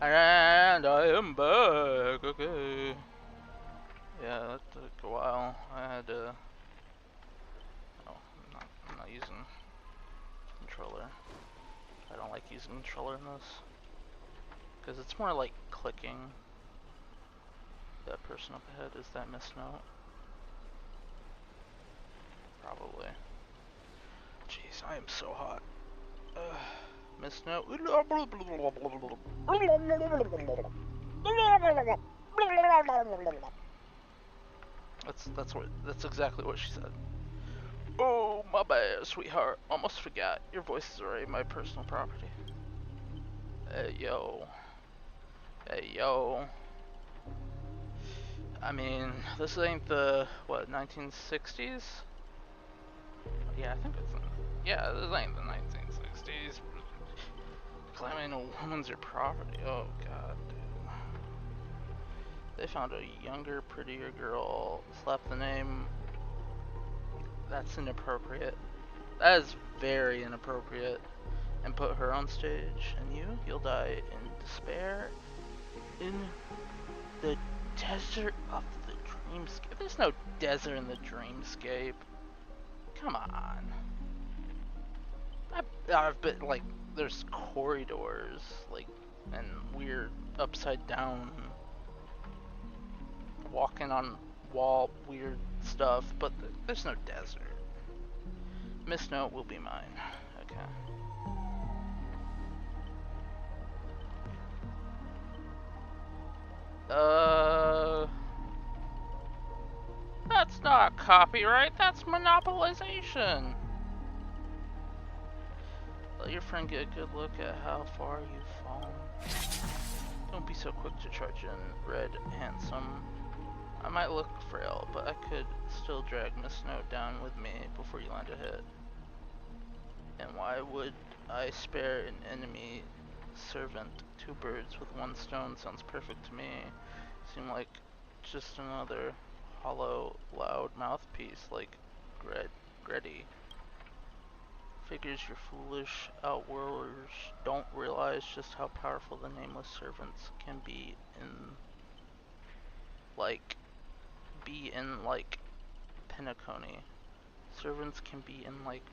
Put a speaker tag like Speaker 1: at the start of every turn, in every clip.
Speaker 1: And I am back. Okay. Yeah, that took a while. I had to. Oh, I'm not using controller. I don't like using controller in this because it's more like clicking. That person up ahead is that Miss Note? Probably. Jeez, I am so hot. Miss Note. That's exactly what she said. Oh, my bad, sweetheart. Almost forgot. Your voice is already my personal property. Hey, yo. Hey, yo. I mean, this ain't the, what, 1960s? Yeah, I think it's, yeah, this ain't the 1960s. Claiming a woman's your property. Oh, God, dude. They found a younger, prettier girl, slapped the name. That's inappropriate. That is very inappropriate. And put her on stage, and you'll die in despair in the desert of the dreamscape. There's no desert in the dreamscape. Come on. I've been, like, there's corridors, like, and weird upside down, walking on wall, weird stuff, but there's no desert. Miss Note will be mine. Okay. That's not copyright, that's monopolization. Let your friend get a good look at how far you've fallen. Don't be so quick to charge in, Red Handsome. I might look frail, but I could still drag Miss Note down with me before you land a hit. And why would I spare an enemy servant? 2 birds with 1 stone sounds perfect to me. Seem like just another hollow, loud mouthpiece like Gretty. Figures your foolish outworlders don't realize just how powerful the nameless servants can be in like Penacony. Servants can be in like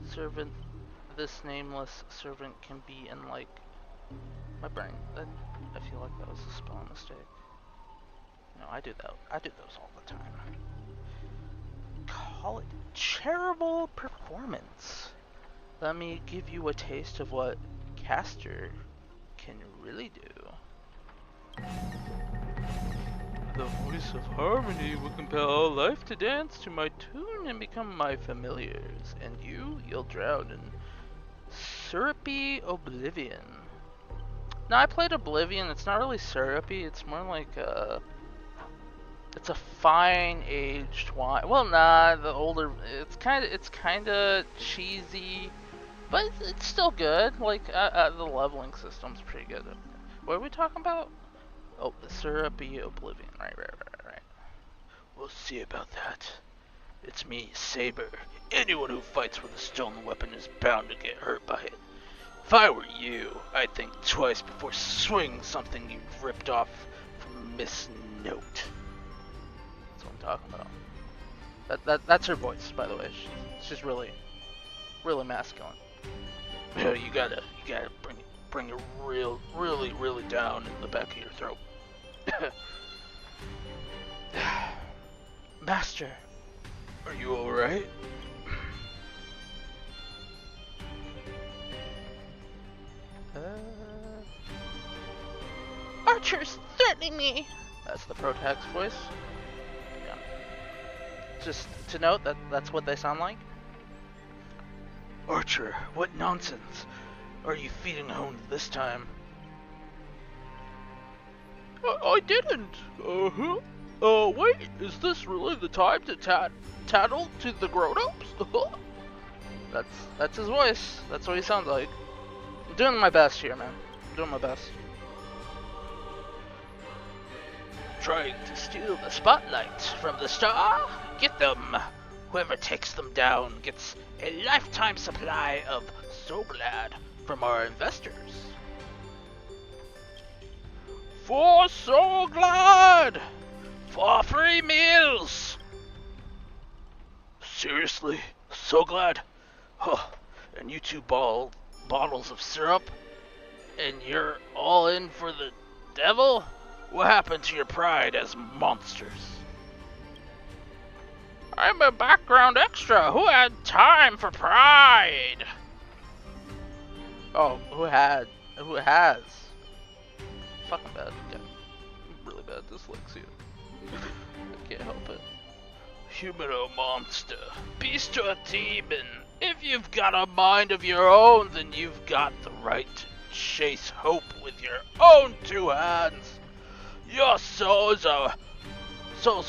Speaker 1: servant. This nameless servant can be in like my brain. I feel like that was a spelling mistake. No, I do those all the time. Call it charitable performance. Let me give you a taste of what Caster can really do. The voice of harmony will compel all life to dance to my tune and become my familiars. And you'll drown in syrupy oblivion. Now, I played Oblivion. It's not really syrupy. It's more like it's a fine aged wine. Well, nah, the older. It's kind of cheesy, but it's still good. Like the leveling system's pretty good. What are we talking about? Oh, the syrupy Oblivion. Right. We'll see about that. It's me, Saber. Anyone who fights with a stolen weapon is bound to get hurt by it. If I were you, I'd think twice before swinging something you've ripped off from Miss Note. That's what I'm talking about. That's her voice, by the way. She's really masculine. You gotta bring it really down in the back of your throat. Master, are you alright? Archer's threatening me! That's the Protag's voice. Yeah. Just to note that's what they sound like. Archer, what nonsense are you feeding home this time? I didn't! Wait, is this really the time to tattle to the grown-ups? That's his voice. That's what he sounds like. I'm doing my best here, man. I'm doing my best. Trying to steal the spotlight from the star? Get them! Whoever takes them down gets a lifetime supply of So Glad from our investors. For So Glad! For free meals! Seriously? So Glad? Huh. And you two bottles of syrup? And you're all in for the devil? What happened to your pride as monsters? I'm a background extra. Who had time for pride? Oh, who has? Fucking bad. Yeah. Really bad dyslexia. I can't help it. Human or monster, beast or demon, if you've got a mind of your own, then you've got the right to chase hope with your own two hands. Your soul's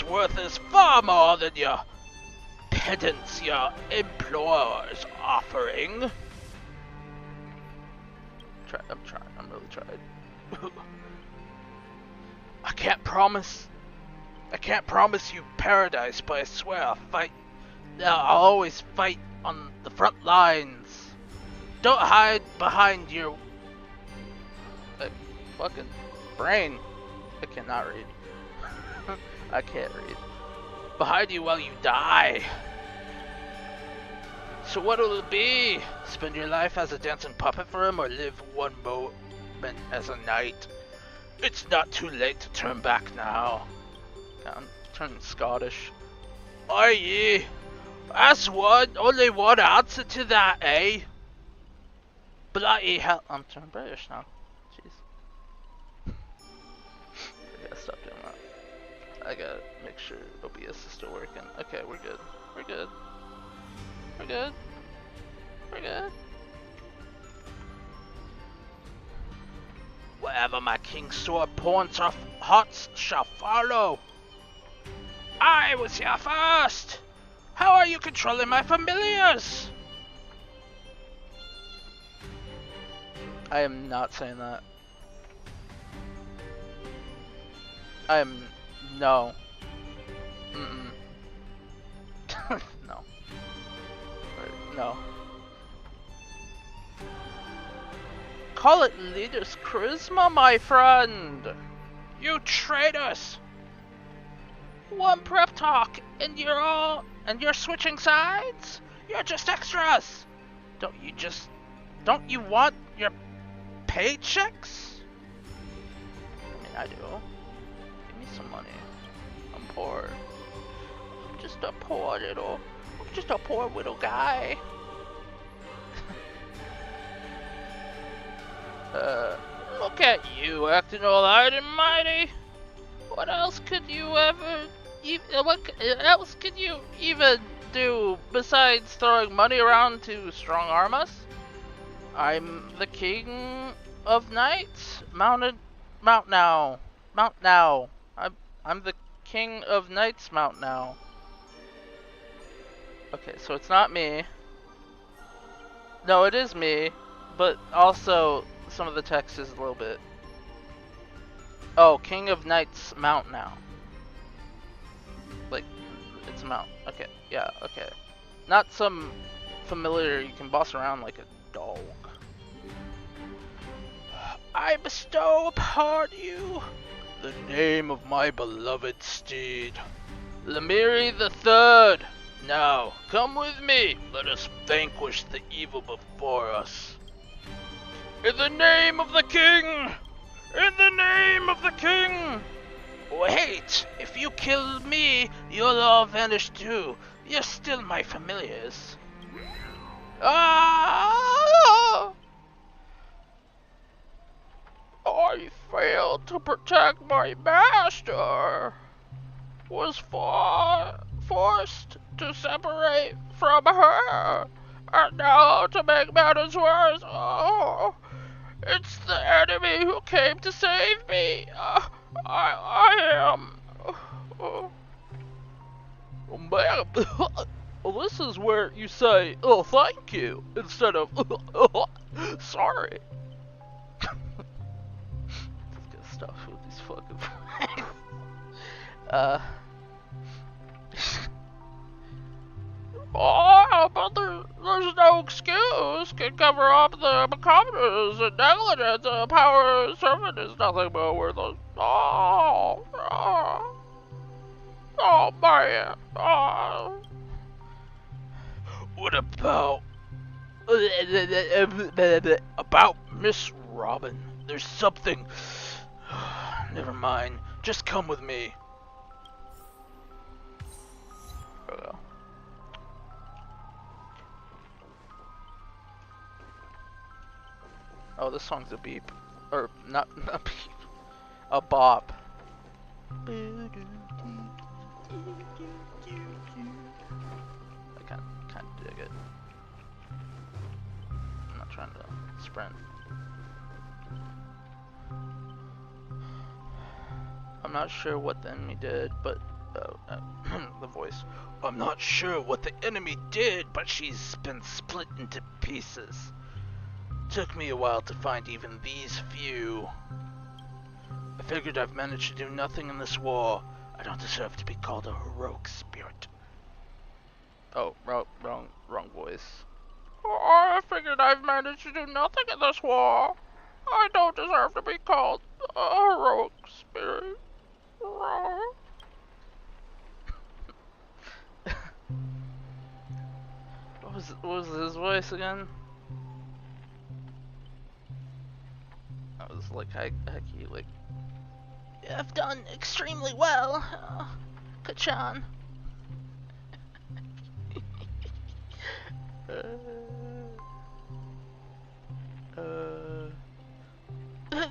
Speaker 1: worth is far more than your pedants your employers offering. I'm really trying. I can't promise you paradise, but I swear I'll always fight on the front lines. Don't hide behind your fucking brain. I cannot read. I can't read. Behind you while you die. So what'll it be? Spend your life as a dancing puppet for him, or live one moment as a knight? It's not too late to turn back now. I'm turning Scottish. Are ye? That's only one answer to that, eh? Bloody hell. I'm turning British now. Jeez. I gotta stop doing that. I gotta make sure OBS is still working. Okay, we're good. We're good. We're good. We're good. Wherever my king's sword points off hearts shall follow. I was here first! How are you controlling my familiars? I am not saying that. I am... no. No. No. Call it leader's charisma, my friend! You traitors! One prep talk and you're switching sides? You're just extras! Don't you want your paychecks? I mean, I do. Give me some money. I'm poor. I'm just a poor little guy. Look at you acting all high and mighty. What else could you even do besides throwing money around to strong arm us? I'm the king of knights. Mount now. I'm the king of knights. Mount now. Okay, so it's not me. No, it is me, but also some of the text is a little bit. Oh, King of Knights mount now. Like, it's a mount. Okay, yeah, okay. Not some familiar you can boss around like a dog. I bestow upon you the name of my beloved steed, Lemiri the Third. Now, come with me. Let us vanquish the evil before us. In the name of the king! In the name of the king! Wait! If you kill me, you'll all vanish too. You're still my familiars. Ah! I failed to protect my master. Was forced to separate from her. And now, to make matters worse, oh, it's the enemy who came to save me. I am... Oh, man, well, this is where you say, oh, thank you, instead of, sorry. Just get stuff with these fucking Oh, but there's no excuse. Can cover up the incompetence and negligence. A power servant is nothing but worthless. Oh, man. Oh. What about Miss Robin? There's something. Never mind. Just come with me. Oh, this song's a beep. Or, not beep. A bop. I can't dig it. I'm not trying to sprint. I'm not sure what the enemy did, but the voice. I'm not sure what the enemy did, but she's been split into pieces. Took me a while to find even these few. I figured I've managed to do nothing in this war. I don't deserve to be called a heroic spirit. Oh, wrong voice. I figured I've managed to do nothing in this war. I don't deserve to be called a heroic spirit. What was his voice again? That was like Haki, like. I've done extremely well, Kachan.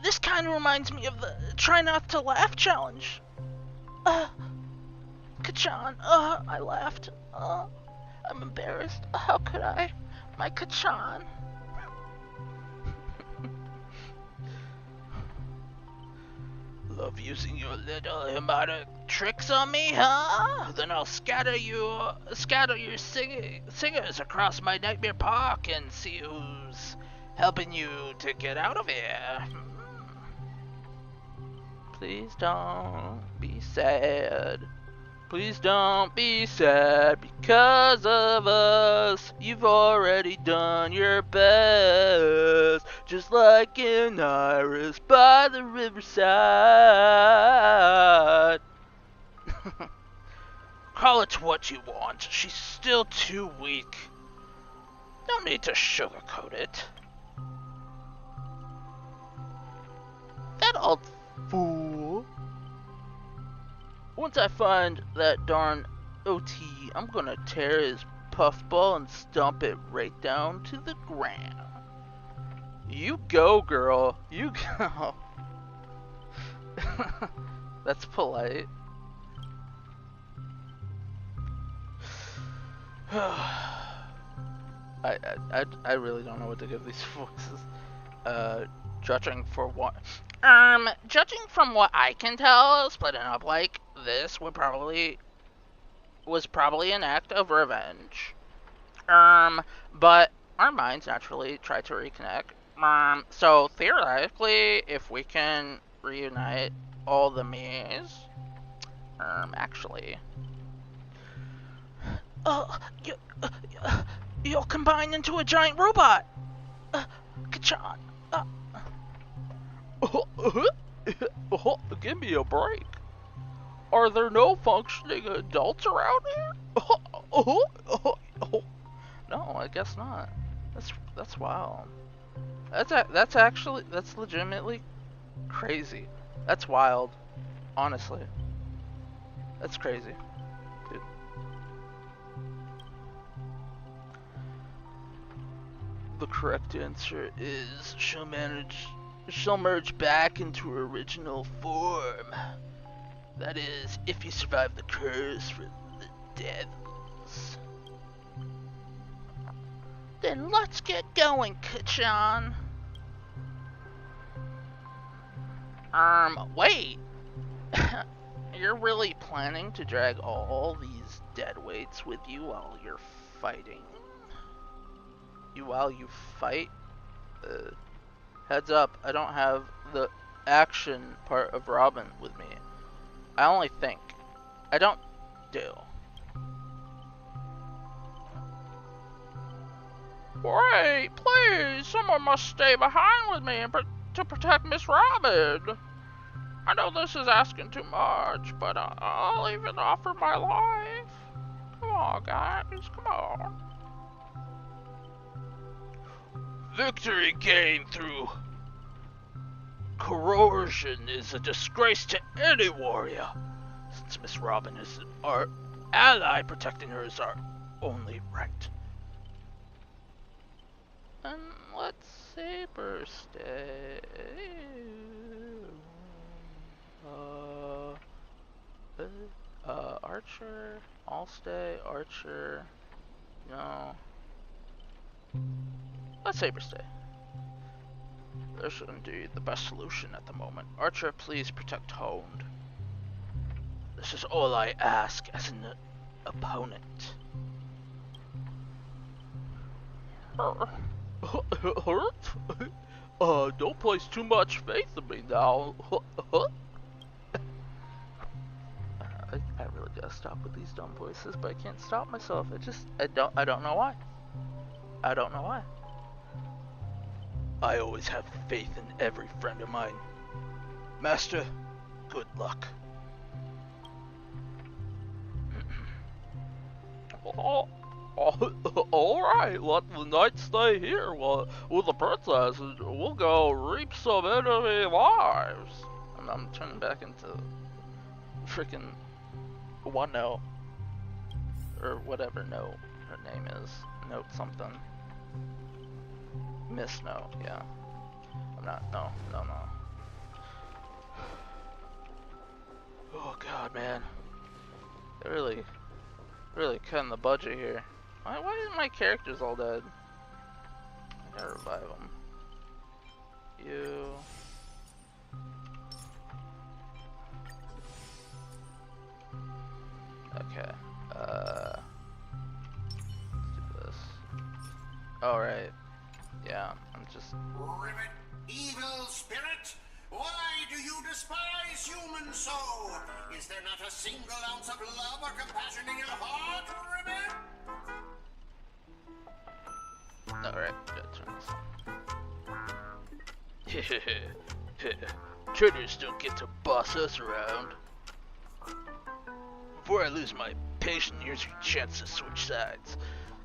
Speaker 1: This kind of reminds me of the try not to laugh challenge. Kachan, I laughed. I'm embarrassed. How could I? My Kachan. Love using your little hypnotic tricks on me, huh? Then I'll scatter your singers across my nightmare park and see who's helping you to get out of here. Please don't be sad. Please don't be sad because of us. You've already done your best, just like an iris by the riverside. Call it what you want. She's still too weak. No need to sugarcoat it. That old fool. Once I find that darn OT, I'm gonna tear his puffball and stomp it right down to the ground. You go, girl. You go. That's polite. I really don't know what to give these voices. Judging from what I can tell, splitting up like this was probably an act of revenge. But our minds naturally try to reconnect. So theoretically, if we can reunite all the me's, actually, you'll combine into a giant robot. Kachan. Give me a break. Are there no functioning adults around here? No, I guess not. That's wild. That's legitimately crazy. That's wild. Honestly. That's crazy. Dude. The correct answer is she'll merge back into her original form. That is, if you survive the curse from the devils. Then let's get going, Kachan. Wait. You're really planning to drag all these dead weights with you while you're fighting? While you fight? Heads up, I don't have the action part of Robin with me. I only think. I don't do. Wait, please, someone must stay behind with me to protect Miss Robin. I know this is asking too much, but I'll even offer my life. Come on, guys, come on. Victory gained through coercion is a disgrace to any warrior. Since Miss Robin is our ally, protecting her is our only right. And let's saber stay. Archer, I'll stay, Archer, no. Let's saber stay. This is indeed the best solution at the moment. Archer, please protect Honed. This is all I ask as an opponent. Don't place too much faith in me now. I really gotta stop with these dumb voices, but I can't stop myself. I don't know why. I don't know why. I always have faith in every friend of mine. Master, good luck. Alright, let the knight stay here with the princess, and we'll go reap some enemy lives. I'm turning back into freaking One Note, or whatever Note her name is. Note something. Miss Note, yeah. I'm not, no. Oh god, man. They're really cutting the budget here. Why isn't my characters all dead? I gotta revive them. You. Okay. Let's do this. Alright. Yeah, I'm just...
Speaker 2: Ribbit, evil spirit! Why do you despise human soul? Is there not a single ounce of love or compassion in your heart, Ribbit?
Speaker 1: Alright, gotta turn this on. Traitors don't get to boss us around. Before I lose my patience, here's your chance to switch sides.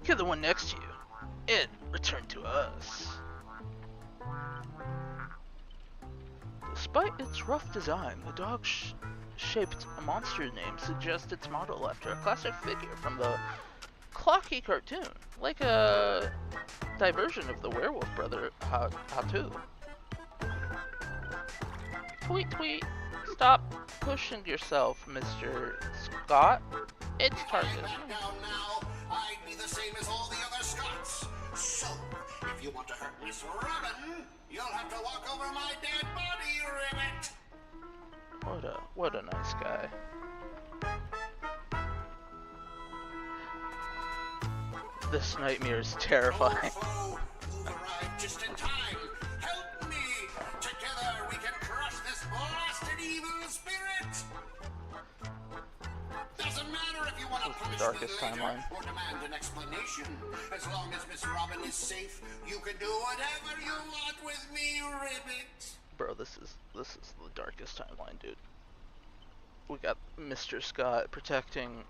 Speaker 1: Kill the one next to you, and return to us. Despite its rough design, the dog-shaped monster name suggests its model after a classic figure from the Clocky cartoon, like a diversion of the werewolf brother Hatu. Tweet tweet, stop pushing yourself, Mr. Scott. It's target.
Speaker 2: Down now, I'd be the same as all the other Scots. So, if you want to hurt Miss Robin, you'll have to walk over my dead body, Ribbit.
Speaker 1: What a nice guy. This nightmare is terrifying.
Speaker 2: Oh, you've arrived just in time. Help me. Together we can crush this blasted evil spirit. Doesn't matter if you want to punish me later or demand an explanation. As long as Miss Robin is safe, you can do whatever you want with me, Ribbit.
Speaker 1: Bro, this is the darkest timeline, dude. We got Mr. Scott protecting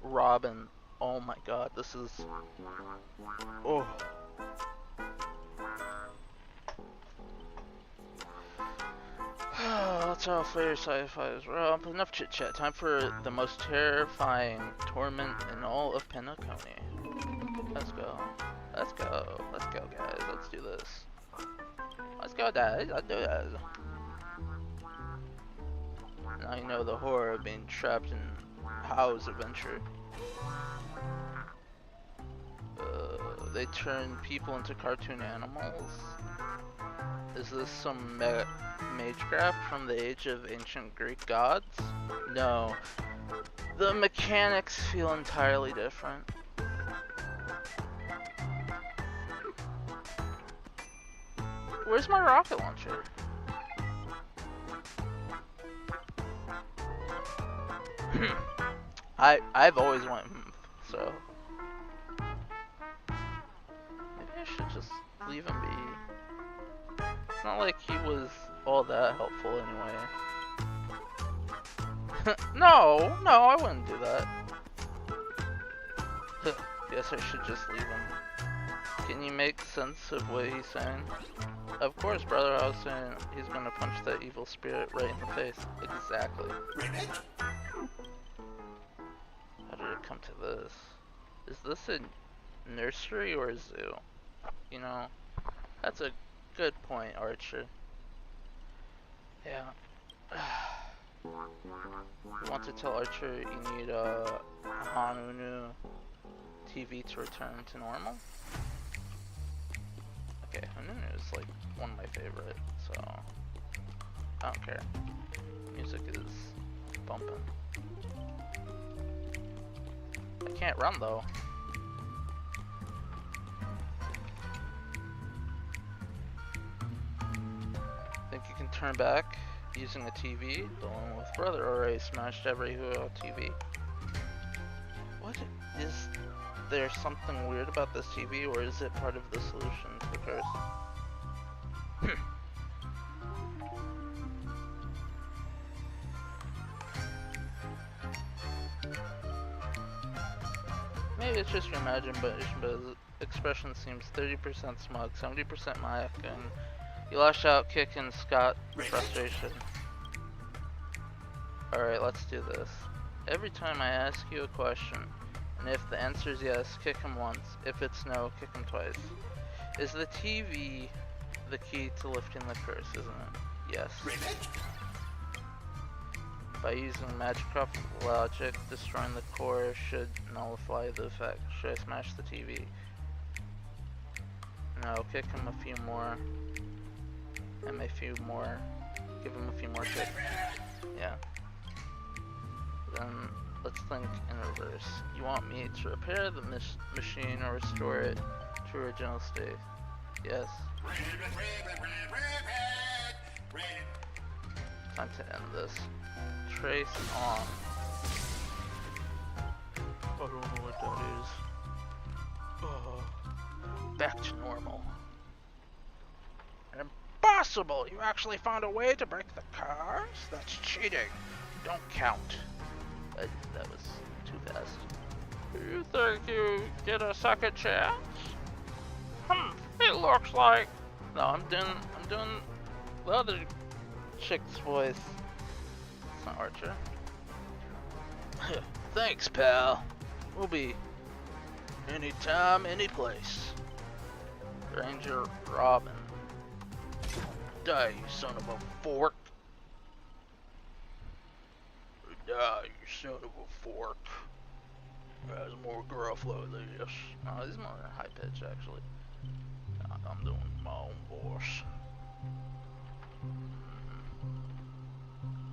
Speaker 1: Robin. Oh my god, this is... Oh. That's how fairy sci-fi is. Well, enough chit-chat. Time for the most terrifying torment in all of Penacony. Let's go. Let's go. Let's go, guys. Let's do this. Let's go, guys. Let's do this. Now you know the horror of being trapped in Howe's adventure. They turn people into cartoon animals. Is this some magecraft from the age of ancient Greek gods? No. The mechanics feel entirely different. Where's my rocket launcher? I've always went so. should just leave him be. It's not like he was all that helpful anyway. No, I wouldn't do that. Guess I should just leave him. Can you make sense of what he's saying? Of course, brother, I was saying he's gonna punch that evil spirit right in the face. Exactly. How did it come to this? Is this a nursery or a zoo? You know, that's a good point, Archer. Yeah. You want to tell Archer you need a Hanunu TV to return to normal? Okay, Hanunu is like one of my favorites, so I don't care. Music is bumping. I can't run though. Think you can turn back using a TV? The one with brother already smashed every TV. What is there something weird about this TV, or is it part of the solution to the curse? Maybe it's just your imagination, but his expression seems 30% smug, 70% maniac, and you lash out, kick, and Scott frustration. Alright, let's do this. Every time I ask you a question, and if the answer is yes, kick him once. If it's no, kick him twice. Is the TV the key to lifting the curse, isn't it? Yes. By using Magicraft logic, destroying the core should nullify the effect. Should I smash the TV? No, kick him a few more. And a few more. Give him a few more kicks. Yeah. Then let's think in reverse. You want me to repair the machine or restore it to original state? Yes. Time to end this. Trace on. I don't know what that is. Back to normal. Impossible! You actually found a way to break the cars? That's cheating. Don't count. That was too fast. You think you get a second chance? It looks like. No, I'm doing the other chick's voice. It's not Archer. Thanks, pal. We'll be anytime, any place. Ranger Robin. Die, you son of a fork. Die, you son of a fork. That's more gruffalo than this. No, this is more high pitch actually. I'm doing my own voice.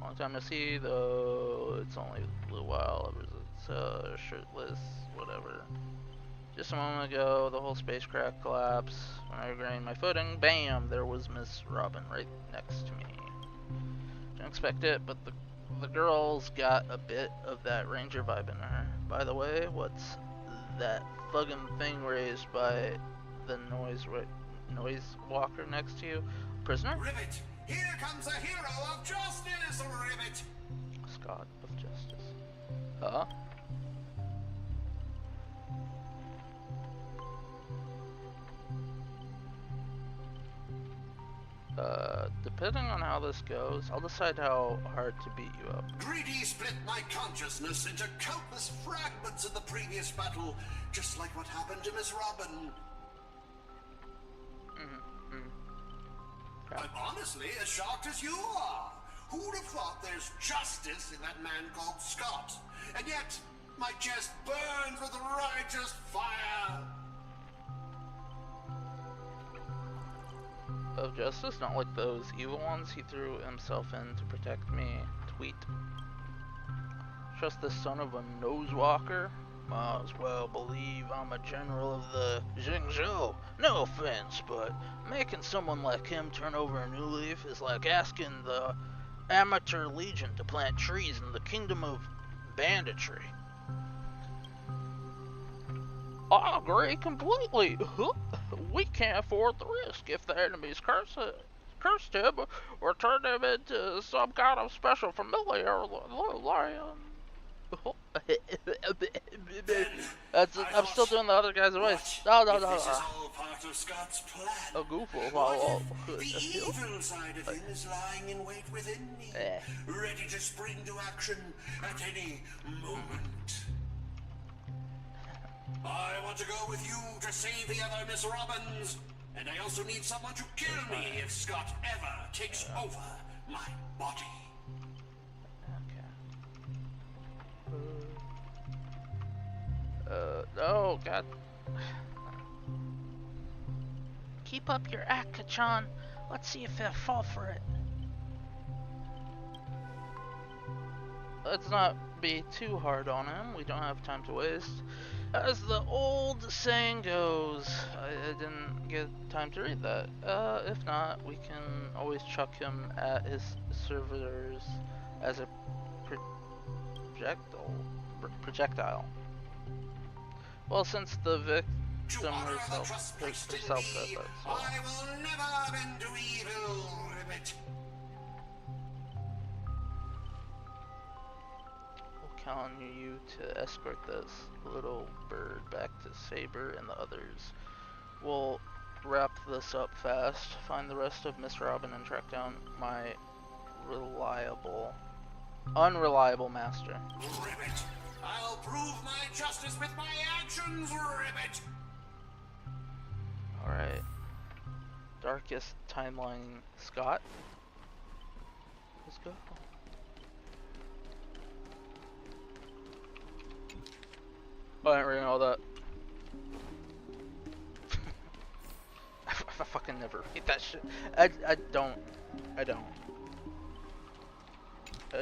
Speaker 1: Long time to see though, it's only a little while ever since shirtless, whatever. Just a moment ago, the whole spacecraft collapsed. When I regained my footing, bam, there was Miss Robin right next to me. Didn't expect it, but the girl's got a bit of that ranger vibe in her. By the way, what's that fucking thing raised by the noise walker next to you? Prisoner?
Speaker 2: Ribbit! Here comes a hero of justice, Ribbit!
Speaker 1: Scott of Justice. Huh? Depending on how this goes, I'll decide how hard to beat you up.
Speaker 2: Greedy split my consciousness into countless fragments in the previous battle, just like what happened to Miss Robin. I'm honestly as shocked as you are. Who'd have thought there's justice in that man called Scott? And yet, my chest burns with righteous fire.
Speaker 1: Of justice, not like those evil ones he threw himself in to protect me. Tweet. Trust the son of a nosewalker? Might as well believe I'm a general of the Jingzhou. No offense, but making someone like him turn over a new leaf is like asking the Amateur Legion to plant trees in the kingdom of banditry. I agree completely. We can't afford the risk. If the enemies cursed him or turned him into some kind of special familiar lion.
Speaker 2: Then I
Speaker 1: I'm still
Speaker 2: thought,
Speaker 1: doing the other guy's voice.
Speaker 2: what
Speaker 1: No, no,
Speaker 2: if
Speaker 1: no,
Speaker 2: this is
Speaker 1: no.
Speaker 2: all part of Scott's plan?
Speaker 1: A goofball.
Speaker 2: What
Speaker 1: Well,
Speaker 2: if the evil side of him is lying in wait within me, ready to spring to action at any moment? I want to go with you to save the other Miss Robbins, and I also need someone to kill me if Scott ever takes over my body.
Speaker 1: No, God. Keep up your act, Kachan. Let's see if they'll fall for it. Let's not be too hard on him. We don't have time to waste. As the old saying goes, I didn't get time to read that. If not, we can always chuck him at his servitors as a projectile. Well, since the victim herself said that, so.
Speaker 2: I will never bend to evil, Ribbit.
Speaker 1: We'll count on you to escort this little bird back to Saber and the others. We'll wrap this up fast, find the rest of Miss Robin, and track down my unreliable master.
Speaker 2: Ribbit, I'll prove my justice with my actions, Ribbit.
Speaker 1: Alright. Darkest timeline, Scott. Let's go. Oh, I didn't really know that. I fucking never read that shit. I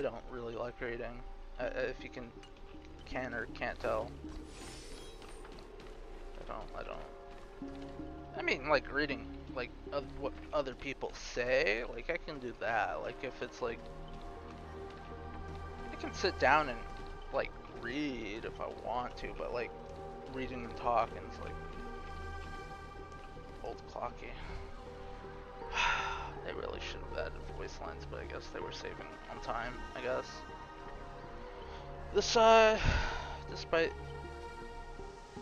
Speaker 1: don't really like reading. If you can or can't tell. I don't. I mean, like, reading, like, what other people say, like, I can do that. Like, if it's, like, I can sit down and, like, read if I want to, but, like, reading and talking is, like, old clocky. They really should have added voice lines, but I guess they were saving on time, I guess. Despite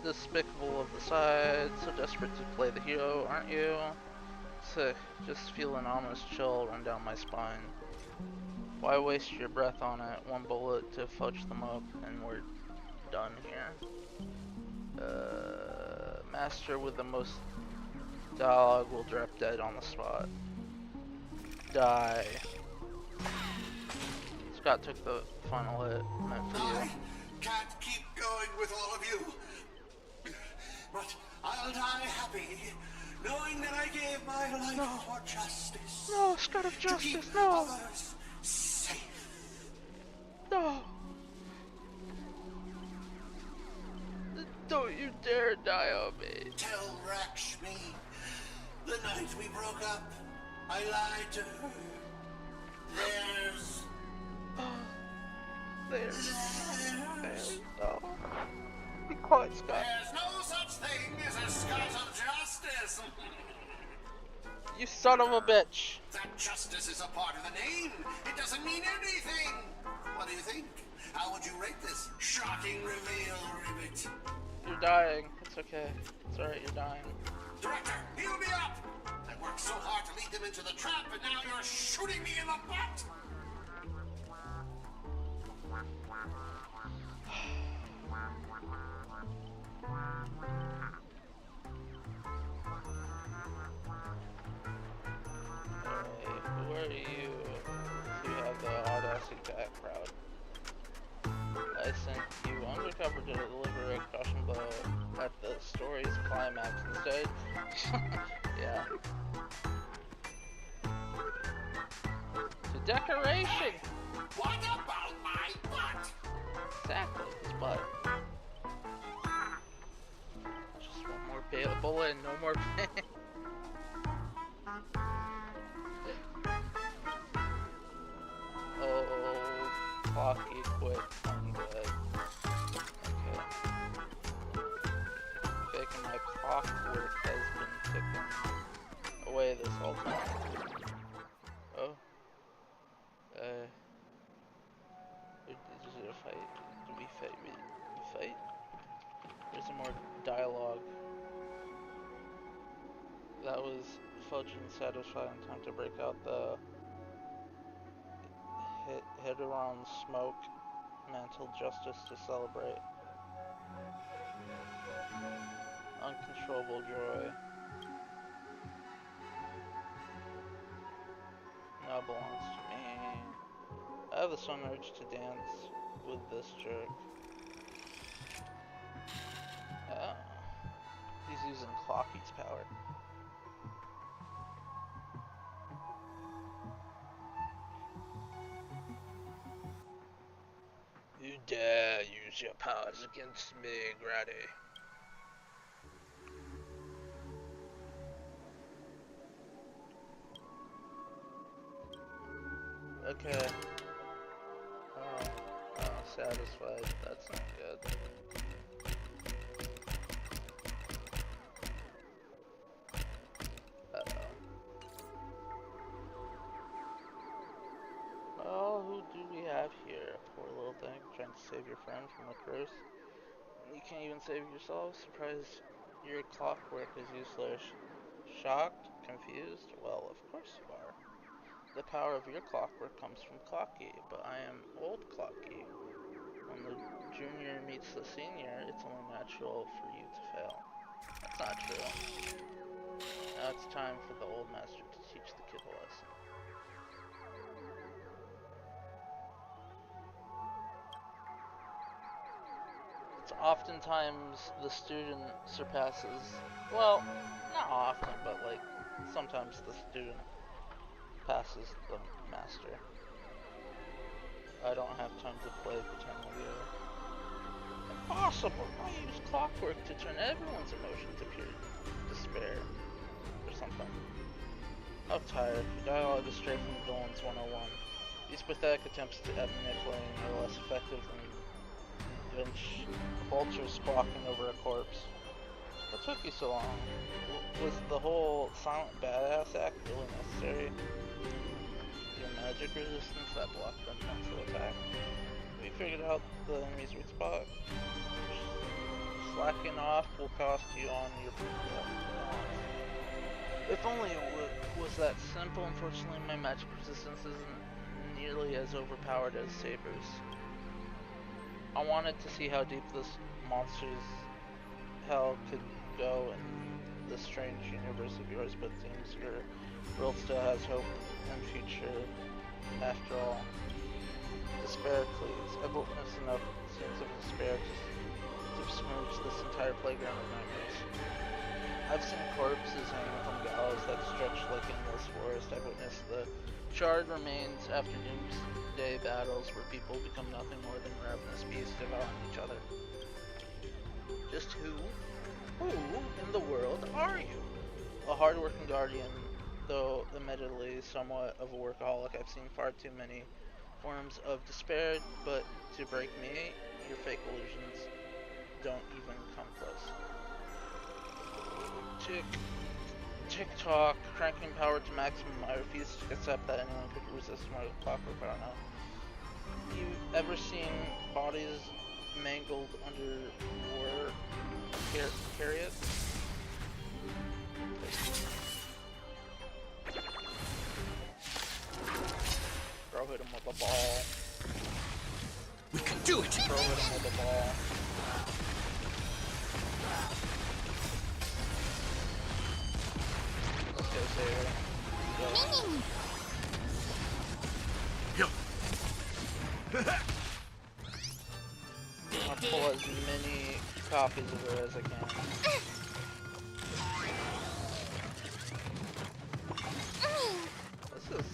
Speaker 1: despicable of the side, so desperate to play the hero, aren't you? So just feel an ominous chill run down my spine. Why waste your breath on it? One bullet to fudge them up, and we're done here. Master with the most dialogue will drop dead on the spot. Die. Scott took the final hit. Meant for you.
Speaker 2: I can't keep going with all of you. But I'll die happy, knowing that I gave my life for justice.
Speaker 1: No, Scott of Justice,
Speaker 2: to keep
Speaker 1: no!
Speaker 2: others safe.
Speaker 1: No! Don't you dare die on me.
Speaker 2: Tell Rakshmi, the night we broke up, I lied to her. There's
Speaker 1: no. Be quiet, Scott.
Speaker 2: There's no such thing as a Scott of justice.
Speaker 1: You son of a bitch.
Speaker 2: That justice is a part of the name. It doesn't mean anything. What do you think? How would you rate this shocking reveal, Ribbit?
Speaker 1: You're dying. It's okay. It's alright, you're dying.
Speaker 2: Director, heal me up! I worked so hard to lead them into the trap, and now you're shooting me in the butt!
Speaker 1: Who are you? If you have the audacity to act proud. I sent you undercover to deliver a caution blow at the story's climax instead. Yeah. To decoration!
Speaker 2: What about my butt?
Speaker 1: Exactly, his butt. Just one more bullet and no more pain. Oh, clocky quit. I'm good. Okay. say this all the time. Oh. Is it a fight? Do we fight? We fight? There's some more dialogue. That was fudge and satisfying time to break out the errrm smoke mantle justice to celebrate. Uncontrollable joy. Now belongs to me. I have a sudden urge to dance with this jerk. Oh. He's using Clocky's power. You dare use your powers against me, Grady. Okay. Oh, satisfied. That's not good. Oh, who do we have here? Poor little thing, trying to save your friend from a curse. You can't even save yourself. Surprised your clockwork is useless. Shocked? Confused? Well, of course you are. The power of your clockwork comes from Clocky, but I am old Clocky. When the junior meets the senior, it's only natural for you to fail. That's not true. Now it's time for the old master to teach the kid a lesson. It's oftentimes the student surpasses, well, not often, but like sometimes the student passes the master. I don't have time to play pretend with you. Impossible! I use clockwork to turn everyone's emotions to pure despair. Or something. How tired. Your dialogue is straight from Villains 101. These pathetic attempts at manipulating are less effective than vultures squawking over a corpse. What took you so long? Was the whole silent badass act really necessary? Your magic resistance that blocked the mental attack. We figured out the enemy's weak spot. Slacking off will cost you on your If only it was that simple. Unfortunately, my magic resistance isn't nearly as overpowered as Saber's. I wanted to see how deep this monster's hell could go in this strange universe of yours, but it seems your world still has hope and future after all. Despair, please. I've witnessed enough scenes of despair to smooch this entire playground of nightmares. I've seen corpses hanging from gallows that stretch like endless forest. I've witnessed the charred remains after doomsday battles where people become nothing more than ravenous beasts devouring each other. Just who in the world are you? A hard-working guardian, though admittedly somewhat of a workaholic. I've seen far too many forms of despair, but to break me, your fake illusions don't even come close. Tick-tock, cranking power to maximum. I refuse to accept that anyone could resist my clockwork, I don't know. You ever seen bodies mangled under war chariots? Bro hit him with a ball.
Speaker 3: We can do it!
Speaker 1: Bro hit him with a ball. Let's go, Saber. I'll pull as many copies of her as I can. This is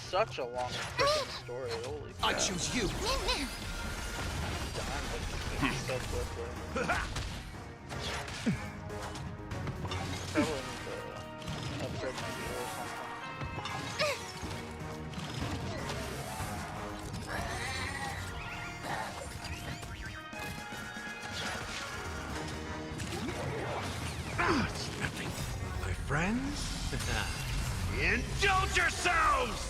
Speaker 1: such a long freaking story, holy crap.
Speaker 3: I choose you!
Speaker 1: Dying like so quickly. Probably need to upgrade my gear or something.
Speaker 3: It's nothing. My friends? Indulge yourselves!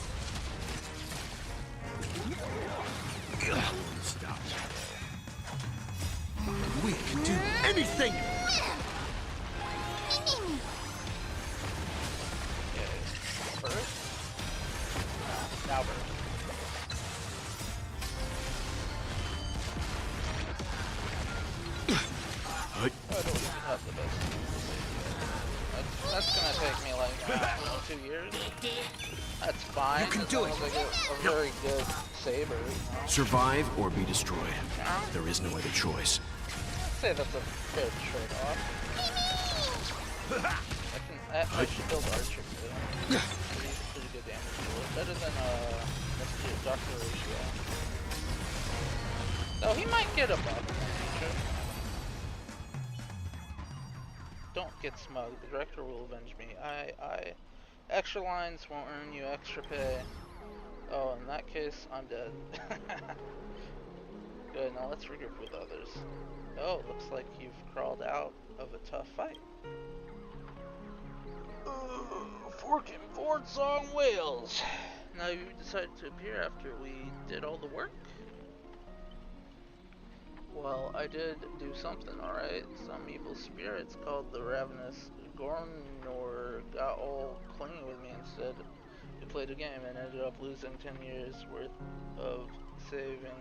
Speaker 3: Stop. We can do anything!
Speaker 1: First? Now first. I don't even have the best. That's gonna take me like 2 years. That's fine.
Speaker 3: You can
Speaker 1: as
Speaker 3: do
Speaker 1: long
Speaker 3: it.
Speaker 1: as I get a very good saber. You know?
Speaker 3: Survive or be destroyed. There is no other choice.
Speaker 1: I'd say that's a fair trade-off. I should build archer too. Pretty good damage to it. Better than Dr. Ratio. Though he might get a buff in the future. Don't get smug. The director will avenge me. Extra lines won't earn you extra pay. Oh, in that case, I'm dead. Good, now let's regroup with others. Oh, looks like you've crawled out of a tough fight. Forking Ford Song Wales. Now you decided to appear after we did all the work? Well, I did do something, alright? Some evil spirits called the Ravenous Gornor got all clingy with me instead. We played a game and ended up losing 10 years worth of saving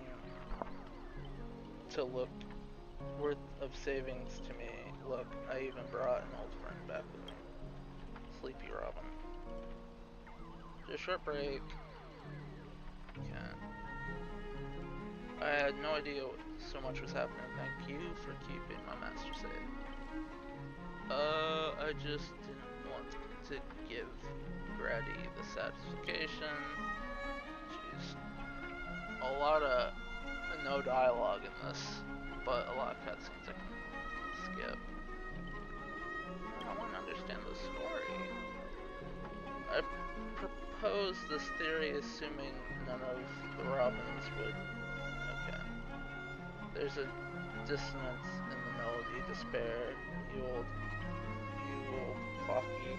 Speaker 1: savings to me. Look, I even brought an old friend back with me. Sleepy Robin. After a short break. I had no idea so much was happening. Thank you for keeping my master safe. I just didn't want to give Grady the satisfaction. Jeez. A lot of no dialogue in this, but a lot of cutscenes I can skip. I want to understand the story. I propose this theory assuming none of the Robins would. Okay. There's a dissonance in the melody. Despair. You old clocky.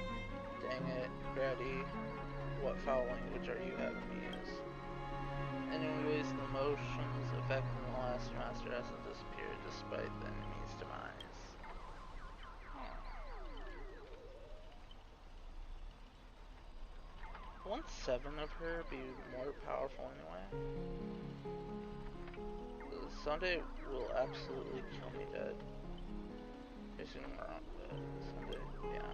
Speaker 1: Dang it, Grady. What foul language are you having me use? Anyways, the motions affecting the last master hasn't disappeared despite the enemy's demise. Won't 7 of her be more powerful anyway? Sunday will absolutely kill me dead. Facing wrong, Sunday, yeah.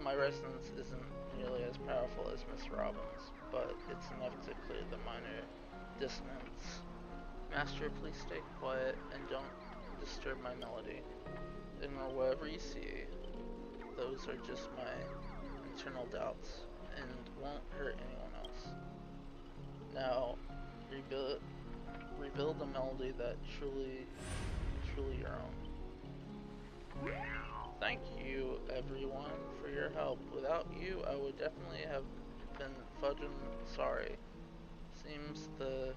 Speaker 1: My resonance isn't nearly as powerful as Miss Robin's, but it's enough to clear the minor dissonance. Master, please stay quiet and don't disturb my melody. Ignore whatever you see. Those are just my internal doubts and won't hurt anyone else. Now, rebuild a melody that truly your own. Thank you, everyone, for your help. Without you, I would definitely have been fudging sorry. Seems the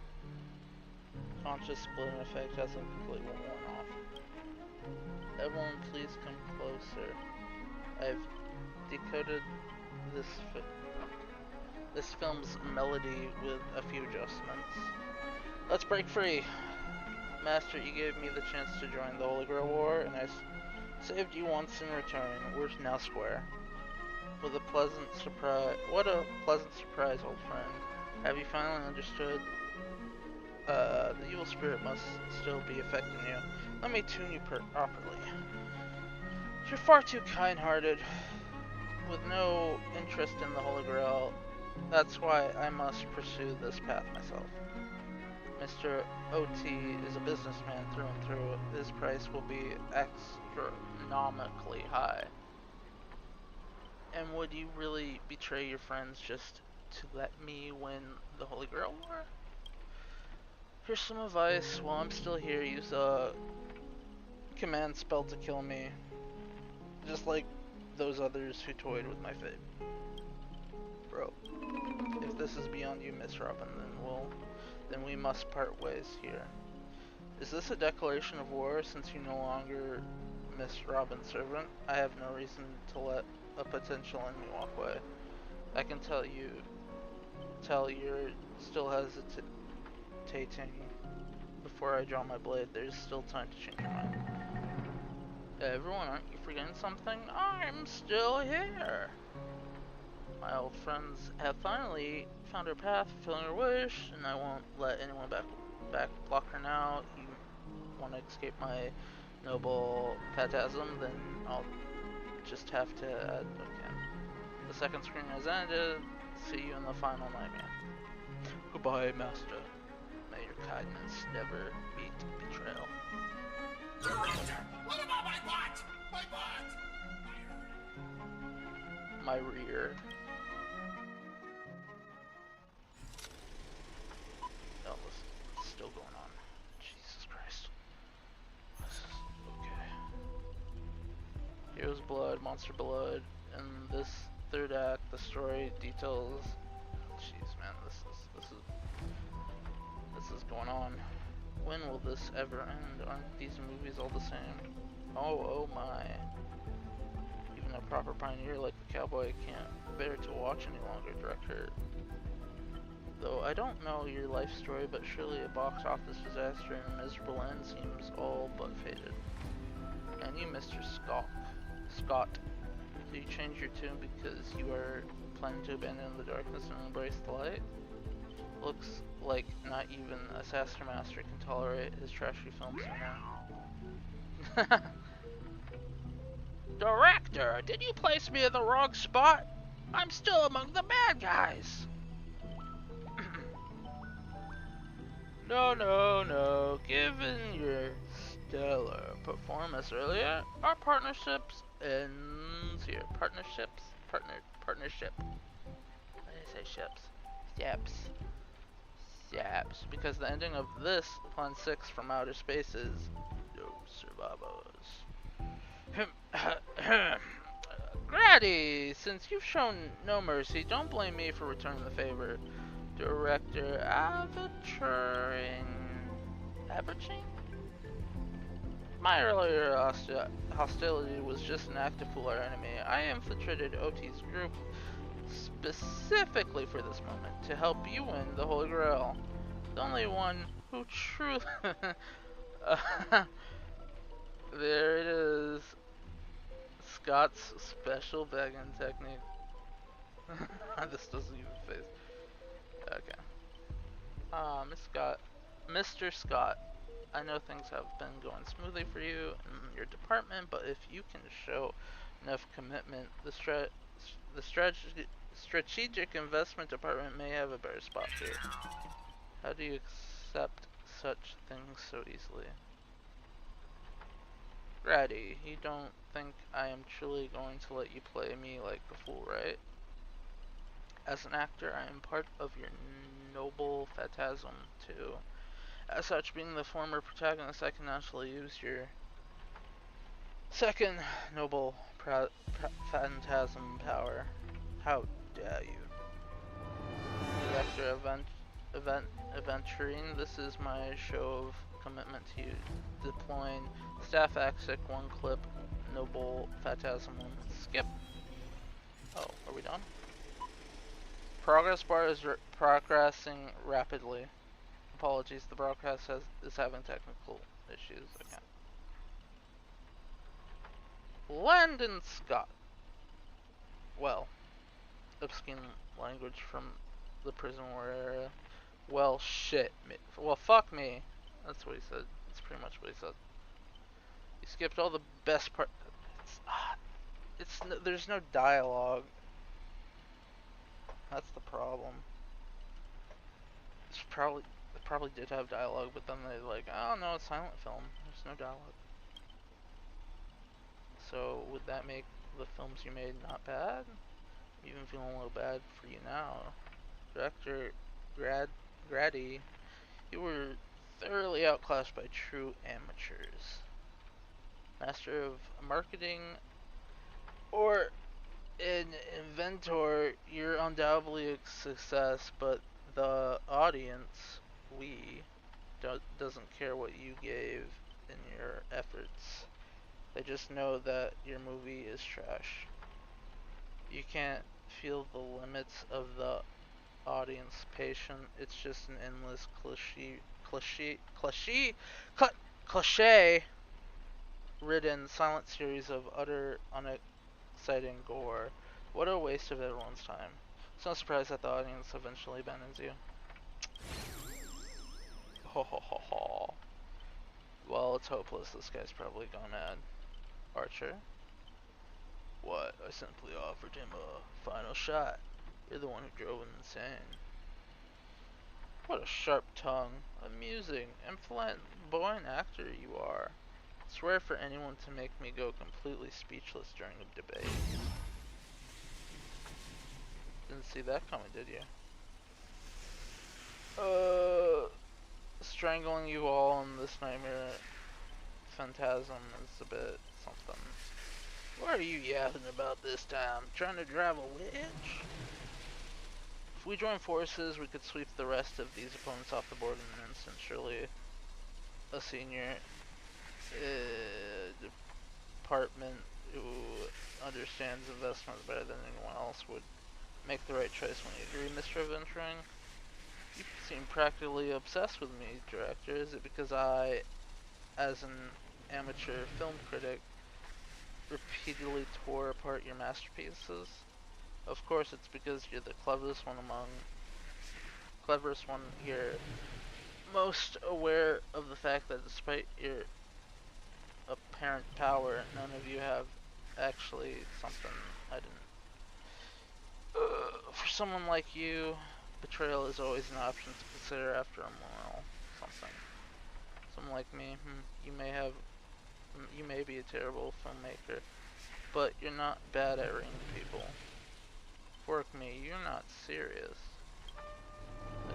Speaker 1: conscious splitting effect hasn't completely worn off. Everyone, please come closer. I've decoded this film's melody with a few adjustments. Let's break free. Master, you gave me the chance to join the Holy Grail War, and I saved you once in return. We're now square. What a pleasant surprise, old friend. Have you finally understood? The evil spirit must still be affecting you. Let me tune you properly. You're far too kind-hearted, with no interest in the Holy Grail. That's why I must pursue this path myself. Mr. OT is a businessman through and through. His price will be astronomically high. And would you really betray your friends just to let me win the Holy Grail War? Here's some advice. While I'm still here, use a command spell to kill me. Just like those others who toyed with my fate. Bro, if this is beyond you, Miss Robin, then we must part ways here. Is this a declaration of war since you no longer Miss Robin's servant. I have no reason to let a potential enemy walk away. I can tell you're still hesitating before I draw my blade. There's still time to change your mind. Everyone, aren't you forgetting something? I'm still here! My old friends have finally found her path, fulfilling her wish, and I won't let anyone block her now. You want to escape my noble phantasm, then I'll just have to okay. The second screen has ended. See you in the final nightmare. Goodbye, master. May your kindness never meet betrayal.
Speaker 2: Director, what about my butt? My butt!
Speaker 1: My rear. Oh, it's still going on. Jesus Christ. Okay. Hero's blood, monster blood, and this third act, the story details. Jeez, man, this is going on. When will this ever end? Aren't these movies all the same? Oh my. Even a proper pioneer like the cowboy can't bear to watch any longer, director. Though I don't know your life story, but surely a box office disaster and a miserable end seems all but fated. And you, Mr. Scott, do you change your tune because you are planning to abandon the darkness and embrace the light? Looks like not even a Saster Master can tolerate his trashy films anymore. Director, did you place me in the wrong spot? I'm still among the bad guys. No. Given your stellar performance earlier, our partnerships ends here. Partnership. When I say ships. Yaps. Because the ending of this Plan 6 from outer space is no survivors. Grady, since you've shown no mercy, don't blame me for returning the favor. Director Averching? My earlier hostility was just an act to fool our enemy. I infiltrated OT's group specifically for this moment, to help you win the Holy Grail. The only one who truly... there it is. Scott's special begging technique. This doesn't even face. Okay. Mr. Scott, I know things have been going smoothly for you in your department, but if you can show enough commitment, the strategic investment department may have a better spot for you. How do you accept such things so easily? Grady, you don't think I am truly going to let you play me like the fool, right? As an actor, I am part of your noble phantasm, too. As such, being the former protagonist, I can naturally use your second noble phantasm power. How dare you? Director Aventurine, this is my show of commitment to you. Deploying staff AXIC, one clip, noble phantasm, skip. Oh, are we done? Progress bar is progressing rapidly. Apologies, the broadcast is having technical issues. Okay. Landon Scott. Well, obscene language from the prison war era. Well, shit. Well, fuck me. That's what he said. That's pretty much what he said. He skipped all the best part. There's no dialogue. That's the problem. It probably did have dialogue, but then they're like, oh no, it's silent film. There's no dialogue. So would that make the films you made not bad? I'm even feeling a little bad for you now. Director Grady, you were thoroughly outclassed by true amateurs. Master of marketing or an inventor, you're undoubtedly a success, but the audience, doesn't care what you gave in your efforts. They just know that your movie is trash. You can't feel the limits of the audience patience. It's just an endless cliche-ridden silent series of utter unexciting gore. What a waste of everyone's time. It's no surprise that the audience eventually abandons you. Ho ho ho ho. Well, it's hopeless. This guy's probably gone mad. Archer? What? I simply offered him a final shot. You're the one who drove him insane. What a sharp tongue, amusing, and flamboyant actor you are. I swear for anyone to make me go completely speechless during a debate. Didn't see that coming, did you? Strangling you all in this nightmare phantasm is a bit something. What are you yapping about this time? Trying to drive a witch? If we join forces, we could sweep the rest of these opponents off the board in an instant. Surely a senior department who understands investments better than anyone else would make the right choice. When you agree, Mr. Adventuring? You seem practically obsessed with me, director. Is it because I, as an amateur film critic, repeatedly tore apart your masterpieces? Of course, it's because you're the cleverest one here, most aware of the fact that despite your apparent power, none of you have actually something I didn't. For someone like you, betrayal is always an option to consider after a moral something. Someone like me, you may be a terrible filmmaker, but you're not bad at reading people. Fork me, you're not serious. A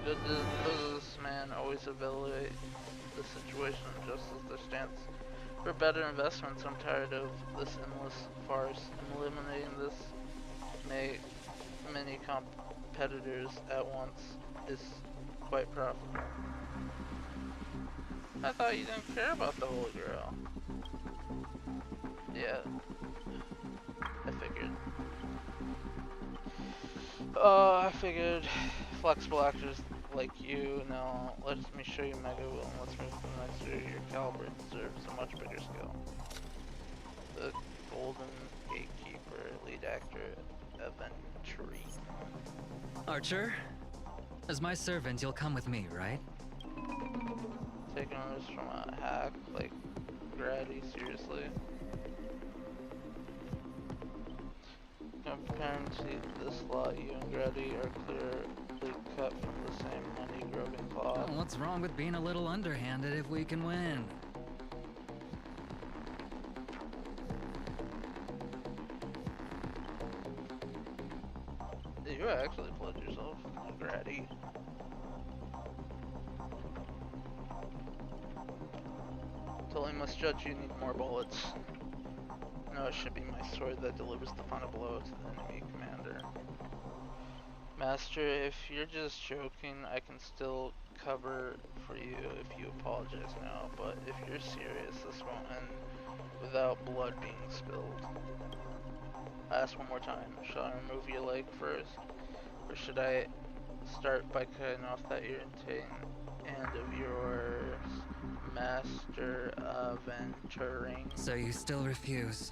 Speaker 1: good businessman always evaluate the situation just as their stance for better investments. I'm tired of this endless farce. Eliminating this many competitors at once is quite profitable. I thought you didn't care about the Holy Grail. Yeah, I figured flexible actors like you. Now let me show you Mega Will and let's move to the next year. Your caliber deserves a much bigger scale. The Golden Gatekeeper, lead actor, Aventurine.
Speaker 4: Archer, as my servant, you'll come with me, right?
Speaker 1: Taking orders from a hack like Grady, seriously? Comparing to this lot, you and Grady are clearly cut from the same money-grubbing cloth.
Speaker 4: Well, what's wrong with being a little underhanded if we can win?
Speaker 1: You actually pledged yourself, Grady. Totally must judge you need more bullets. No, it should be my sword that delivers the final blow to the enemy commander. Master, if you're just joking, I can still cover for you if you apologize now, but if you're serious, this won't end without blood being spilled. I ask one more time, shall I remove your leg first? Or should I start by cutting off that irritating end of yours, Master Aventuring?
Speaker 4: So you still refuse?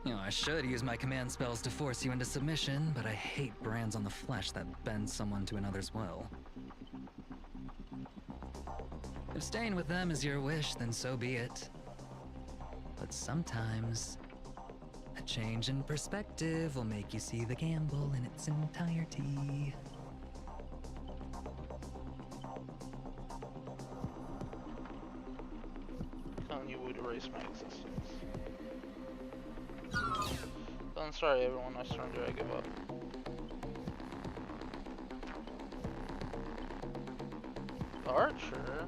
Speaker 4: You know, I should use my command spells to force you into submission, but I hate brands on the flesh that bend someone to another's will. If staying with them is your wish, then so be it. But sometimes, a change in perspective will make you see the gamble in its entirety.
Speaker 1: Telling you would erase my existence. I'm sorry everyone, I surrender, I give up. Archer?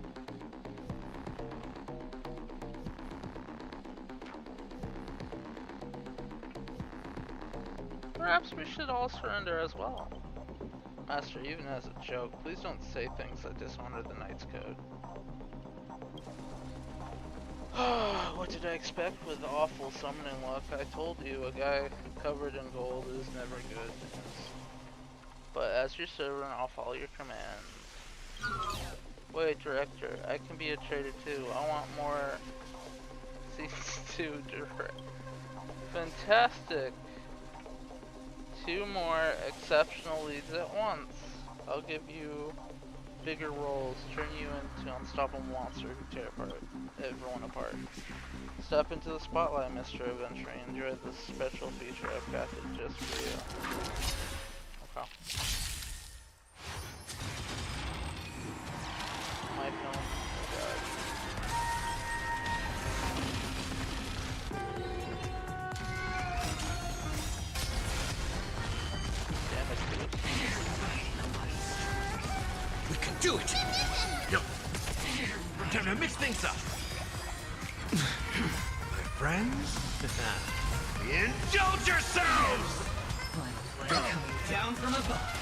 Speaker 1: Perhaps we should all surrender as well. Master, even as a joke, please don't say things that dishonor the Knight's Code. What did I expect with awful summoning luck? I told you, a guy covered in gold is never good. But as your servant, I'll follow your commands. Wait, director, I can be a traitor too. I want more season 2 direct. Fantastic! 2 more exceptional leads at once. I'll give you bigger roles, turn you into unstoppable monster who tear everyone apart. Step into the spotlight, Mr. Adventure. Enjoy this special feature I've crafted just for you. Okay. My film. Oh god. Damn it, dude.
Speaker 3: We can do it! No! Time to mix things up! My friends? Indulge yourselves!
Speaker 4: Coming down from above.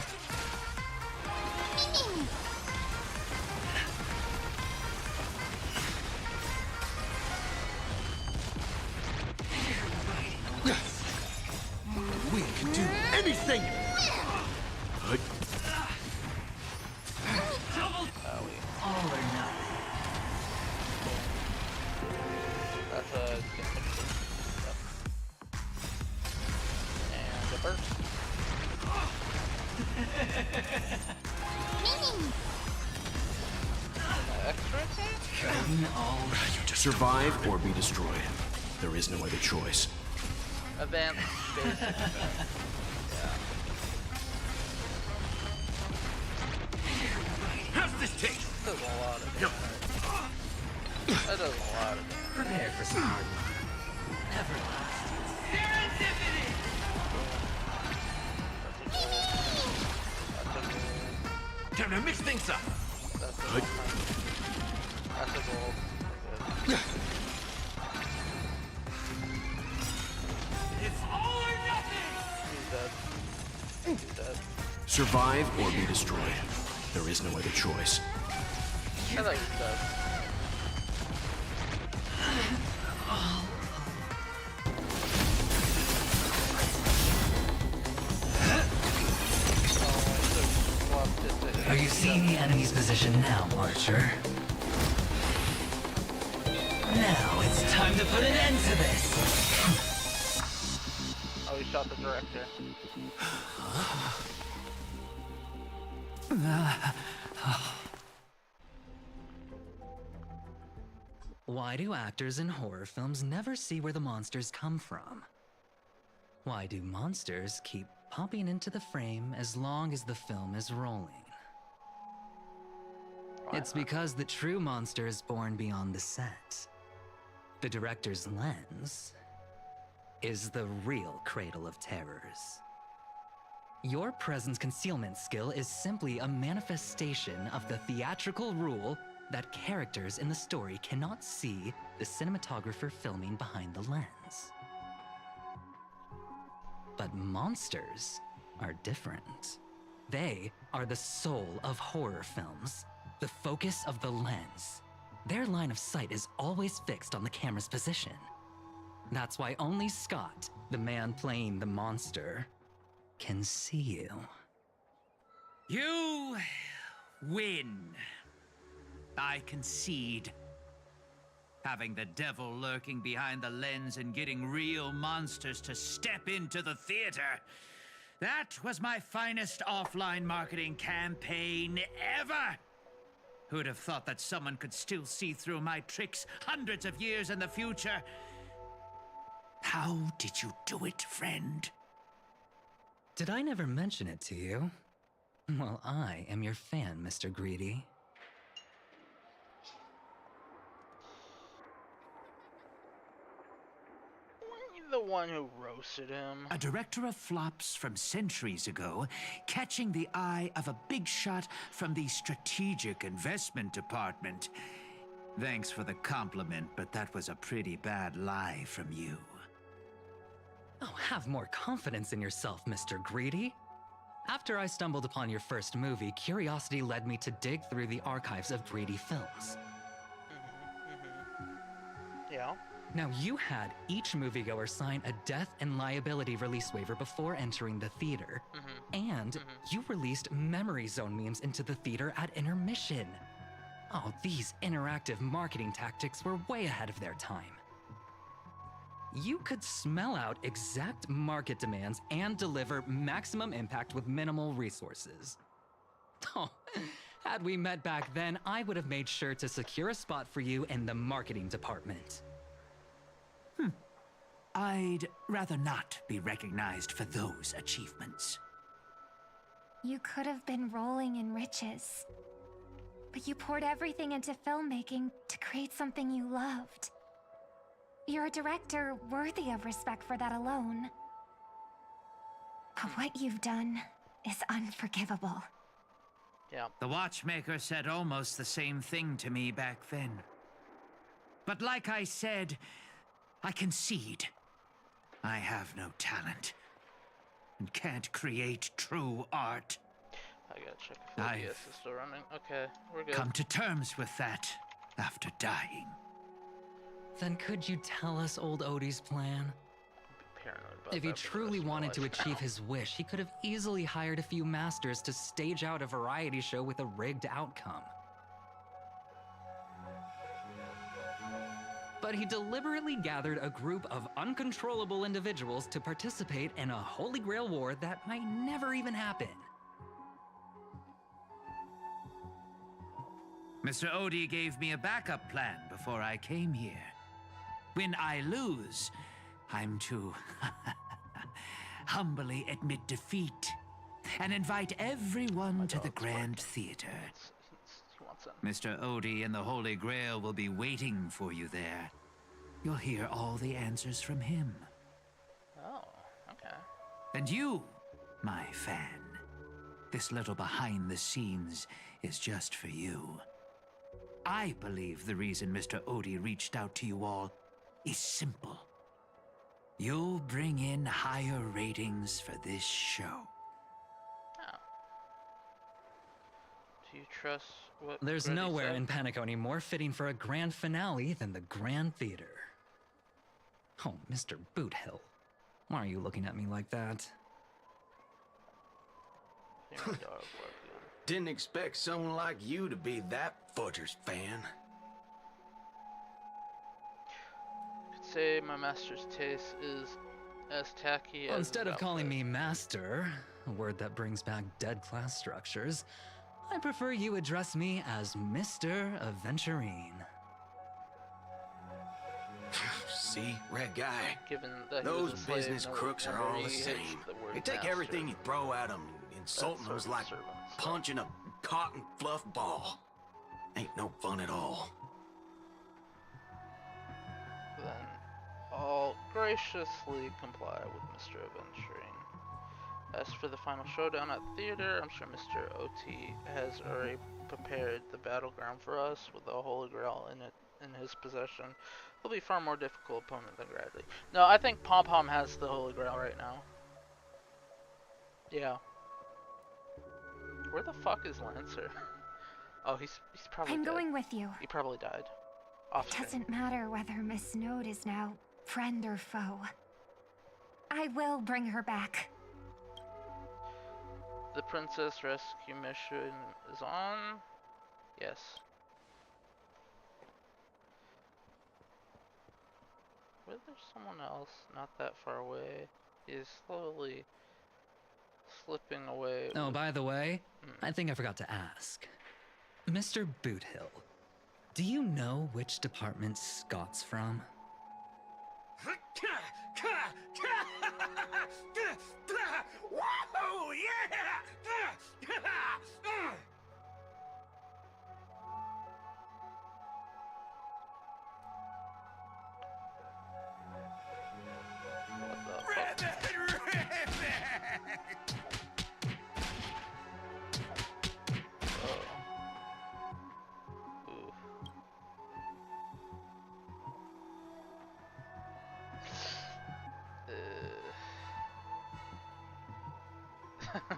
Speaker 3: We can do anything!
Speaker 4: All or nothing.
Speaker 1: That's a yep. And a burst. Extra attack?
Speaker 3: To survive or be destroyed. There is no other choice.
Speaker 1: Advanced basic. Yeah.
Speaker 3: How's this taste?
Speaker 1: That does a lot of damage. That does a lot of damage.
Speaker 4: Prepare for some hard luck. Everlasting. Serendipity!
Speaker 1: That's a gold.
Speaker 3: Time to mix things up!
Speaker 1: That's a gold. That's a gold. Good.
Speaker 4: It's all or nothing!
Speaker 1: He's dead. He's dead.
Speaker 3: Survive or be destroyed. There is no other choice.
Speaker 1: I thought he's dead.
Speaker 4: Are you seeing the enemy's position now, Archer? Now it's time to put an end to this!
Speaker 1: Oh, he shot the director.
Speaker 4: Why do actors in horror films never see where the monsters come from? Why do monsters keep popping into the frame as long as the film is rolling? It's because the true monster is born beyond the set. The director's lens is the real cradle of terrors. Your presence concealment skill is simply a manifestation of the theatrical rule that characters in the story cannot see the cinematographer filming behind the lens. But monsters are different. They are the soul of horror films, the focus of the lens. Their line of sight is always fixed on the camera's position. That's why only Scott, the man playing the monster, can see you.
Speaker 5: You win. I concede. Having the devil lurking behind the lens and getting real monsters to step into the theater. That was my finest offline marketing campaign ever. Who'd have thought that someone could still see through my tricks hundreds of years in the future? How did you do it, friend?
Speaker 4: Did I never mention it to you? Well, I am your fan, Mr. Greedy.
Speaker 1: Weren't you the one who roasted him?
Speaker 5: A director of flops from centuries ago, catching the eye of a big shot from the strategic investment department. Thanks for the compliment, but that was a pretty bad lie from you.
Speaker 4: Oh, have more confidence in yourself, Mr. Greedy. After I stumbled upon your first movie, curiosity led me to dig through the archives of Greedy films. Now, you had each moviegoer sign a death and liability release waiver before entering the theater. And you released memory zone memes into the theater at intermission. Oh, these interactive marketing tactics were way ahead of their time. You could smell out exact market demands and deliver maximum impact with minimal resources. Oh, had we met back then, I would have made sure to secure a spot for you in the marketing department.
Speaker 5: I'd rather not be recognized for those achievements.
Speaker 6: You could have been rolling in riches. But you poured everything into filmmaking to create something you loved. You're a director worthy of respect for that alone. But what you've done is unforgivable.
Speaker 1: Yeah.
Speaker 5: The watchmaker said almost the same thing to me back then. But like I said, I concede. I have no talent and can't create true art.
Speaker 1: I gotta check if OBS is still running. Okay, we're good.
Speaker 5: Come to terms with that after dying.
Speaker 4: Then could you tell us old Odie's plan?
Speaker 1: Paranoid about
Speaker 4: If he
Speaker 1: that for the
Speaker 4: truly
Speaker 1: rest of my
Speaker 4: wanted to
Speaker 1: life
Speaker 4: achieve
Speaker 1: now.
Speaker 4: his wish, he could have easily hired a few masters to stage out a variety show with a rigged outcome. But he deliberately gathered a group of uncontrollable individuals to participate in a holy grail war that might never even happen.
Speaker 5: Mr. Odie gave me a backup plan before I came here. When I lose, I'm to humbly admit defeat and invite everyone to the Grand Theater.
Speaker 1: He wants it.
Speaker 5: Mr. Odie and the Holy Grail will be waiting for you there. You'll hear all the answers from him.
Speaker 1: Oh, okay.
Speaker 5: And you, my fan, this little behind the scenes is just for you. I believe the reason Mr. Odie reached out to you all is simple. You'll bring in higher ratings for this show.
Speaker 1: Oh. Do you trust what
Speaker 4: There's
Speaker 1: Brody
Speaker 4: nowhere
Speaker 1: said?
Speaker 4: in Panic-Oni more fitting for a grand finale than the Grand Theater. Oh, Mr. Boothill, why are you looking at me like that?
Speaker 1: You're my dog, Logan.
Speaker 3: Didn't expect someone like you to be that Fudger's fan.
Speaker 1: Could say my master's taste is as tacky
Speaker 4: Well,
Speaker 1: as
Speaker 4: instead
Speaker 1: his
Speaker 4: of calling
Speaker 1: outfit.
Speaker 4: me master, a word that brings back dead class structures, I prefer you address me as Mr. Aventurine.
Speaker 3: See, red guy.
Speaker 1: Given that he
Speaker 3: Those
Speaker 1: was a slave,
Speaker 3: business
Speaker 1: no
Speaker 3: crooks are
Speaker 1: wonder
Speaker 3: all
Speaker 1: he
Speaker 3: the
Speaker 1: hates
Speaker 3: same.
Speaker 1: the word
Speaker 3: They take
Speaker 1: master.
Speaker 3: everything you throw at them. Insulting
Speaker 1: That's
Speaker 3: them's like
Speaker 1: servants.
Speaker 3: punching a cotton fluff ball. Ain't no fun at all.
Speaker 1: Then I'll graciously comply with Mr. Aventurine. As for the final showdown at theater, I'm sure Mr. OT has already prepared the battleground for us with the Holy Grail in his possession. He'll be far more difficult opponent than Bradley. No, I think Pom Pom has the Holy Grail right now. Yeah. Where the fuck is Lancer? Oh, he's probably
Speaker 6: I'm
Speaker 1: dead.
Speaker 6: going with you.
Speaker 1: He probably died. Off screen.
Speaker 6: Doesn't matter whether Miss Node is now friend or foe. I will bring her back.
Speaker 1: The princess rescue mission is on. Yes. Where there's someone else not that far away. He is slowly slipping away.
Speaker 4: Oh,
Speaker 1: with-
Speaker 4: by the way, I think I forgot to ask. Mr. Boothill, do you know which department Scott's from?
Speaker 3: Whoa, yeah!
Speaker 1: What the fuck? Oh. Ooh.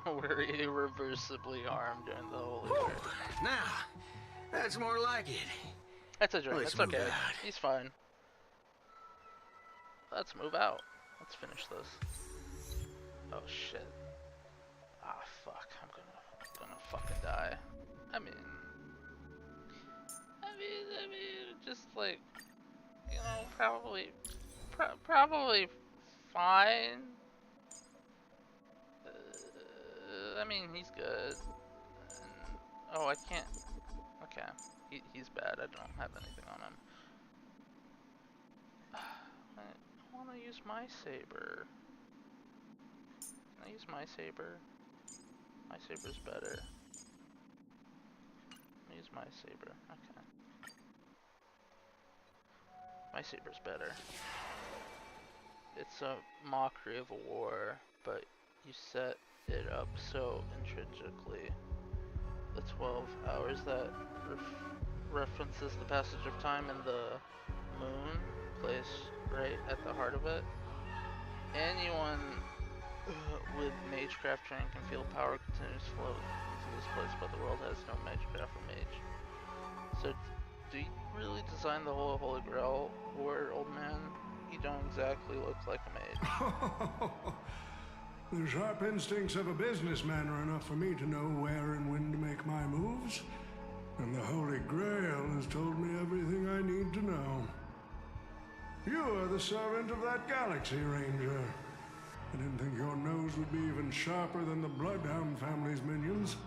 Speaker 1: We're irreversibly harmed during the Holy War.
Speaker 3: Now, that's more like it.
Speaker 1: That's a drink.
Speaker 3: Let's
Speaker 1: That's okay.
Speaker 3: move out.
Speaker 1: He's fine. Let's move out. Let's finish this. Oh shit. Ah fuck. I'm gonna fucking die. I mean, just like, you know, probably fine. I mean, he's good. And, oh, I can't. Okay, he's bad. I don't have anything on him. I want to use my saber. Can I use my saber? My saber's better. Let me use my saber. Okay. My saber's better. It's a mockery of a war, but you set it up so intrinsically. The 12 hours that references the passage of time and the moon place right at the heart of it. Anyone with magecraft training can feel power continues to flow into this place, but the world has no magecraft or mage. So, do you really design the whole Holy Grail war, old man? You don't exactly look like a mage.
Speaker 7: The sharp instincts of a businessman are enough for me to know where and when to make my moves. And the Holy Grail has told me everything I need to know. You are the servant of that galaxy, Ranger. I didn't think your nose would be even sharper than the Bloodhound family's minions.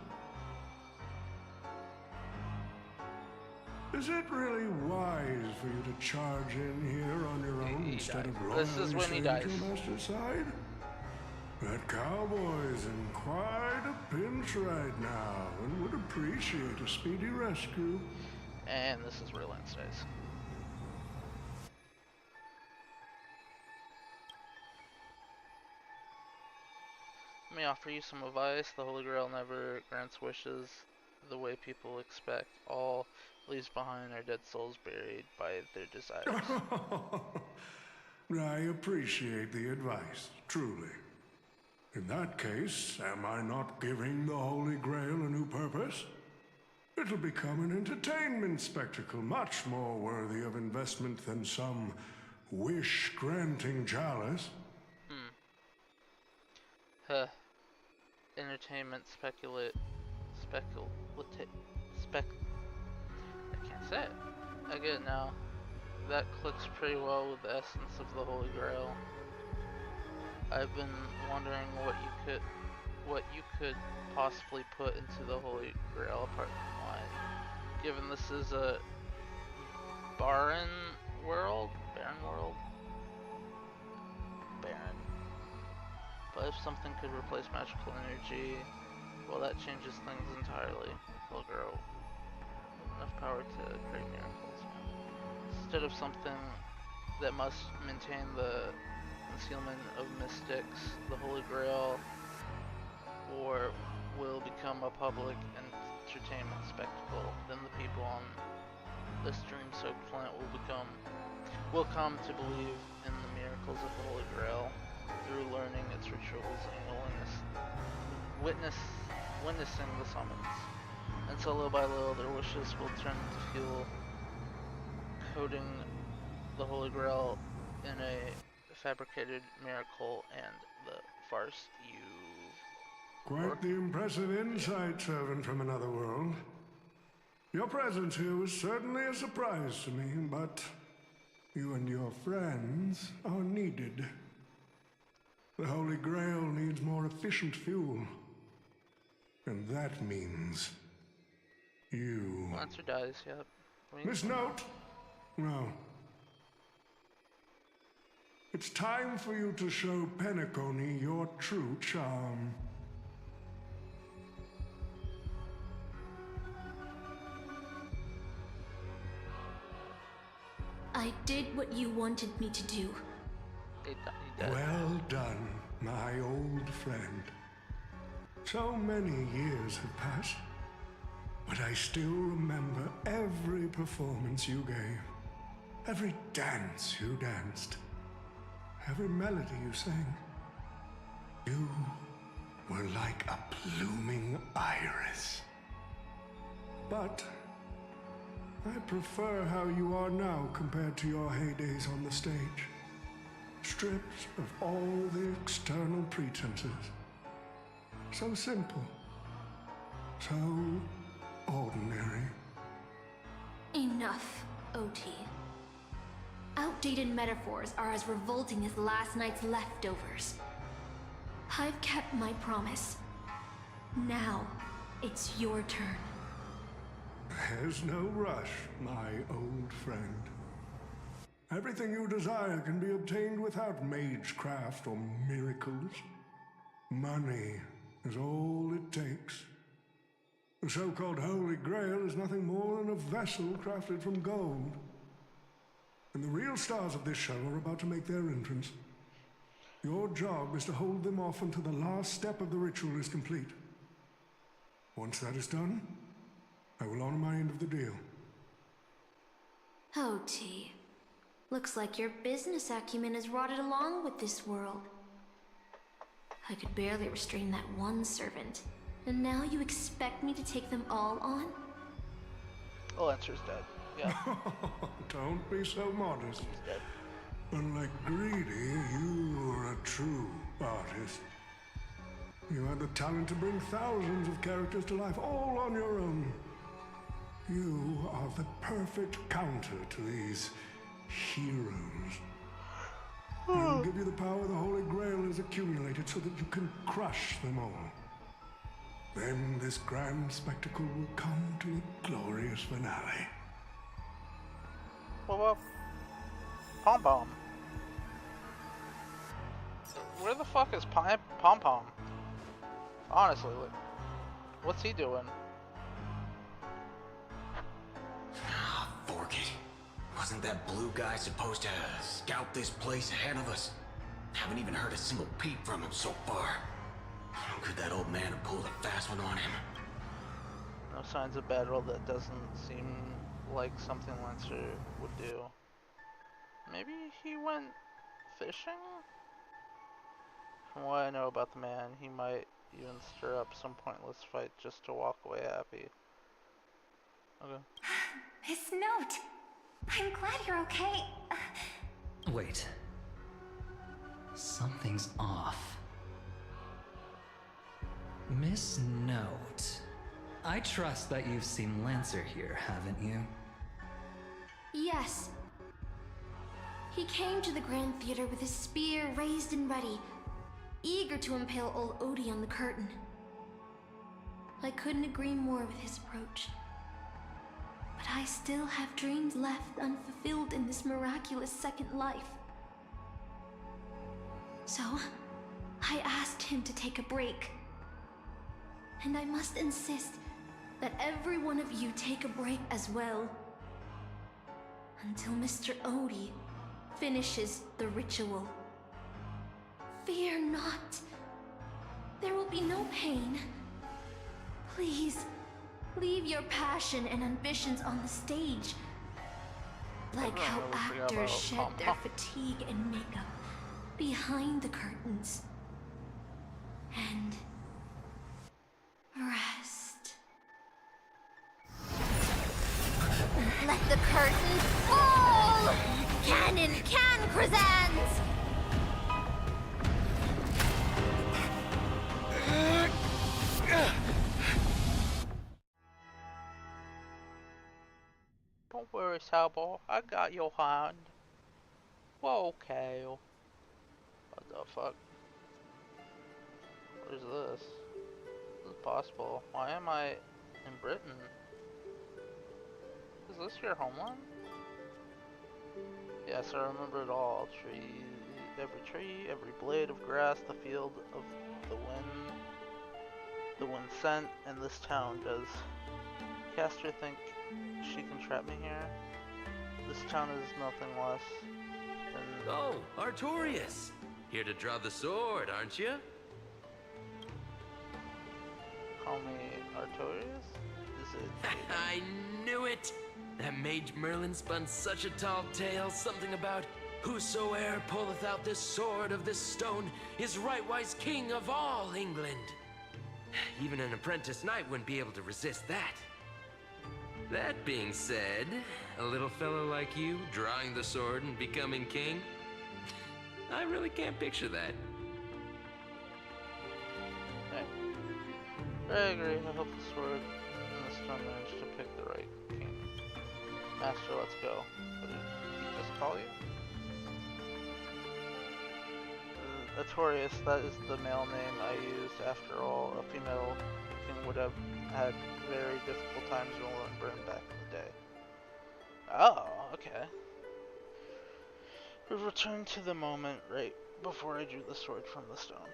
Speaker 7: Is it really wise for you to charge in here on your own instead of royally staying at your master's side? That cowboy's in quite a pinch right now and would appreciate a speedy rescue.
Speaker 1: And this is where Lance dies. Let me offer you some advice. The Holy Grail never grants wishes the way people expect. All leaves behind are dead souls buried by their desires.
Speaker 7: I appreciate the advice, truly. In that case, am I not giving the Holy Grail a new purpose? It'll become an entertainment spectacle much more worthy of investment than some wish-granting chalice.
Speaker 1: Entertainment I can't say it. I get it now. That clicks pretty well with the essence of the Holy Grail. I've been wondering what you could possibly put into the Holy Grail apart from wine. Given this is a barren world. But if something could replace magical energy, well, that changes things entirely. Will grow enough power to create miracles. Instead of something that must maintain the concealment of mystics, the Holy Grail will become a public entertainment spectacle. Then the people on this dream-soaked planet will come to believe in the miracles of the Holy Grail through learning its rituals and witnessing the summons. And so little by little their wishes will turn into fuel, coating the Holy Grail in a fabricated miracle and the farce
Speaker 7: Quite the impressive insight, servant from another world. Your presence here was certainly a surprise to me, but you and your friends are needed. The Holy Grail needs more efficient fuel. And that means you.
Speaker 1: Lancer dies, yep.
Speaker 7: Miss Note? No. It's time for you to show Penacony your true charm.
Speaker 8: I did what you wanted me to do.
Speaker 7: Well done, my old friend. So many years have passed, but I still remember every performance you gave, every dance you danced, every melody you sang. You were like a blooming iris. But I prefer how you are now compared to your heydays on the stage. stripped of all the external pretenses. So simple. So ordinary.
Speaker 8: Enough, OT. Outdated metaphors are as revolting as last night's leftovers. I've kept my promise. Now, it's your turn.
Speaker 7: There's no rush, my old friend. Everything you desire can be obtained without magecraft or miracles. Money is all it takes. The so-called Holy Grail is nothing more than a vessel crafted from gold. And the real stars of this show are about to make their entrance. Your job is to hold them off until the last step of the ritual is complete. Once that is done, I will honor my end of the deal.
Speaker 8: OT. Looks like your business acumen has rotted along with this world. I could barely restrain that one servant, and now you expect me to take them all on?
Speaker 1: Oh, Lancer's dead. Yeah.
Speaker 7: Don't be so modest.
Speaker 1: He's dead.
Speaker 7: Unlike Greedy, you are a true artist. You had the talent to bring thousands of characters to life all on your own. You are the perfect counter to these heroes. I will give you the power the Holy Grail has accumulated so that you can crush them all. Then this grand spectacle will come to a glorious finale.
Speaker 1: Well, Pom Pom. Where the fuck is Pom Pom? Honestly, like, what's he doing?
Speaker 3: Ah, fork it. Wasn't that blue guy supposed to scout this place ahead of us? Haven't even heard a single peep from him so far. Could that old man have pulled a fast one on him?
Speaker 1: No signs of battle. That doesn't seem like something Lancer would do. Maybe he went fishing? From what I know about the man, he might even stir up some pointless fight just to walk away happy. Okay.
Speaker 6: His note. I'm glad you're okay.
Speaker 4: Wait. Something's off. Miss Note. I trust that you've seen Lancer here, haven't you?
Speaker 8: Yes. He came to the Grand Theater with his spear raised and ready, eager to impale old Odie on the curtain. I couldn't agree more with his approach. But I still have dreams left unfulfilled in this miraculous second life. So, I asked him to take a break. And I must insist that every one of you take a break as well. Until Mr. Odie finishes the ritual. Fear not. There will be no pain. Please, leave your passion and ambitions on the stage. Like how actors shed their fatigue and makeup behind the curtains. And rest.
Speaker 6: Let the curtain fall! Cannon can, Crescens!
Speaker 1: Don't worry, Sabo. I got your hand. Whoa, Kale. What the fuck? What is this? This is possible. Why am I in Britain? Is this your homeland? Yes, I remember it all. Tree, every blade of grass, the field of the wind scent, and this town. Does Castor think she can trap me here? This town is nothing less than...
Speaker 9: Oh, Artorias! Here to draw the sword, aren't you?
Speaker 1: Call me Artorias? Is it...
Speaker 9: I knew it! That mage Merlin spun such a tall tale, something about whosoe'er pulleth out this sword of this stone is rightwise king of all England. Even an apprentice knight wouldn't be able to resist that. That being said, a little fellow like you drawing the sword and becoming king? I really can't picture that.
Speaker 1: I agree. I hope the sword and the stone managed to pick the right king. Master, let's go. What did he just call you? Artorias, that is the male name I used. After all, a female king would have had very difficult times remembering back in the day. Oh, okay. We returned to the moment right before I drew the sword from the stone.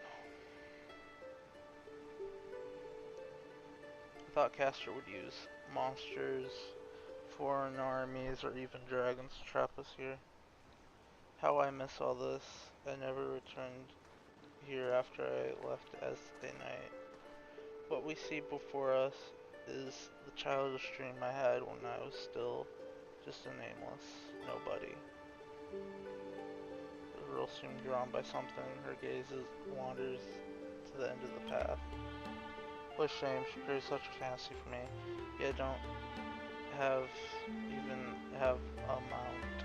Speaker 1: I thought Castor would use monsters, foreign armies, or even dragons to trap us here. How I miss all this. I never returned here after I left Estee Night. What we see before us is the childish dream I had when I was still just a nameless nobody. The girl seemed drawn by something. Her gaze wanders to the end of the path. What a shame, she created such a fantasy for me. Yet I don't even have a mount.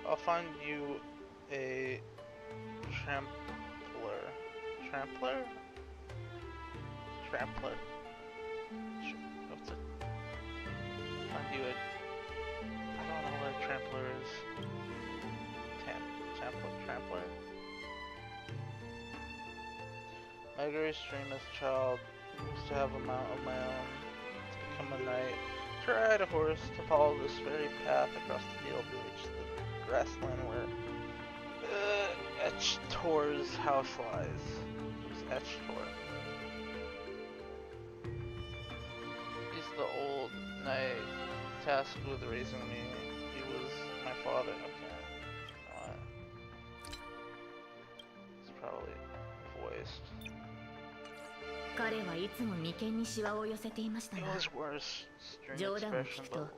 Speaker 1: I'll find you a trampler. Trampler? Trampler. What's it? Find you a... I don't know what a trampler is. Trampler? My greatest dream as a child was to have a mount of my own, to become a knight, to ride a horse, to follow this very path across the field to reach the grassland where Etchtor's house lies. Who's Etchtor? He's the old knight tasked with raising me. He was my father. Okay. It's probably voiced. It was worse during expression, but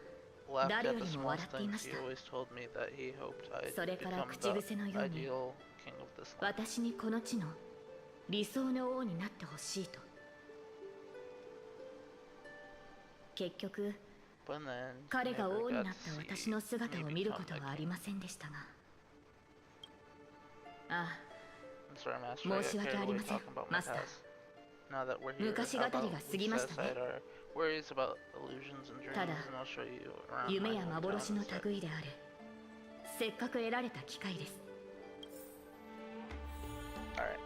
Speaker 1: laughed at the small things. He always told me that he hoped I'd become the ideal king of this land. But in the end, he never got to see me become a king. I'm sorry, Master. I carried away talking about my past. Now that we're here, how about we set aside our worries about illusions and dreams, and I'll show you around my hometown instead. Alright.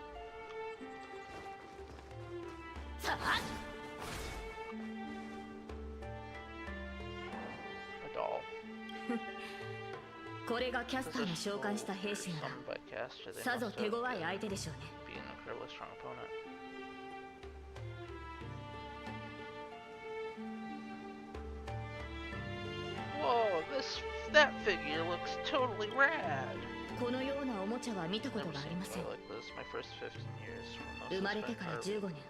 Speaker 1: A doll.
Speaker 10: これがキャスターの召喚した兵士ならさぞ手強い相手でしょうね。
Speaker 1: Be an incredibly strong opponent. Whoa, that figure looks totally rad.
Speaker 10: このようなおもちゃは見たことがありません。
Speaker 1: Like this, my first 15 years
Speaker 10: 生まれてから15年。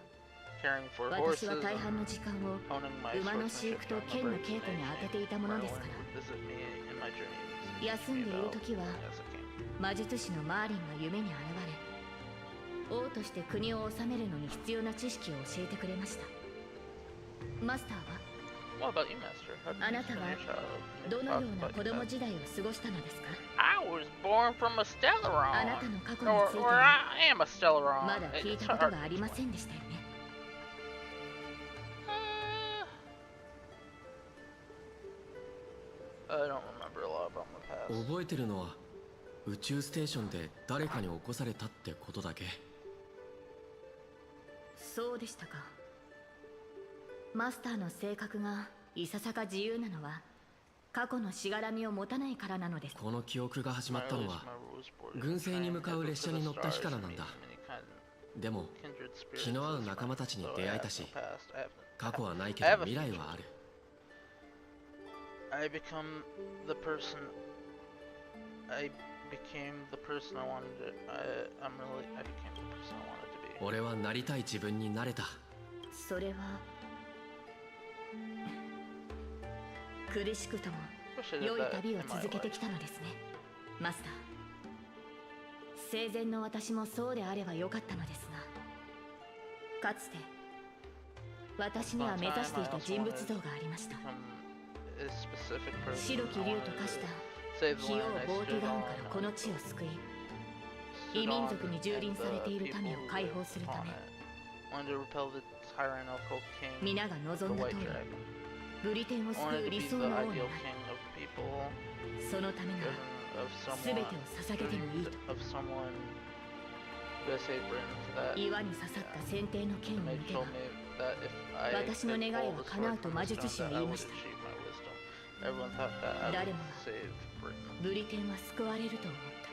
Speaker 1: caring for
Speaker 10: 私
Speaker 1: horses
Speaker 10: は大
Speaker 1: and
Speaker 10: 半の時間を
Speaker 1: honing my
Speaker 10: 馬の飼
Speaker 1: swordsmanship
Speaker 10: 育と
Speaker 1: on the
Speaker 10: 剣の
Speaker 1: birds
Speaker 10: 稽古に
Speaker 1: and
Speaker 10: 当てていたものですから。
Speaker 1: Merlin would visit me in my dreams.
Speaker 10: 休んでいる時は
Speaker 1: As a king.
Speaker 10: 魔術師のマーリンが夢に現れ、王として国を治めるのに必要な知識を教えてくれました。マスターは
Speaker 1: What about you, Master? How did
Speaker 10: あ
Speaker 1: you
Speaker 10: なた
Speaker 1: spend
Speaker 10: は
Speaker 1: your childhood?
Speaker 10: どのよ
Speaker 1: Talk
Speaker 10: うな
Speaker 1: about
Speaker 10: 子
Speaker 1: your
Speaker 10: 供
Speaker 1: past.
Speaker 10: 時代を過ごしたのですか？
Speaker 1: I was born from a Stellaron.
Speaker 10: あなたの過去について
Speaker 1: Or I am a Stellaron.
Speaker 10: まだ聞い
Speaker 1: It's
Speaker 10: たこと
Speaker 1: hard.
Speaker 10: がありませんでしたよね。
Speaker 1: I don't remember a lot about my past.
Speaker 11: 覚えてるのは宇宙ステーションで誰かに起こされたってことだけ。
Speaker 10: そうでしたか。マスターの性格がいささか自由なのは過去のしがらみを持たないからなのです。
Speaker 11: この記憶が始まったのは軍政に向かう列車に乗った日からなんだ。でも気の合う仲間たちに出会えたし、過去はないけど未来はある。
Speaker 1: I became the person I became the person I wanted to. I became the person I wanted to be.
Speaker 11: 俺はなりたい自分になれた。
Speaker 10: それは苦しくとも良い旅を続けてきたのですね、マスター。生前の私もそうであればよかったのですが、かつて私には目指していた人物像がありました。
Speaker 1: a specific person.
Speaker 10: 白き竜と化した
Speaker 1: Save the
Speaker 10: 費用
Speaker 1: land I
Speaker 10: ボーティ
Speaker 1: stood
Speaker 10: ガーン
Speaker 1: on.
Speaker 10: からこの地を救い
Speaker 1: Stood
Speaker 10: 異民
Speaker 1: on
Speaker 10: 族に蹂躙されている
Speaker 1: and the
Speaker 10: 民を
Speaker 1: people
Speaker 10: 解放するた
Speaker 1: on
Speaker 10: め
Speaker 1: it. Wanted to repel the tyrannical king,
Speaker 10: 皆が
Speaker 1: the
Speaker 10: 望んだ
Speaker 1: white
Speaker 10: 通り
Speaker 1: dragon.
Speaker 10: ブリテンを救
Speaker 1: Wanted
Speaker 10: う
Speaker 1: to
Speaker 10: 理
Speaker 1: be
Speaker 10: 想
Speaker 1: the
Speaker 10: の王にな
Speaker 1: ideal
Speaker 10: る
Speaker 1: king of people,
Speaker 10: そのためなら
Speaker 1: driven of
Speaker 10: 全て
Speaker 1: someone,
Speaker 10: を捧げてもいいと
Speaker 1: of someone who has saved Britain for that.
Speaker 10: 岩に刺さった先帝の剣を
Speaker 1: They
Speaker 10: 抜け
Speaker 1: told
Speaker 10: ば
Speaker 1: me that if I
Speaker 10: 私の願い
Speaker 1: pulled
Speaker 10: は
Speaker 1: the
Speaker 10: 叶う
Speaker 1: sword
Speaker 10: と
Speaker 1: from
Speaker 10: 魔
Speaker 1: the
Speaker 10: 術
Speaker 1: stone,
Speaker 10: 師は
Speaker 1: that
Speaker 10: 言
Speaker 1: I
Speaker 10: いま
Speaker 1: would
Speaker 10: した
Speaker 1: achieve my wisdom. Everyone thought that I would
Speaker 10: 誰もが
Speaker 1: save Britain.
Speaker 10: ブリテンは救われると思った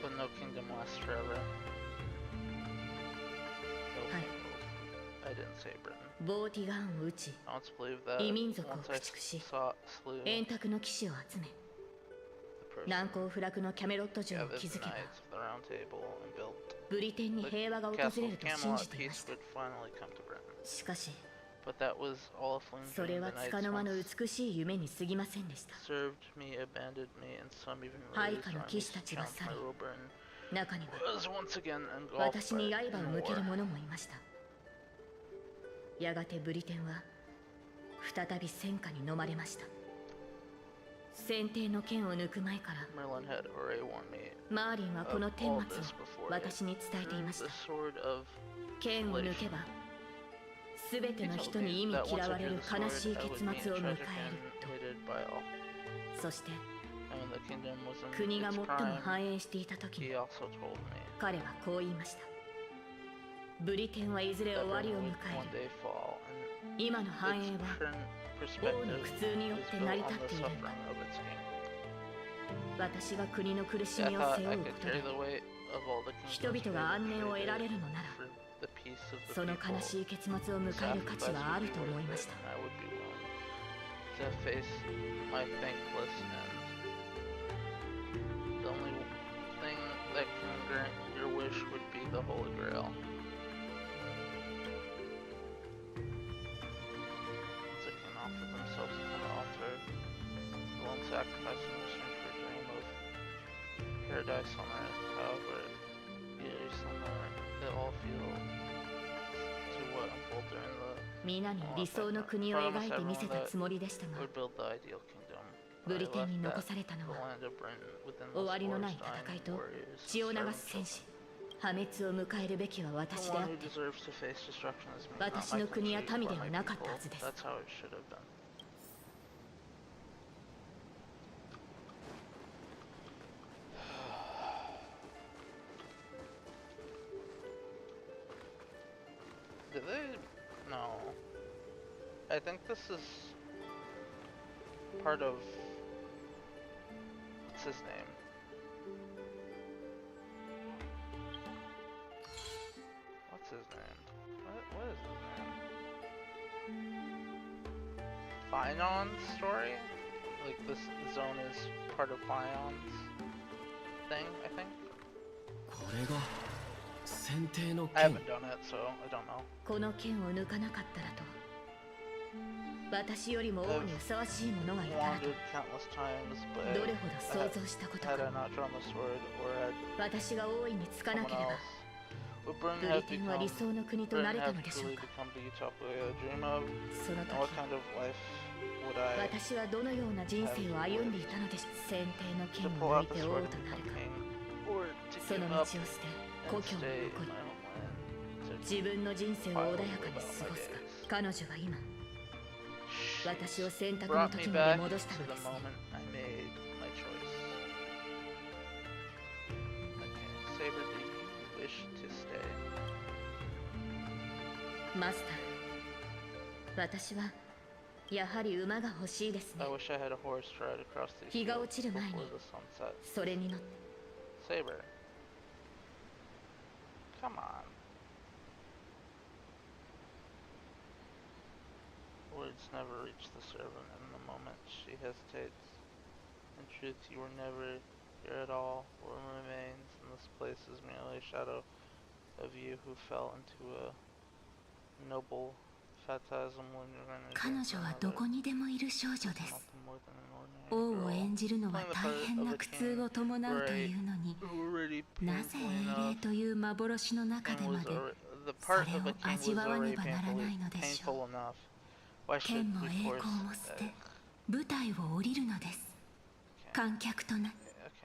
Speaker 1: But no kingdom lasts forever. No,
Speaker 10: はい
Speaker 1: I didn't save Britain.
Speaker 10: ボーティガーンを撃ち
Speaker 1: I want to believe that
Speaker 10: 異民族を
Speaker 1: once I
Speaker 10: 駆逐し
Speaker 1: slew
Speaker 10: 円卓の騎士を集め
Speaker 1: the person,
Speaker 10: 難攻不落のキャメロット城を
Speaker 1: gathered
Speaker 10: 築
Speaker 1: the
Speaker 10: けば
Speaker 1: knights of the round table and built
Speaker 10: ブリテンに
Speaker 1: the
Speaker 10: 平和が訪
Speaker 1: castle
Speaker 10: れ
Speaker 1: of
Speaker 10: ると信
Speaker 1: Camelot.
Speaker 10: じていま
Speaker 1: Peace
Speaker 10: した
Speaker 1: would finally come to Britain.
Speaker 10: しかし
Speaker 1: But that was all a fleeting
Speaker 10: そ
Speaker 1: dream.
Speaker 10: れ
Speaker 1: The
Speaker 10: は
Speaker 1: knights
Speaker 10: 束の間の
Speaker 1: once
Speaker 10: 美しい夢に過ぎませんでした
Speaker 1: served me, abandoned me, and some even
Speaker 10: 配
Speaker 1: raised
Speaker 10: 下の
Speaker 1: armies
Speaker 10: 騎士た
Speaker 1: to
Speaker 10: ちは
Speaker 1: challenge
Speaker 10: 去
Speaker 1: my
Speaker 10: り
Speaker 1: rule. Britain
Speaker 10: 中には
Speaker 1: was once again engulfed
Speaker 10: 私
Speaker 1: by
Speaker 10: に刃を
Speaker 1: in
Speaker 10: 向ける
Speaker 1: war.
Speaker 10: 者もいましたやがてブリテンは再び戦火に飲まれました先帝の剣を抜く前から
Speaker 1: Merlin had already warned me
Speaker 10: マーリンはこの
Speaker 1: of
Speaker 10: 顛
Speaker 1: all
Speaker 10: 末
Speaker 1: this
Speaker 10: を
Speaker 1: before.
Speaker 10: 私に伝えていまし
Speaker 1: The
Speaker 10: た
Speaker 1: sword of
Speaker 10: 剣を抜けば全ての人に意味嫌われる悲しい結末を迎えると
Speaker 1: hated by all.
Speaker 10: そして
Speaker 1: And when the kingdom was in
Speaker 10: 国が
Speaker 1: its
Speaker 10: 最も
Speaker 1: prime,
Speaker 10: 繁栄していた時
Speaker 1: he
Speaker 10: に
Speaker 1: also told me
Speaker 10: 彼はこう言いましたブリテンはいずれ
Speaker 1: that
Speaker 10: 終わり
Speaker 1: Britain
Speaker 10: を迎
Speaker 1: would one
Speaker 10: える
Speaker 1: day fall, and
Speaker 10: 今の繁栄
Speaker 1: its
Speaker 10: は
Speaker 1: current
Speaker 10: 王の
Speaker 1: perspective
Speaker 10: 苦痛によっ
Speaker 1: is
Speaker 10: て
Speaker 1: built
Speaker 10: 成り
Speaker 1: on
Speaker 10: 立って
Speaker 1: the
Speaker 10: いるん
Speaker 1: suffering
Speaker 10: だ
Speaker 1: of its king.
Speaker 10: 私が国の苦し
Speaker 1: I
Speaker 10: みを
Speaker 1: thought
Speaker 10: 背
Speaker 1: I
Speaker 10: 負う
Speaker 1: could
Speaker 10: こと
Speaker 1: carry
Speaker 10: で
Speaker 1: the weight of all the
Speaker 10: 人
Speaker 1: kingdoms
Speaker 10: 々が安
Speaker 1: created
Speaker 10: 寧を得られるのなら
Speaker 1: for the peace of the
Speaker 10: その
Speaker 1: people.
Speaker 10: 悲しい結末を迎える価値はあると思いました
Speaker 1: I would be willing to face my thankless end. The only thing that can grant your wish would be the Holy Grail. Once a king offered themselves upon the altar, willing sacrifice in exchange for a dream of paradise on earth. However, eerie similar, it all feels to what unfolded during the
Speaker 10: 皆に理想の国を描いてみせたつもりでしたが
Speaker 1: would build the ideal kingdom.
Speaker 10: ブリ
Speaker 1: I
Speaker 10: テンに
Speaker 1: left
Speaker 10: 残
Speaker 1: that
Speaker 10: されたの
Speaker 1: the
Speaker 10: は
Speaker 1: land of Britain within
Speaker 10: 終
Speaker 1: those
Speaker 10: わりのない
Speaker 1: wars,
Speaker 10: 戦い
Speaker 1: dying
Speaker 10: と
Speaker 1: warriors,
Speaker 10: 血を流
Speaker 1: servants
Speaker 10: す戦
Speaker 1: of
Speaker 10: 士破滅を迎えるべきは私
Speaker 1: the
Speaker 10: であ
Speaker 1: one
Speaker 10: っ
Speaker 1: who
Speaker 10: て
Speaker 1: deserves to face destruction is me, not
Speaker 10: 私
Speaker 1: my
Speaker 10: の国や
Speaker 1: country
Speaker 10: 民
Speaker 1: or
Speaker 10: では
Speaker 1: my
Speaker 10: なかった
Speaker 1: people.
Speaker 10: はずです
Speaker 1: That's how it should have been. Did they? No. I think this is part of. What's his name? What's his name? What is his name? Finon's story? Like this zone is part of Finon's thing, I think?
Speaker 11: これが先帝の
Speaker 1: I
Speaker 11: 剣
Speaker 1: haven't done it, so I don't know.
Speaker 10: この剣を抜かなかったらと私よりも王にふさわしい者がいたらと
Speaker 1: Wandered countless times,
Speaker 10: ど
Speaker 1: but
Speaker 10: れほど想像したことか
Speaker 1: had I not drawn the sword or had
Speaker 10: 私が王位につかな
Speaker 1: someone
Speaker 10: ければ
Speaker 1: else, would Britain
Speaker 10: ブ
Speaker 1: have
Speaker 10: リテンは理
Speaker 1: become
Speaker 10: 想の国とな
Speaker 1: Britain
Speaker 10: れた
Speaker 1: have
Speaker 10: のでしょう
Speaker 1: truly
Speaker 10: か
Speaker 1: become the utopia I dream of?
Speaker 10: その
Speaker 1: And what
Speaker 10: 時
Speaker 1: kind of life would I
Speaker 10: 私はどのような人生を歩んでいたのでしょう先帝の
Speaker 1: to
Speaker 10: 剣
Speaker 1: pull
Speaker 10: を抜
Speaker 1: out
Speaker 10: い
Speaker 1: the
Speaker 10: て
Speaker 1: sword
Speaker 10: 王
Speaker 1: and
Speaker 10: となる
Speaker 1: become
Speaker 10: か
Speaker 1: king, or to
Speaker 10: その
Speaker 1: give
Speaker 10: 道を
Speaker 1: up
Speaker 10: 捨て
Speaker 1: and
Speaker 10: 故郷に
Speaker 1: stay in
Speaker 10: 残り
Speaker 1: my homeland?
Speaker 10: 自分の人生を穏やかに過ごすか彼女は今私を選択の
Speaker 1: Brought
Speaker 10: 時
Speaker 1: me
Speaker 10: まで
Speaker 1: back
Speaker 10: 戻した
Speaker 1: to
Speaker 10: の
Speaker 1: the
Speaker 10: ですね
Speaker 1: moment I made my choice. Okay, Saber, do you wish to stay?
Speaker 10: マスター私はやはり馬が欲しいですね
Speaker 1: I wish I had a horse to ride across these
Speaker 10: 日が
Speaker 1: fields
Speaker 10: 落ちる前に
Speaker 1: before the sunset.
Speaker 10: それに乗って
Speaker 1: Saber. Come on. Words never reach the servant in the moment she hesitates. In truth, you were never here at all. What remains in this place is merely a shadow of you who fell into a noble phantasm when you ran
Speaker 12: 彼
Speaker 1: against
Speaker 12: 女はどこ
Speaker 1: another.
Speaker 12: にでもいる少女です
Speaker 1: Nothing more than an
Speaker 12: 王
Speaker 1: ordinary
Speaker 12: を
Speaker 1: girl.
Speaker 12: 演じるのは大変な苦痛を伴うというのに
Speaker 1: Already
Speaker 12: なぜ
Speaker 1: painful
Speaker 12: 英霊
Speaker 1: enough
Speaker 12: という幻の中で
Speaker 1: and
Speaker 12: ま
Speaker 1: was
Speaker 12: で
Speaker 1: the part of a king was
Speaker 12: それを味わわね
Speaker 1: already
Speaker 12: ばならないのでしょう。
Speaker 1: painful enough Why should
Speaker 12: 剣の
Speaker 1: we
Speaker 12: 栄
Speaker 1: force
Speaker 12: 光も捨て舞台を降りるのです。観客とな
Speaker 1: Okay,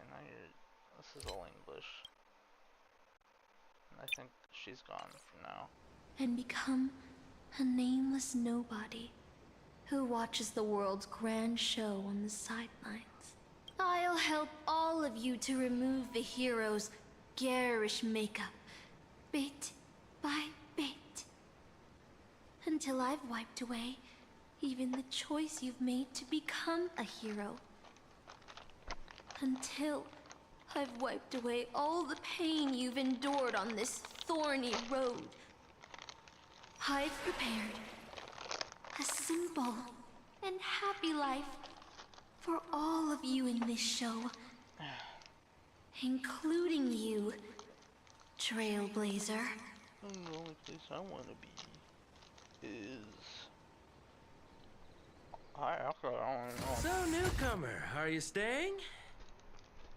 Speaker 1: now this is all English. I think she's gone for now.
Speaker 8: And become a nameless nobody who watches the world's grand show on the sidelines. I'll help all of you to remove the hero's garish makeup, bit by bit, until I've wiped away even the choice you've made to become a hero. Until I've wiped away all the pain you've endured on this thorny road. I've prepared a simple and happy life for all of you in this show, including you, Trailblazer.
Speaker 1: The only place I want to be is... I don't know.
Speaker 9: So, newcomer, are you staying?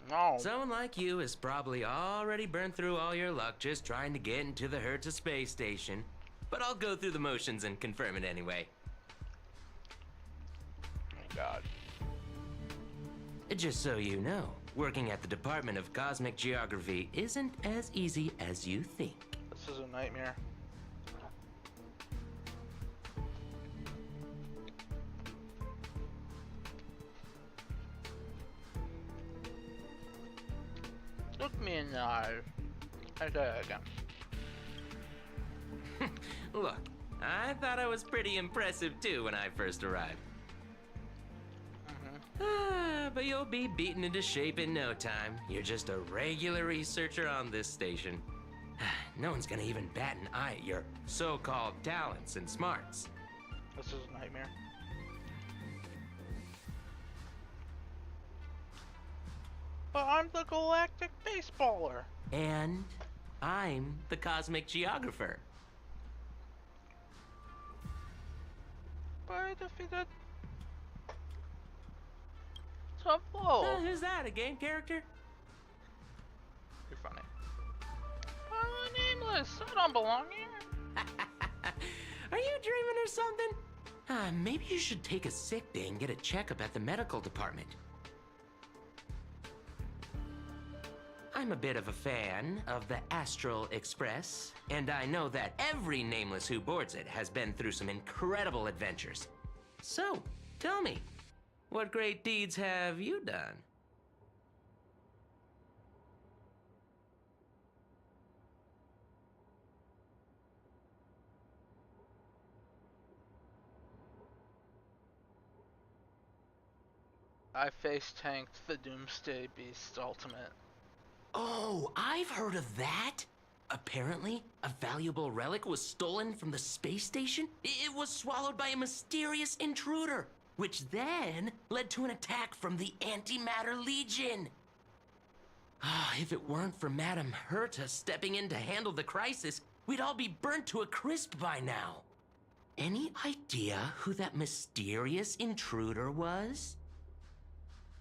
Speaker 1: No.
Speaker 9: Someone like you has probably already burned through all your luck just trying to get into the Hertz space station. But I'll go through the motions and confirm it anyway.
Speaker 1: Oh my god.
Speaker 9: Just so you know, working at the Department of Cosmic Geography isn't as easy as you think.
Speaker 1: This is a nightmare. Look me in the eye. Okay, again.
Speaker 9: Look, I thought I was pretty impressive too when I first arrived. But you'll be beaten into shape in no time. You're just a regular researcher on this station. No one's gonna even bat an eye at your so-called talents and smarts.
Speaker 1: This is a nightmare. But I'm the galactic baseballer.
Speaker 9: And I'm the cosmic geographer.
Speaker 1: But I defeated Tuflo.
Speaker 9: Who's that, a game character?
Speaker 1: You're funny. I'm nameless. I don't belong here.
Speaker 9: Are you dreaming or something? Maybe you should take a sick day and get a checkup at the medical department. I'm a bit of a fan of the Astral Express, and I know that every nameless who boards it has been through some incredible adventures. So, tell me, what great deeds have you done?
Speaker 1: I face tanked the Doomsday Beast Ultimate.
Speaker 9: Oh, I've heard of that. Apparently, a valuable relic was stolen from the space station. It was swallowed by a mysterious intruder, which then led to an attack from the Antimatter Legion. If it weren't for Madame Herta stepping in to handle the crisis, we'd all be burnt to a crisp by now. Any idea who that mysterious intruder was?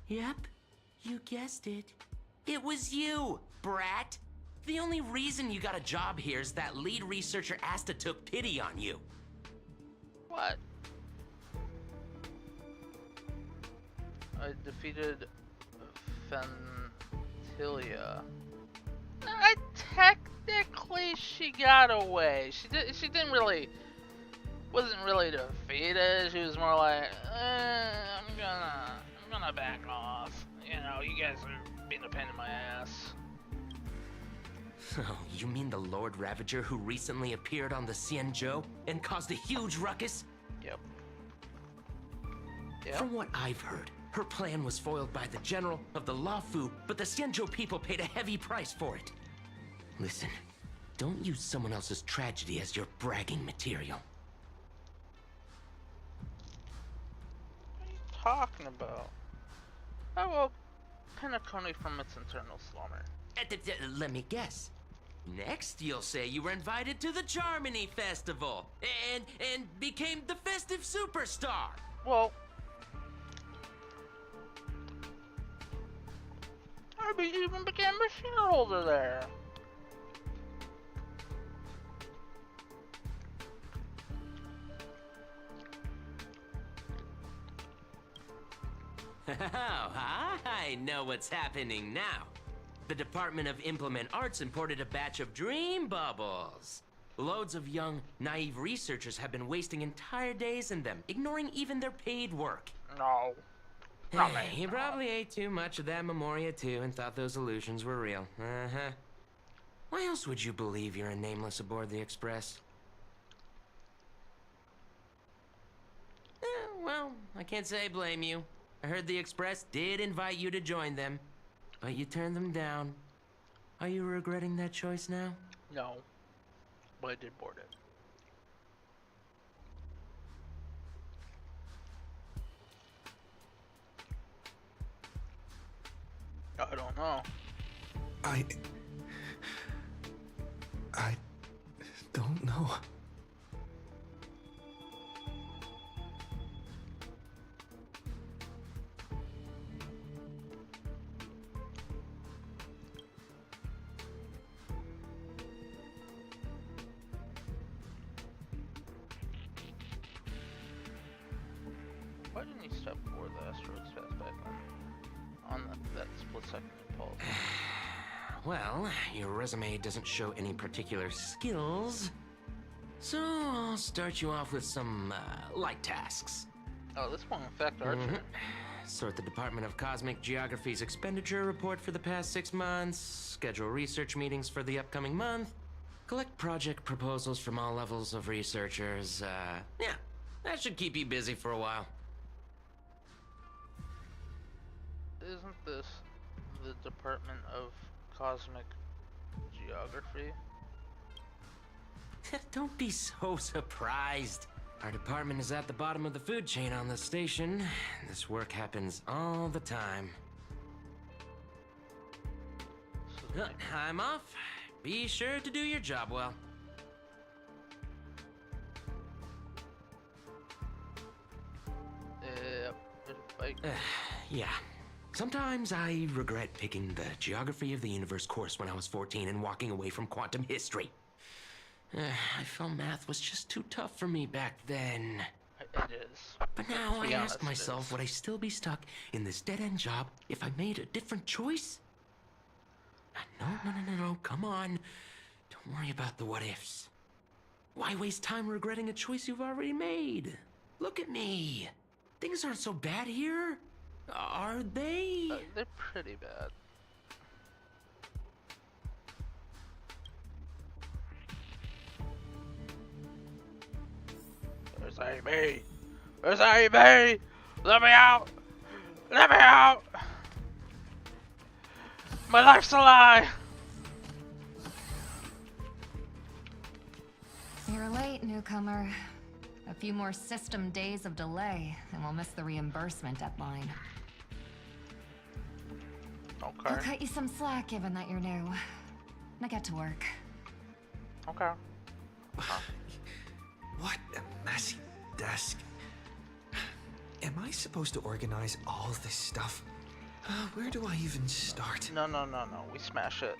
Speaker 9: Yep, you guessed it. It was you, brat. The only reason you got a job here is that lead researcher Asta took pity on you.
Speaker 1: What? I defeated Fentilia. Technically, she got away. She didn't really, wasn't really defeated. She was more like, I'm gonna back off. You know, you guys are being a pain in my ass.
Speaker 9: Oh, you mean the Lord Ravager who recently appeared on the Xianzhou and caused a huge ruckus?
Speaker 1: Yep.
Speaker 9: From what I've heard, her plan was foiled by the general of the Luofu, but the Xianzhou people paid a heavy price for it. Listen, don't use someone else's tragedy as your bragging material.
Speaker 1: What are you talking about? I woke Penacony from its internal slumber.
Speaker 9: Let me guess. Next, you'll say you were invited to the Charmony Festival and became the festive superstar.
Speaker 1: Well, I even became a shareholder there.
Speaker 9: I know what's happening now. The Department of Implement Arts imported a batch of dream bubbles. Loads of young, naive researchers have been wasting entire days in them, ignoring even their paid work.
Speaker 1: No.
Speaker 9: You probably ate too much of that Memoria too and thought those illusions were real. Uh-huh. Why else would you believe you're a nameless aboard the Express? Well, I can't say I blame you. I heard the Express did invite you to join them, but you turned them down. Are you regretting that choice now?
Speaker 1: No, but I did board it. I don't know.
Speaker 13: I don't know.
Speaker 1: Why didn't he step forward the asteroids fast back then? On that split second impulse.
Speaker 9: Well, your resume doesn't show any particular skills, so I'll start you off with some light tasks.
Speaker 1: Oh, this one, in fact, Archer.
Speaker 9: Sort the Department of Cosmic Geography's expenditure report for the past 6 months, schedule research meetings for the upcoming month, collect project proposals from all levels of researchers. Yeah, that should keep you busy for a while.
Speaker 1: Isn't this the Department of Cosmic Geography?
Speaker 9: Don't be so surprised. Our department is at the bottom of the food chain on the station. This work happens all the time. I'm off. Be sure to do your job well. Yeah. Sometimes I regret picking the Geography of the Universe course when I was 14 and walking away from quantum history. I felt math was just too tough for me back then.
Speaker 1: It is.
Speaker 9: But now I ask myself, would I still be stuck in this dead-end job if I made a different choice? No, come on. Don't worry about the what-ifs. Why waste time regretting a choice you've already made? Look at me. Things aren't so bad here. Are they?
Speaker 1: They're pretty bad. Where's Amy? Where's Amy? Let me out! Let me out! My life's a lie!
Speaker 6: You're late, newcomer. A few more system days of delay, and we'll miss the reimbursement deadline.
Speaker 1: Okay.
Speaker 6: I'll cut you some slack given that you're new. Now get to work.
Speaker 1: Okay.
Speaker 13: What a messy desk. Am I supposed to organize all this stuff? Where do I even start?
Speaker 1: No. We smash it.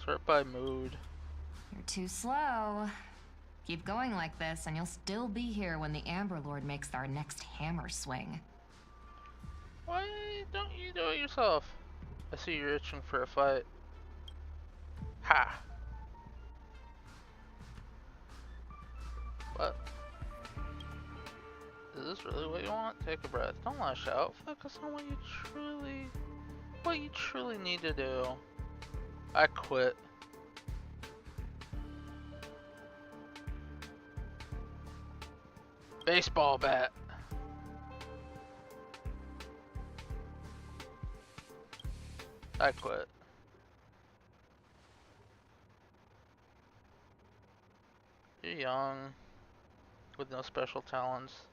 Speaker 1: Sort by mood.
Speaker 6: You're too slow. Keep going like this, and you'll still be here when the Amber Lord makes our next hammer swing.
Speaker 1: Why don't you do it yourself? I see you're itching for a fight. Ha! What? Is this really what you want? Take a breath. Don't lash out. Focus on what you truly need to do. I quit. Baseball bat. I quit. You're young, with no special talents.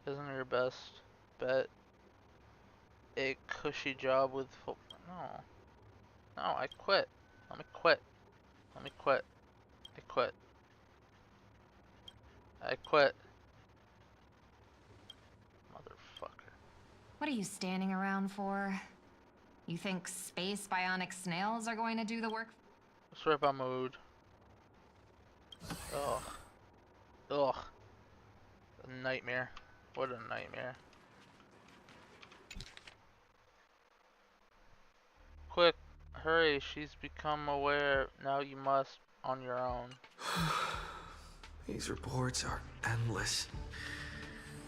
Speaker 1: Isn't your best bet a cushy job with No, I quit. Let me quit. I quit. I quit. Motherfucker.
Speaker 6: What are you standing around for? You think space bionic snails are going to do the work?
Speaker 1: Sort by mood. Ugh. nightmare. What a nightmare. Quick, hurry, she's become aware. Now you must on your own.
Speaker 13: These reports are endless.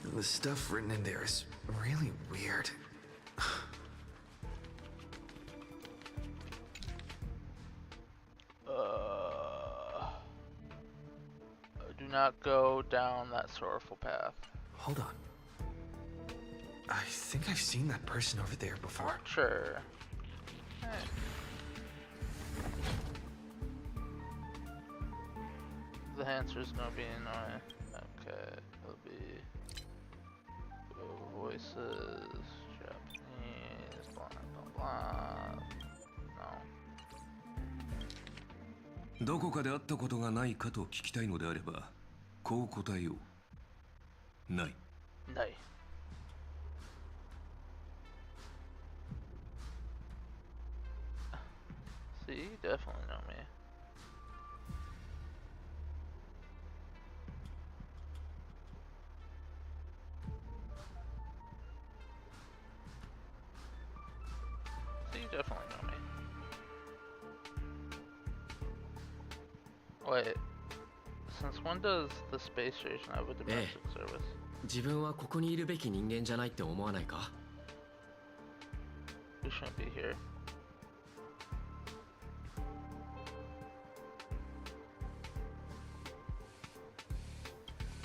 Speaker 13: The stuff written in there is really weird.
Speaker 1: Do not go down that sorrowful path.
Speaker 13: Hold on. I think I've seen that person over there before.
Speaker 1: Archer. Hey. The answer is gonna be annoying. Okay, it'll be voices, Japanese, blah blah blah. No.
Speaker 14: どこかで会ったことがないかと聞きたいのであれば、こう答えよう。ない。
Speaker 1: ない。See, you definitely know me. See, you definitely know me. Wait, since when does the space station have a domestic service?
Speaker 11: 自分はここにいるべき人間じゃないって思わないか?
Speaker 1: We shouldn't be here.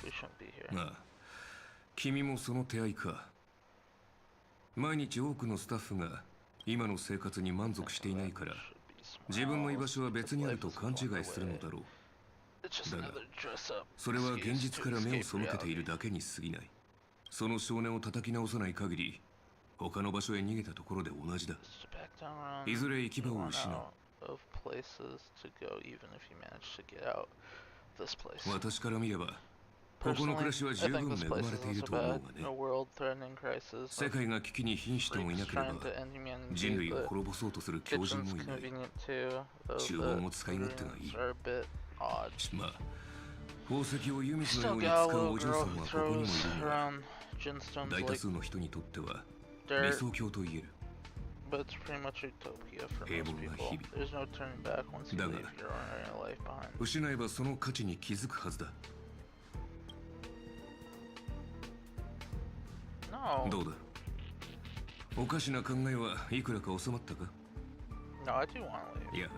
Speaker 1: We shouldn't be here.
Speaker 14: ああ、君もその手合いか。毎日多くのスタッフが今の生活に満足していないから、自分の居場所は別にあると勘違いするのだろう。だが、それは現実から目を背けているだけに過ぎない。その少年を叩き直さない限り、他の場所へ逃げたところで同じだ。いずれ行き場を失う。私から見れば、ここの暮らしは十分恵まれていると思うがね。世界が危機に瀕してもいなければ、人類を滅ぼそうとする狂人もいない。厨房も使い勝手がいい。まあ、宝石を湯水のように使うお嬢さんはここにもいるが、大多数の人にとっては理想郷と言える。平凡な日々。だが、失えばその価値に気づくはずだ。どうだ、おかしな考えはいくらか収まったか？
Speaker 1: No, I do want to leave.
Speaker 14: いや、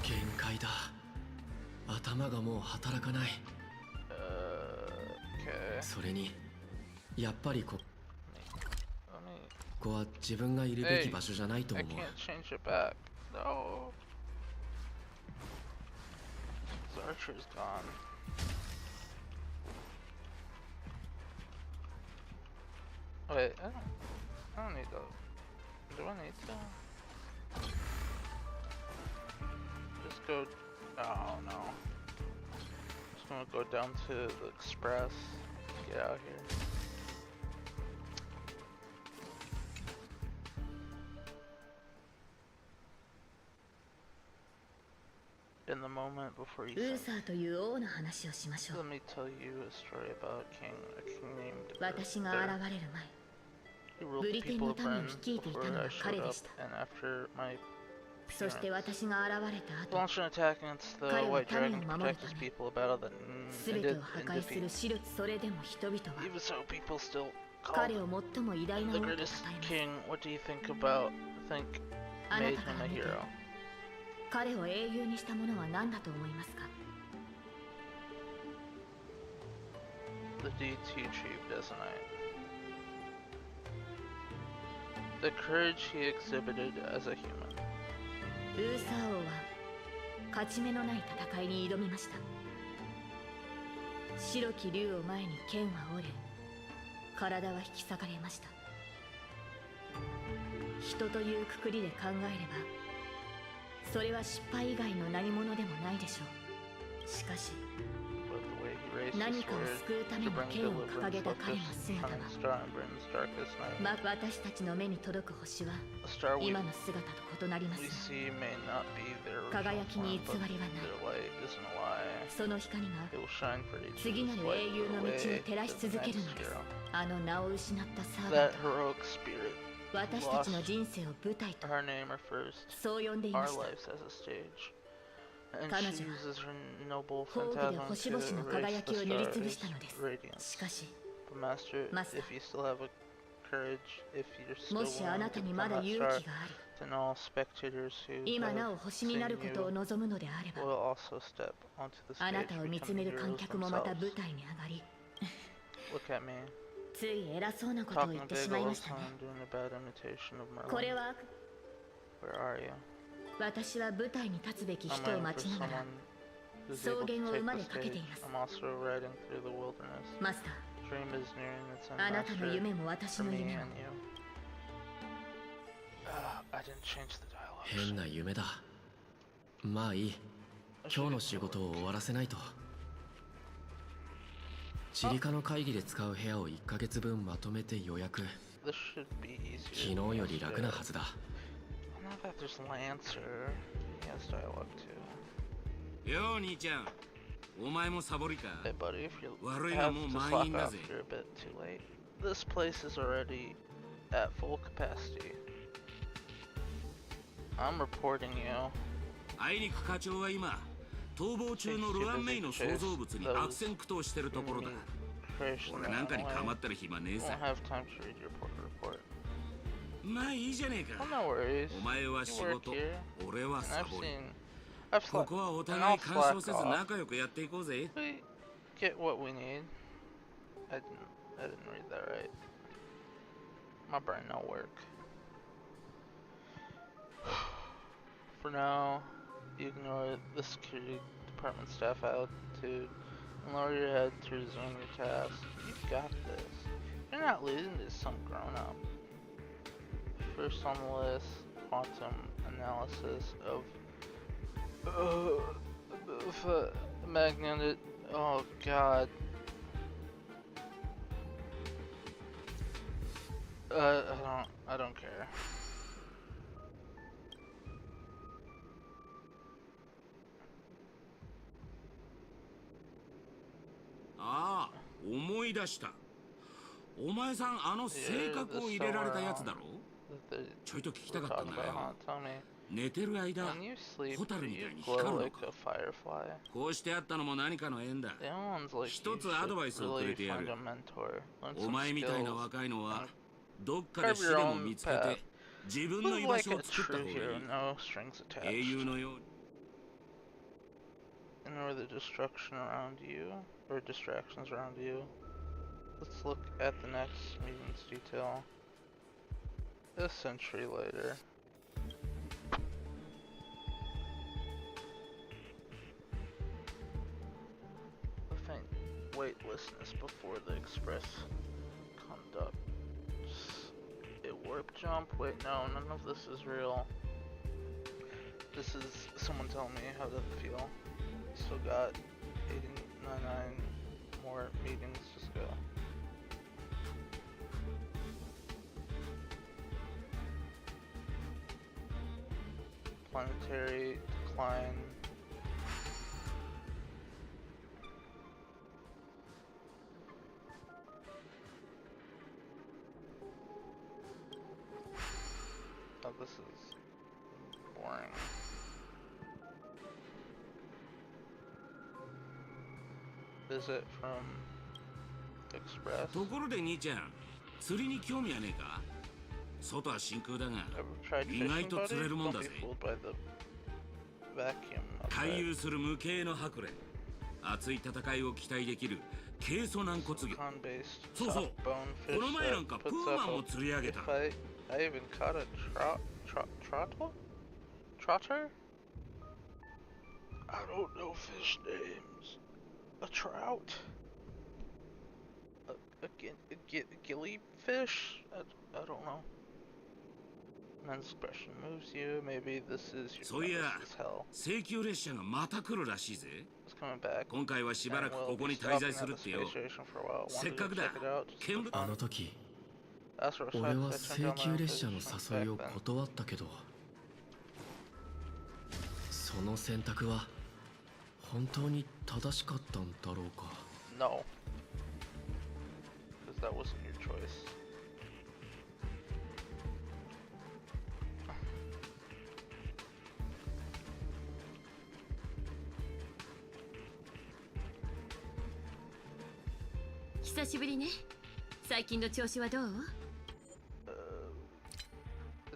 Speaker 11: 限界だ。頭がもう働かない。それに、やっぱりここは自分がいるべき場所じゃないと思う。
Speaker 1: No. Archer's gone. Wait, I don't need to. Do I need to? Just go. Oh no. Just gonna go down to the express. Get out here. In the moment before you let me tell you a story about a king named Arthur. He ruled the people of Britain before I showed up, and after my launched an attack against the White Dragon to protect his people, a battle that ended in defeat. Even so, people still call him the greatest king. What do you think made him a hero?
Speaker 10: 彼を英雄にしたものは何だと思いますか?
Speaker 1: The deeds he achieved as a knight. The courage he exhibited as a human.
Speaker 10: ウーサー王は勝ち目のない戦いに挑みました。白き竜を前に剣は折れ、体は引き裂かれました。人というくくりで考えれば、それは失敗以外の何者でもないでしょう。しかし、
Speaker 1: race the sword to bring deliverance of this shining star and Britain's darkest night.
Speaker 10: 私たちの目に届く星は
Speaker 1: The star we
Speaker 10: 今の姿と異なります。
Speaker 1: see may not be their
Speaker 10: 輝
Speaker 1: original
Speaker 10: きに
Speaker 1: form,
Speaker 10: 偽
Speaker 1: but
Speaker 10: りはない。
Speaker 1: their light isn't a lie.
Speaker 10: その光が
Speaker 1: It will shine for each
Speaker 10: 次な
Speaker 1: of
Speaker 10: る
Speaker 1: us
Speaker 10: 英雄の
Speaker 1: light
Speaker 10: 道
Speaker 1: the
Speaker 10: を照らし
Speaker 1: way to
Speaker 10: 続
Speaker 1: the
Speaker 10: ける
Speaker 1: next
Speaker 10: のです。
Speaker 1: hero.
Speaker 10: あの名を失ったサー
Speaker 1: That
Speaker 10: バーと
Speaker 1: heroic spirit
Speaker 10: 私たちの人生を舞台と
Speaker 1: her name refers
Speaker 10: そう呼んでい
Speaker 1: to
Speaker 10: ま
Speaker 1: our
Speaker 10: した。
Speaker 1: lives as a stage. And
Speaker 10: 彼
Speaker 1: she
Speaker 10: 女は
Speaker 1: uses her noble
Speaker 10: 宝義で
Speaker 1: phantasm
Speaker 10: 星
Speaker 1: to
Speaker 10: 々の
Speaker 1: erase
Speaker 10: 輝
Speaker 1: the
Speaker 10: きを塗りつぶし
Speaker 1: star's
Speaker 10: たのです。
Speaker 1: radiance.
Speaker 10: しかし、
Speaker 1: But Master,
Speaker 10: Master.
Speaker 1: if you still have a courage, if you're still
Speaker 10: もしあ
Speaker 1: willing
Speaker 10: な
Speaker 1: to
Speaker 10: たに
Speaker 1: become
Speaker 10: まだ
Speaker 1: that
Speaker 10: 勇
Speaker 1: star,
Speaker 10: 気があり、
Speaker 1: then all spectators who
Speaker 10: 今な
Speaker 1: have
Speaker 10: お星になる
Speaker 1: seen
Speaker 10: ことを
Speaker 1: you
Speaker 10: 望むのであれば、
Speaker 1: will also step onto the
Speaker 10: あな
Speaker 1: stage
Speaker 10: たを見つ
Speaker 1: becoming
Speaker 10: める観
Speaker 1: heroes
Speaker 10: 客もまた
Speaker 1: themselves.
Speaker 10: 舞台に上がり、
Speaker 1: Look at me,
Speaker 10: つい偉そうなことを
Speaker 1: talking
Speaker 10: 言
Speaker 1: a
Speaker 10: って
Speaker 1: big
Speaker 10: しまいま
Speaker 1: old
Speaker 10: したね。
Speaker 1: son doing a bad imitation of
Speaker 10: これ
Speaker 1: Merlin.
Speaker 10: は
Speaker 1: Where are you?
Speaker 10: 私は舞台に立つべき
Speaker 1: I'm
Speaker 10: 人を
Speaker 1: waiting
Speaker 10: 待
Speaker 1: for
Speaker 10: ちながら
Speaker 1: someone who's
Speaker 10: 草
Speaker 1: able
Speaker 10: 原
Speaker 1: to
Speaker 10: を
Speaker 1: take
Speaker 10: 馬
Speaker 1: the
Speaker 10: でかけてい
Speaker 1: stage.
Speaker 10: ます。
Speaker 1: I'm also riding through the wilderness.
Speaker 10: マスター、
Speaker 1: Dream is nearing its end,
Speaker 10: あなたの
Speaker 1: Master,
Speaker 10: 夢も私
Speaker 1: for
Speaker 10: の
Speaker 1: me
Speaker 10: 夢
Speaker 1: and
Speaker 10: も
Speaker 1: you. I didn't change the dialogue.
Speaker 11: 変な夢だ。まあいい。今日の仕事を終わらせないと。チリカの会議で使う部屋を1ヶ月分まとめて予約。
Speaker 1: This should be easier.
Speaker 11: 昨日より楽なはずだ。
Speaker 1: Not that there's Lancer. He has dialogue too.
Speaker 14: よう兄ちゃん、お前もサボりか。
Speaker 1: Hey buddy, if you
Speaker 14: 悪い
Speaker 1: have
Speaker 14: がもう
Speaker 1: to
Speaker 14: 満
Speaker 1: slack
Speaker 14: 員だ
Speaker 1: off,
Speaker 14: ぜ。
Speaker 1: you're a bit too late. This place is already at full capacity. I'm reporting you.
Speaker 14: あいにく課長は今、逃亡中のルアンメイの創造物に悪戦苦闘してるところだ。俺なんかに構ってる暇ねえ
Speaker 1: Won't
Speaker 14: さ。
Speaker 1: have time to read your report.
Speaker 14: まあいいじゃねえか。
Speaker 1: Well, no worries.
Speaker 14: お前は
Speaker 1: You
Speaker 14: 仕
Speaker 1: work
Speaker 14: 事
Speaker 1: here,
Speaker 14: 俺は
Speaker 1: and
Speaker 14: サ
Speaker 1: I've
Speaker 14: ボり。
Speaker 1: seen, I've
Speaker 14: こ
Speaker 1: slept,
Speaker 14: こはお
Speaker 1: and
Speaker 14: 互
Speaker 1: I'll
Speaker 14: い干渉せ
Speaker 1: slack
Speaker 14: ず
Speaker 1: off.
Speaker 14: 仲良くやっていこうぜ。
Speaker 1: We get what we need. I didn't read that right. My brain don't work. For now, you ignore the security department staff attitude and lower your head to resume your task. You've got this. You're not losing to some grown-up. First on the list, quantum analysis of magnetic. Oh God. I don't care.
Speaker 14: ああ、思い出した。お前さん、あの性格を入れられたやつだろ？ちょいと聞きたかったんだよ。寝てる間、ホタルみたいに光るのか。こうしてあったのも何かの縁だ。一つアドバイスをくれてやる。お前みたいな若いのは、どっかで死でも見つけて、自分の居場所を作った方がいい。英雄のように。
Speaker 1: Ignore the destruction around you, or distractions around you. Let's look at the next meeting's detail. A century later. The faint weightlessness before the express conduct. A warp jump? Wait, no, none of this is real. This is someone telling me how to feel. Still got 89 more meetings to go. Planetary decline. Oh, this is boring. Visit from Express.
Speaker 14: ところで兄ちゃん、釣りに興味はねえか？外は真空だが、意外と釣れるもんだぜ。回遊する無形のハクレン、熱い戦いを期待できる軽素軟骨魚。そうそう、この前なんかプーマンを釣り上げた。
Speaker 1: I even caught a trotter? I don't know fish names. A trout? A gilly fish? I don't know. Men's expression moves you. Maybe this is your nemesis hell.
Speaker 14: 請求列車がまた来るらしいぜ。
Speaker 1: coming back.
Speaker 14: 今回はしばらく
Speaker 1: And
Speaker 14: こ
Speaker 1: we'll
Speaker 14: こ
Speaker 1: be
Speaker 14: に滞在
Speaker 1: stopping
Speaker 14: す
Speaker 1: at
Speaker 14: る
Speaker 1: the
Speaker 14: ってよ
Speaker 1: space station for a while.
Speaker 14: せっ
Speaker 1: Wanted
Speaker 14: か
Speaker 1: to
Speaker 14: くだ
Speaker 1: check it out.
Speaker 14: 見物
Speaker 11: あの時
Speaker 1: As for
Speaker 11: 俺は
Speaker 1: respect,
Speaker 11: 請
Speaker 1: I turned down
Speaker 11: 求
Speaker 1: the
Speaker 11: 列車の
Speaker 1: invitation
Speaker 11: 誘いを
Speaker 1: back then.
Speaker 11: 断ったけどその選択は本当に正しかったんだろうか
Speaker 1: No. Because that wasn't your choice.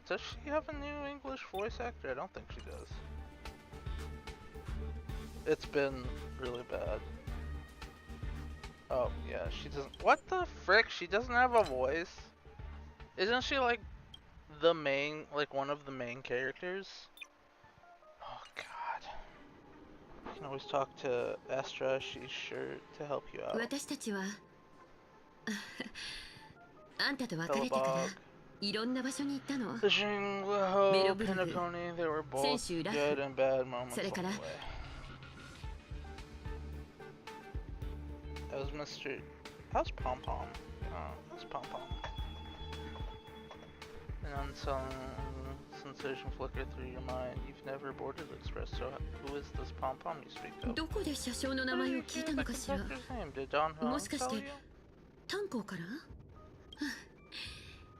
Speaker 1: Does she have a new English voice actor? I don't think she does. It's been really bad. Oh, yeah, she doesn't. What the frick? She doesn't have a voice? Isn't she like the main, like one of the main characters? Oh, God. You can always talk to Astra. She's sure to help you out. Hello, Bob. The Jingleho, Pinacone, they were both good and bad moments along the way. That was Mr. How's Pom Pom? How's Pom Pom? An unsung sensation flickered through your mind. You've never boarded Express, so who is this Pom Pom you speak of? What did the conductor's name? Did Don Juan tell you?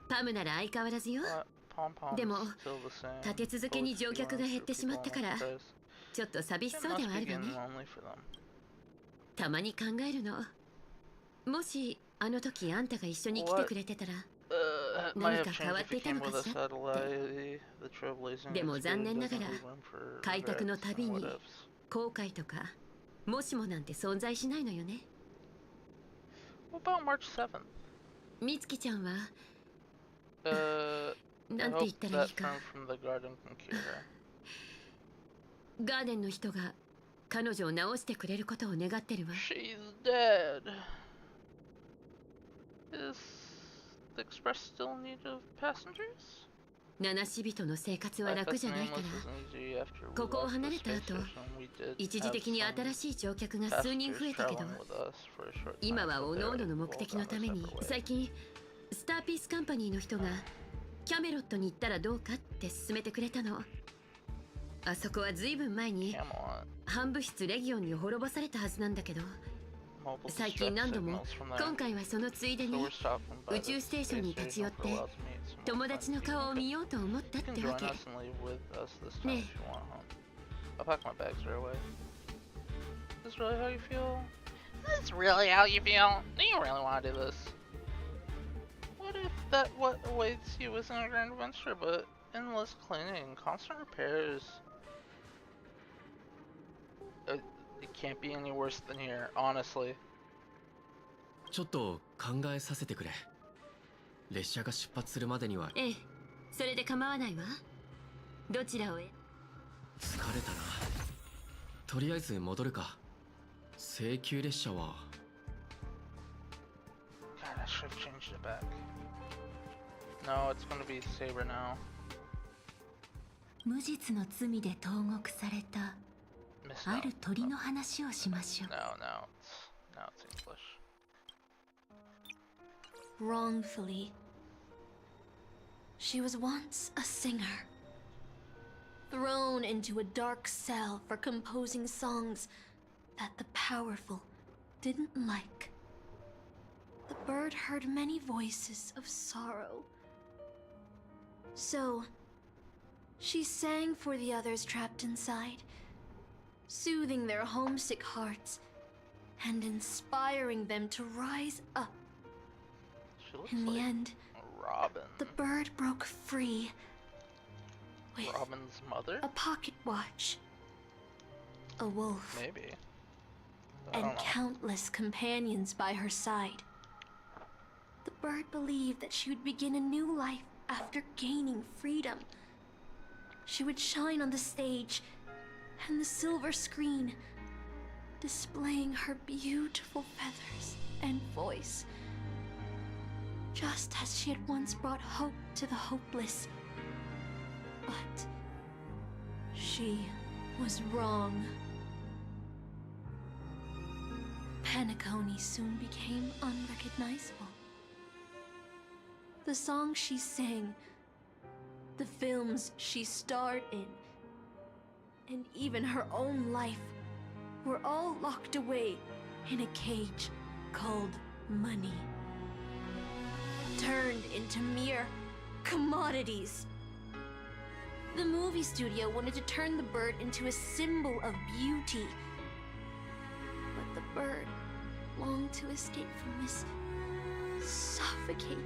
Speaker 10: パムなら相変わらずよ。でも立て続けに乗客が減ってしまったからちょっと寂しそうではあるわね。たまに考えるの。もしあの時あんたが一緒に来てくれてたら何か変わっていたのかしらって。でも残念ながら開拓のたびに後悔とかもしもなんて存在しないのよね。みつきちゃんはなんて言ったらいいか。ガーデンの人が彼女を治してくれることを願ってるわ。
Speaker 1: She's dead. Is the Express still in need of passengers?
Speaker 10: 七死人の生活は楽じゃないから、ここを離れた後、一時的に新しい乗客が数人増えたけど、今は各々の目的のために、最近スターピースカンパニーの人がキャメロットに行ったらどうかって勧めてくれたの。あそこはずいぶん前に反物質レギオンに滅ぼされたはずなんだけど、最近何度も今回はそのついでに宇宙ステーションに立ち寄って友達の顔を見ようと思ったってわけ。ねえ。
Speaker 1: Is this really how you feel? Is this really how you feel? Do you really want to do this? What if that what awaits you isn't a grand adventure, but endless cleaning and constant repairs? It can't be any worse than here, honestly.
Speaker 11: ちょっと考えさせてくれ。列車が出発するまでには。
Speaker 10: ええ、それで構わないわ。どちらを？疲れ
Speaker 11: たな。とりあえず戻るか。請求列車は。
Speaker 1: God, I should have changed it back. No, it's gonna be Saber now.
Speaker 12: 無実の罪で投獄されたある鳥の話をしましょう。
Speaker 1: Now it's English.
Speaker 8: Wrongfully, she was once a singer, thrown into a dark cell for composing songs that the powerful didn't like. The bird heard many voices of sorrow. So, she sang for the others trapped inside, soothing their homesick hearts and inspiring them to rise up. In the end,
Speaker 1: Robin.
Speaker 8: The bird broke free with
Speaker 1: Robin's mother?
Speaker 8: A pocket watch, a wolf,
Speaker 1: maybe,
Speaker 8: and countless companions by her side. The bird believed that she would begin a new life after gaining freedom. She would shine on the stage and the silver screen, displaying her beautiful feathers and voice, just as she had once brought hope to the hopeless. But she was wrong. Penacony soon became unrecognizable. The songs she sang, the films she starred in, and even her own life were all locked away in a cage called money. Turned into mere commodities. The movie studio wanted to turn the bird into a symbol of beauty. But the bird longed to escape from this suffocating,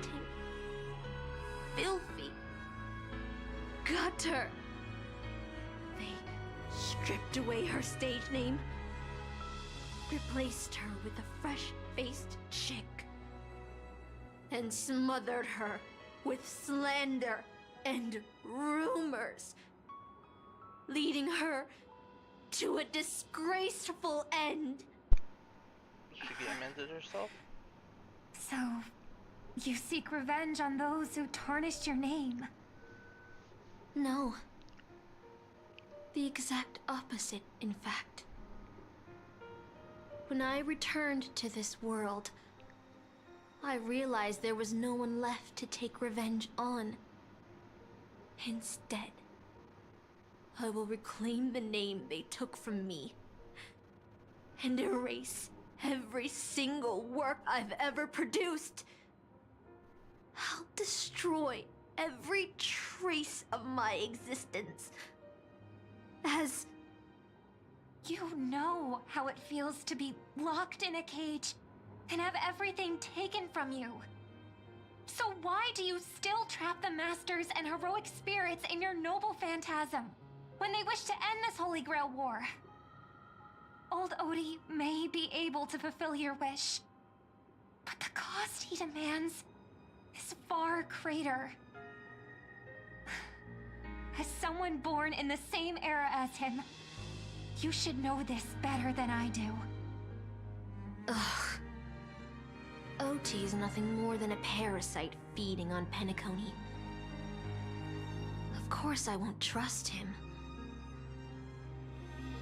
Speaker 8: filthy gutter. They stripped away her stage name, replaced her with a fresh-faced chick, and smothered her with slander and rumors, leading her to a disgraceful end.
Speaker 1: She amended herself?
Speaker 6: So, you seek revenge on those who tarnished your name?
Speaker 8: No. The exact opposite, in fact. When I returned to this world, I realized there was no one left to take revenge on. Instead, I will reclaim the name they took from me and erase every single work I've ever produced. I'll destroy every trace of my existence. As
Speaker 6: you know how it feels to be locked in a cage and have everything taken from you. So why do you still trap the Masters and heroic spirits in your noble phantasm when they wish to end this Holy Grail war? Old Odie may be able to fulfill your wish, but the cost he demands is far greater. As someone born in the same era as him, you should know this better than I do.
Speaker 8: Ugh. OT is nothing more than a parasite feeding on Penacony. Of course I won't trust him.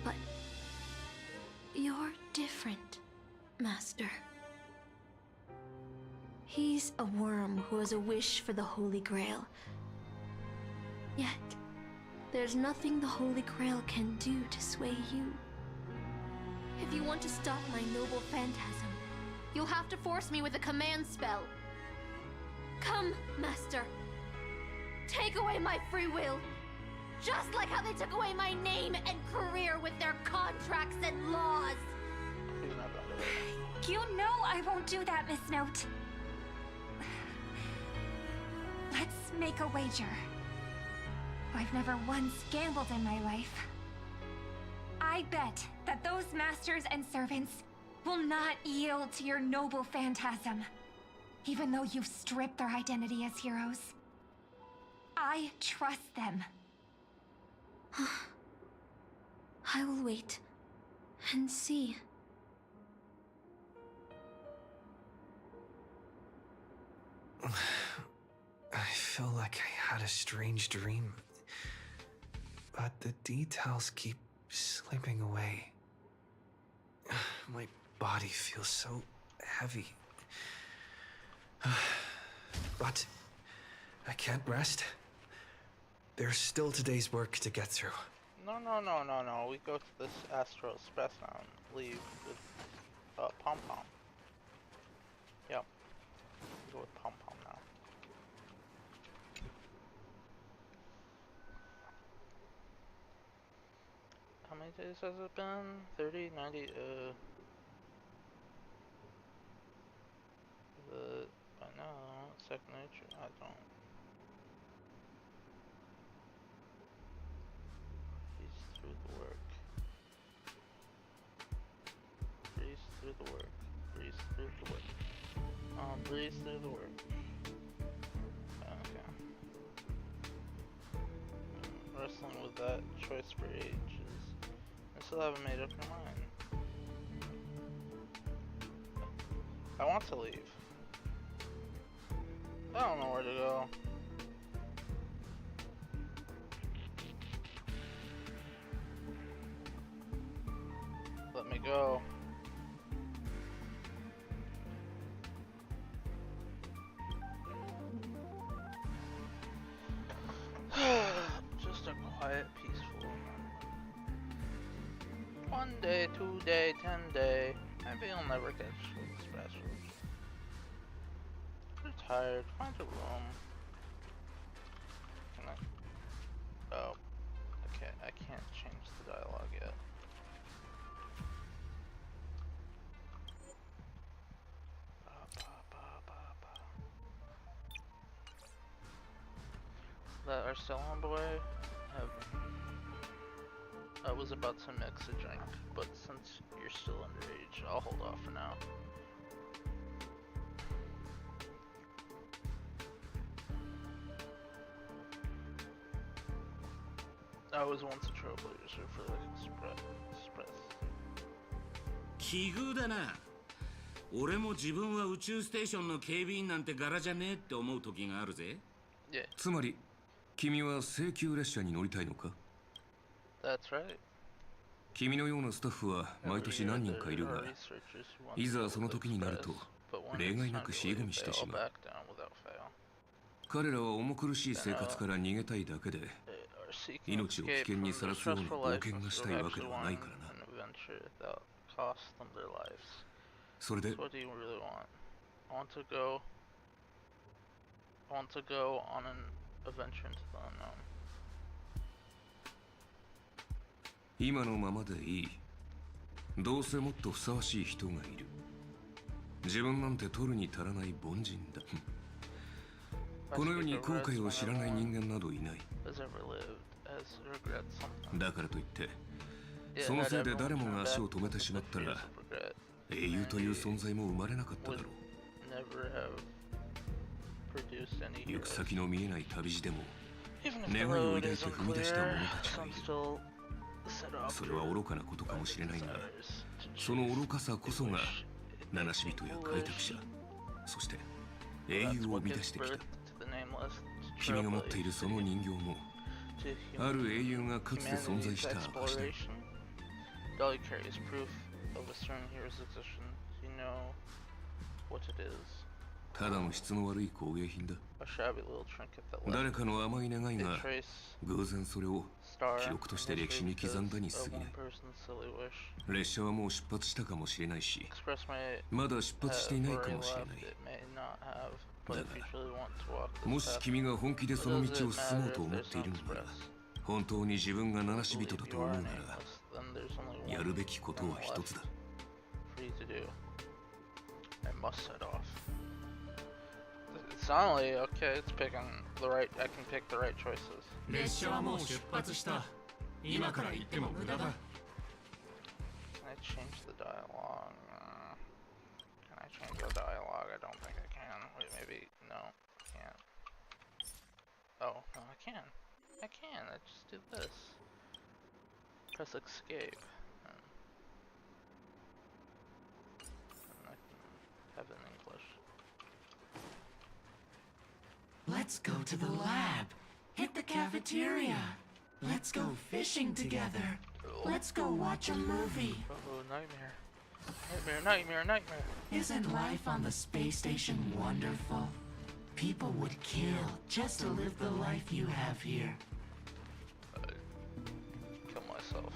Speaker 8: But you're different, Master. He's a worm who has a wish for the Holy Grail. Yet, there's nothing the Holy Grail can do to sway you. If you want to stop my noble phantasm, you'll have to force me with a command spell. Come, Master. Take away my free will. Just like how they took away my name and career with their contracts and laws.
Speaker 6: You know I won't do that, Miss Note. Let's make a wager. I've never once gambled in my life. I bet that those masters and servants will not yield to your noble phantasm, even though you've stripped their identity as heroes. I trust them.
Speaker 8: I will wait and see.
Speaker 13: I feel like I had a strange dream, but the details keep slipping away. My body feels so heavy. But I can't rest. There's still today's work to get through.
Speaker 1: No. We go to this Astro Express now and leave with Pom Pom. Yep. We go with Pom Pom now. How many days has it been? 30, 90, by now, second nature, I don't. Breeze through the work. Breeze through the work. Breeze through the work. Breeze through the work. Okay. Wrestling with that choice for ages. I still haven't made up my mind. I want to leave. I don't know where to go. Let me go. 1 day, 2 day, 10 day. Maybe I'll never catch specials. I'm tired. Find a room. Can I? Oh. Okay, I can't change the dialogue yet. That our Stellan boy I was about to mix a drink, but since you're still underage, I'll hold off for now. I was once a trailblazer for the Express.
Speaker 14: 奇遇だな。俺も自分は宇宙ステーションの警備員なんて柄じゃねえって思う時があるぜ。つまり、君は請求列車に乗りたいのか？
Speaker 1: That's right.
Speaker 14: 君のようなスタッフは毎年何人かいるが、いざその時になると例外なく尻込みしてしまう。彼らは重苦しい生活から逃げたいだけで、命を危険にさらすような冒険がしたいわけではないからな。それで、
Speaker 1: I want to go on an adventure into the unknown.
Speaker 14: 今のままでいい。どうせもっとふさわしい人がいる。自分なんて取るに足らない凡人だ。この世に後悔を知らない人間などいない。だからといって、そのせいで誰もが足を止めてしまったら、英雄という存在も生まれなかっただろう。行く先の見えない旅路でも、願いを抱いて踏み出した者たちがいる。それは愚かなことかもしれないが、その愚かさこそが七死人や開拓者、そして英雄を生み出してきた。君が持っているその人形も、ある英雄がかつて存在した証だ。ただの質の悪い工芸品だ。誰かの甘い願いが偶然それを記録として歴史に刻んだに過ぎない。列車はもう出発したかもしれないし、まだ出発していないかもしれない。だが、もし君が本気でその道を進もうと思っているのなら、本当に自分が七死人だと思うなら、やるべきことは一つだ。
Speaker 1: Soundly, okay, it's picking the right, I can pick the right choices.
Speaker 11: 列車はもう出発した。今から行っても無駄だ。
Speaker 1: Can I change the dialogue? Can I change the dialogue? I don't think I can. Wait, maybe, no, I can't. Oh, no, I can. I can, I just do this. Press escape. And I can have it in English.
Speaker 15: Let's go to the lab. Hit the cafeteria. Let's go fishing together. Let's go watch a movie.
Speaker 1: Oh, nightmare. Nightmare, nightmare, nightmare.
Speaker 15: Isn't life on the space station wonderful? People would kill just to live the life you have here.
Speaker 1: Kill myself.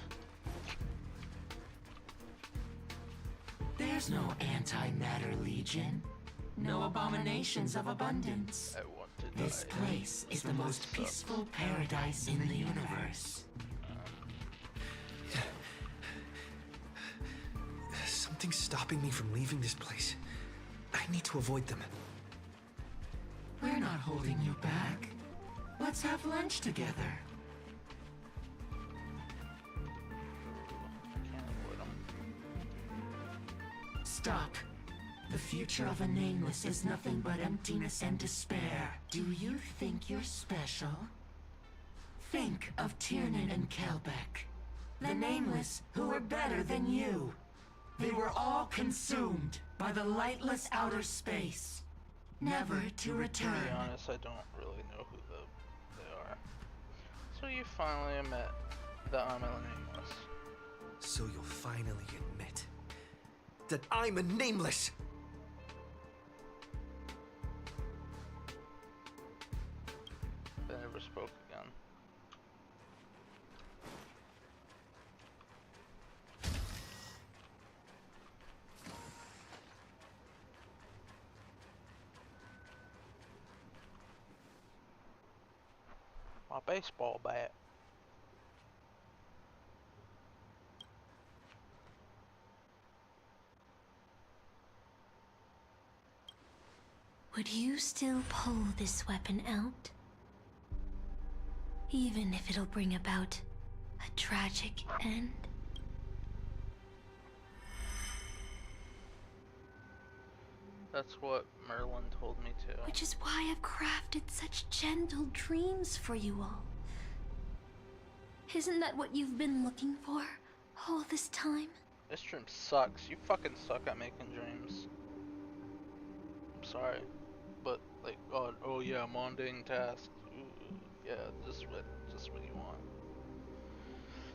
Speaker 15: There's no antimatter legion. No abominations of abundance. This place is the most peaceful paradise in the universe.
Speaker 13: Something's stopping me from leaving this place. I need to avoid them.
Speaker 15: We're not holding you back. Let's have lunch together. Stop. The future of a nameless is nothing but emptiness and despair. Do you think you're special? Think of Tiernan and Kelbeck. The nameless who were better than you. They were all consumed by the lightless outer space, never to return.
Speaker 1: To be honest, I don't really know who they are. So you finally admit that I'm a nameless.
Speaker 13: So you'll finally admit that I'm a nameless!
Speaker 1: They never spoke again. baseball bat.
Speaker 12: Would you still pull this weapon out? Even if it'll bring about a tragic end?
Speaker 1: That's what Merlin told me to.
Speaker 12: Which is why I've crafted such gentle dreams for you all. Isn't that what you've been looking for all this time?
Speaker 1: This dream sucks. You fucking suck at making dreams. I'm sorry. But, like, oh yeah, mundane tasks. Ooh, yeah, just what you want.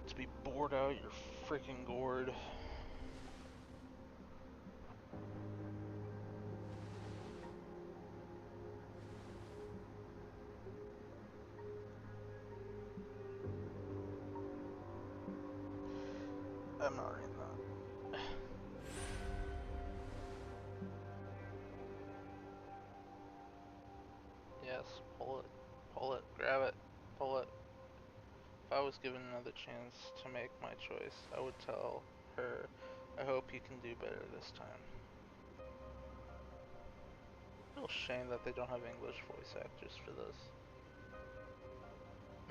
Speaker 1: To be bored out your freaking gourd. I'm not reading that. Yes, pull it, grab it, pull it. If I was given another chance to make my choice, I would tell her, I hope you can do better this time. Real shame that they don't have English voice actors for this.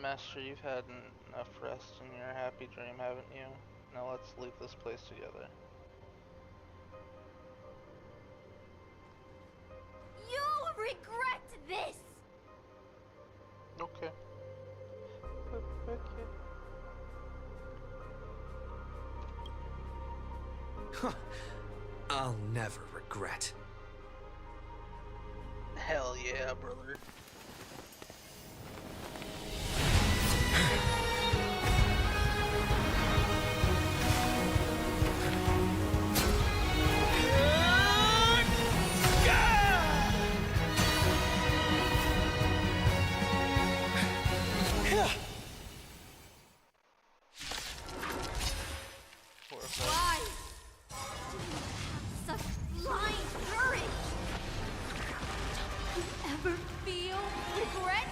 Speaker 1: Master, you've had enough rest in your happy dream, haven't you? Now let's leave this place together.
Speaker 8: You'll regret this!
Speaker 1: Okay.
Speaker 13: Huh. I'll never regret.
Speaker 1: Hell yeah, brother.
Speaker 8: Why do you have such blind courage? Don't you ever feel regret?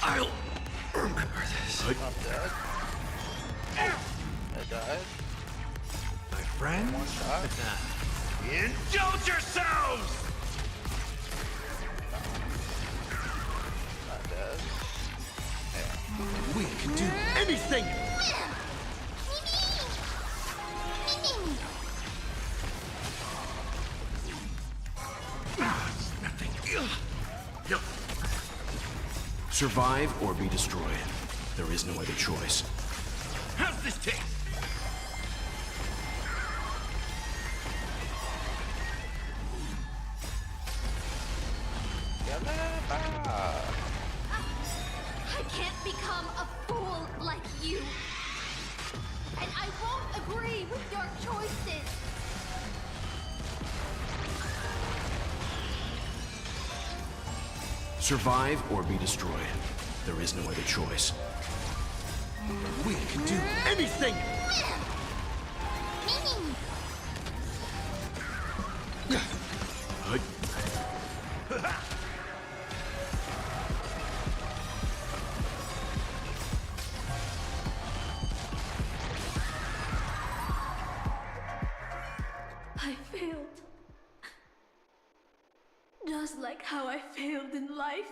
Speaker 13: I'll remember this.
Speaker 1: I'm dead. I died.
Speaker 13: My friend?
Speaker 1: One shot.
Speaker 3: Indulge yourselves!
Speaker 1: Not dead.
Speaker 3: We can do anything!
Speaker 16: Survive or be destroyed. There is no other choice.
Speaker 3: How's this taste?
Speaker 8: I can't become a fool like you. And I won't agree with your choices.
Speaker 16: Survive or be destroyed. There is no other choice.
Speaker 3: We can do anything!
Speaker 8: I failed. Just like how I failed in life.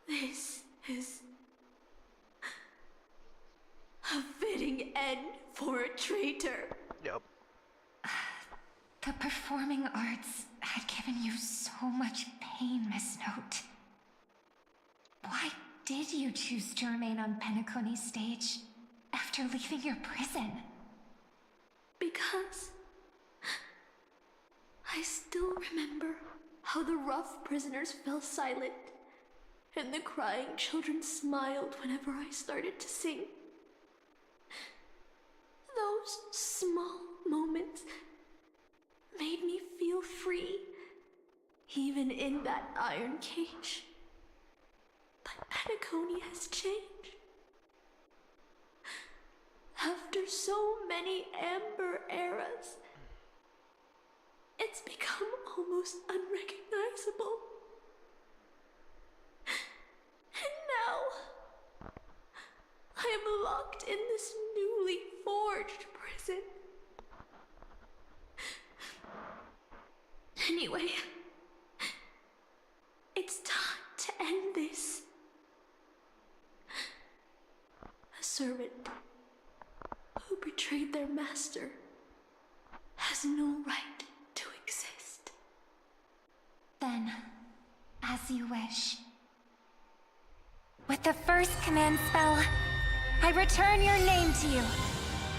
Speaker 8: This is a fitting end for a traitor.
Speaker 1: Yep.
Speaker 6: The performing arts had given you so much pain, Miss Note. Why did you choose to remain on Penacony's stage after leaving your prison?
Speaker 8: Because I still remember how the rough prisoners fell silent and the crying children smiled whenever I started to sing. Those small moments made me feel free even in that iron cage. But Penacony has changed. After so many amber eras, it's become almost unrecognizable. And now, I am locked in this newly forged prison. Anyway, it's time to end this. A servant who betrayed their master has no right to exist.
Speaker 6: Then, as you wish. With the first command spell, I return your name to you.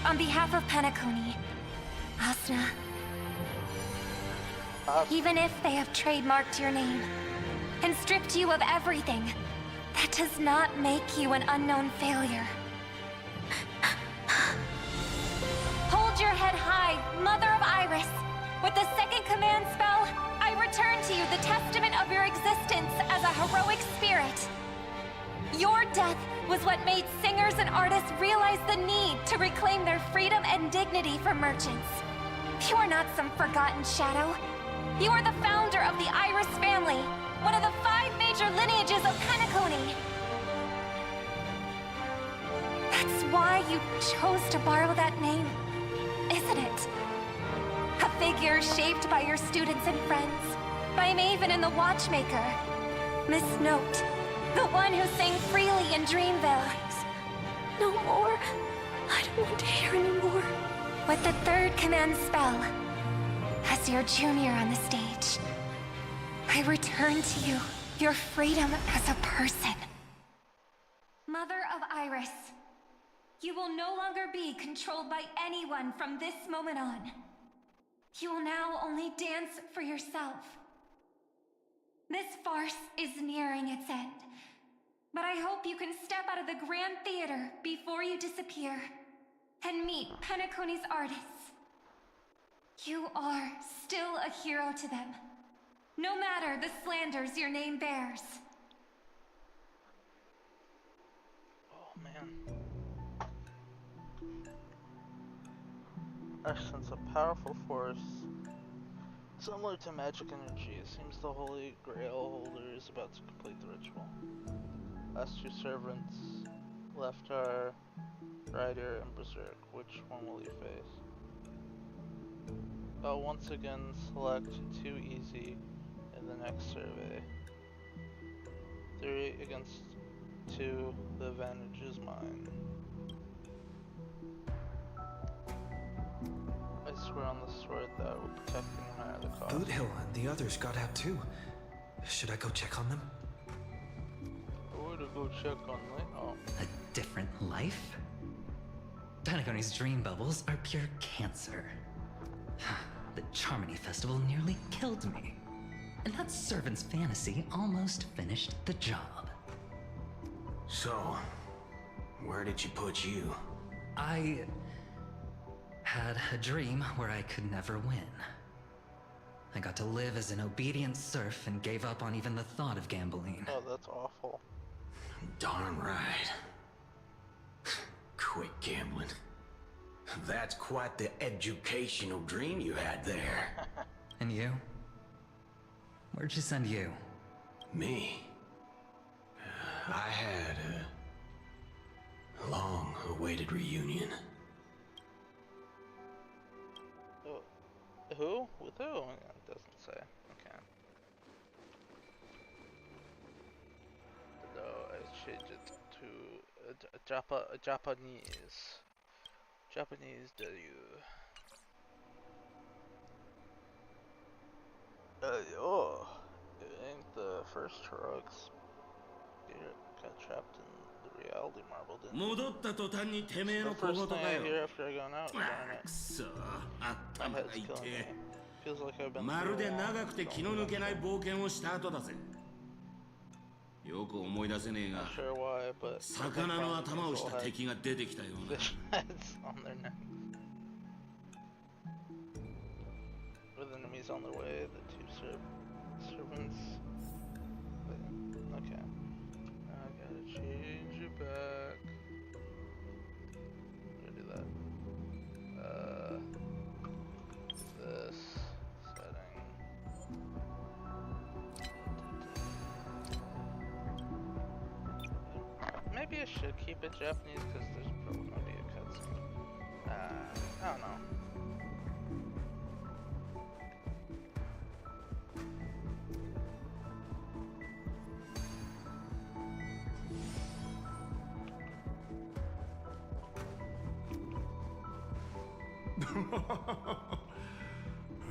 Speaker 6: On behalf of Penacony, Asna. Even if they have trademarked your name and stripped you of everything, that does not make you an unknown failure. Hold your head high, Mother of Iris. With the second command spell, I return to you the testament of your existence as a heroic spirit. Your death was what made singers and artists realize the need to reclaim their freedom and dignity for merchants. You are not some forgotten shadow. You are the founder of the Iris family, one of the 5 major lineages of Penacony. That's why you chose to borrow that name, isn't it? A figure shaped by your students and friends, by Maven and the Watchmaker. Miss Note, the one who sang freely in Dreamville.
Speaker 8: No more. I don't want to hear anymore.
Speaker 6: With the third command spell, as your junior on the stage, I return to you your freedom as a person. Mother of Iris, you will no longer be controlled by anyone from this moment on. You will now only dance for yourself. This farce is nearing its end, but I hope you can step out of the Grand Theater before you disappear and meet Penacony's artists. You are still a hero to them, no matter the slanders your name bears.
Speaker 1: Oh man. I sense a powerful force, similar to magic energy. It seems the Holy Grail holder is about to complete the ritual. Last 2 servants left are Rider and Berserk. Which one will you face? Once again, select 2 easy in the next survey. 3 against 2, the advantage is mine. I swear on the sword that I will protect you no matter the cost.
Speaker 13: Boothill and the others got out too. Should I go check on them?
Speaker 1: Where to go check on them? Oh.
Speaker 4: A different life? Penacony's dream bubbles are pure cancer. The Charmony Festival nearly killed me. And that servant's fantasy almost finished the job.
Speaker 3: So, where did you put you?
Speaker 4: I had a dream where I could never win. I got to live as an obedient serf and gave up on even the thought of gambling.
Speaker 1: Oh, that's awful.
Speaker 3: Darn right. Quit gambling. That's quite the educational dream you had there.
Speaker 4: And you? Where'd she send you?
Speaker 3: Me? I had a long-awaited reunion.
Speaker 1: Who? With who? It doesn't say. Okay. No, I changed it to Japanese. Japanese debut. Oh, it ain't the first drugs. Got trapped in the reality marble, didn't it? The first thing I hear after I gone out, darn it. My head's killing me. Feels like I've been through a long, not sure why, but fish heads on their neck. With enemies on their way, the 2 servants servants. Okay. I gotta change it back. I'm gonna do that. This setting. Maybe I should keep it Japanese because there's probably gonna be a cutscene. I don't know.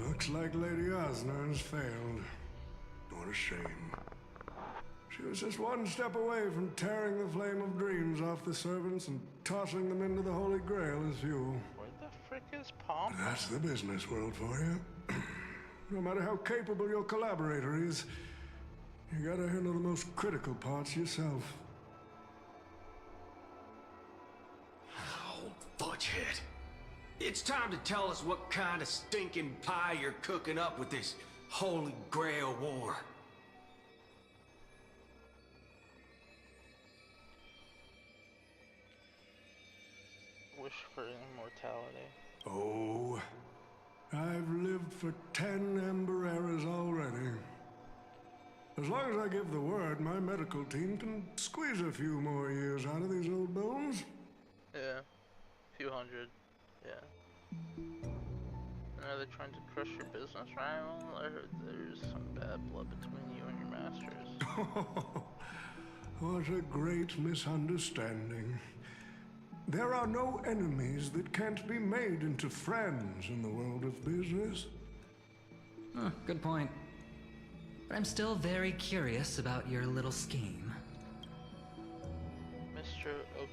Speaker 7: Looks like Lady Osner has failed. What a shame. She was just one step away from tearing the flame of dreams off the servants and tossing them into the Holy Grail as fuel.
Speaker 1: Where the frick is Pomp?
Speaker 7: That's the business world for you. No matter how capable your collaborator is, you gotta handle the most critical parts yourself.
Speaker 3: Oh, fudgehead. It's time to tell us what kind of stinking pie you're cooking up with this Holy Grail war.
Speaker 1: Wish for immortality.
Speaker 7: Oh, I've lived for 10 Ember Eras already. As long as I give the word, my medical team can squeeze a few more years out of these old bones.
Speaker 1: Yeah, a few hundred. Yeah. Are they trying to crush your business rival? I heard there's some bad blood between you and your masters.
Speaker 7: What a great misunderstanding. There are no enemies that can't be made into friends in the world of business.
Speaker 4: Good point. But I'm still very curious about your little scheme.
Speaker 1: Mr. OT,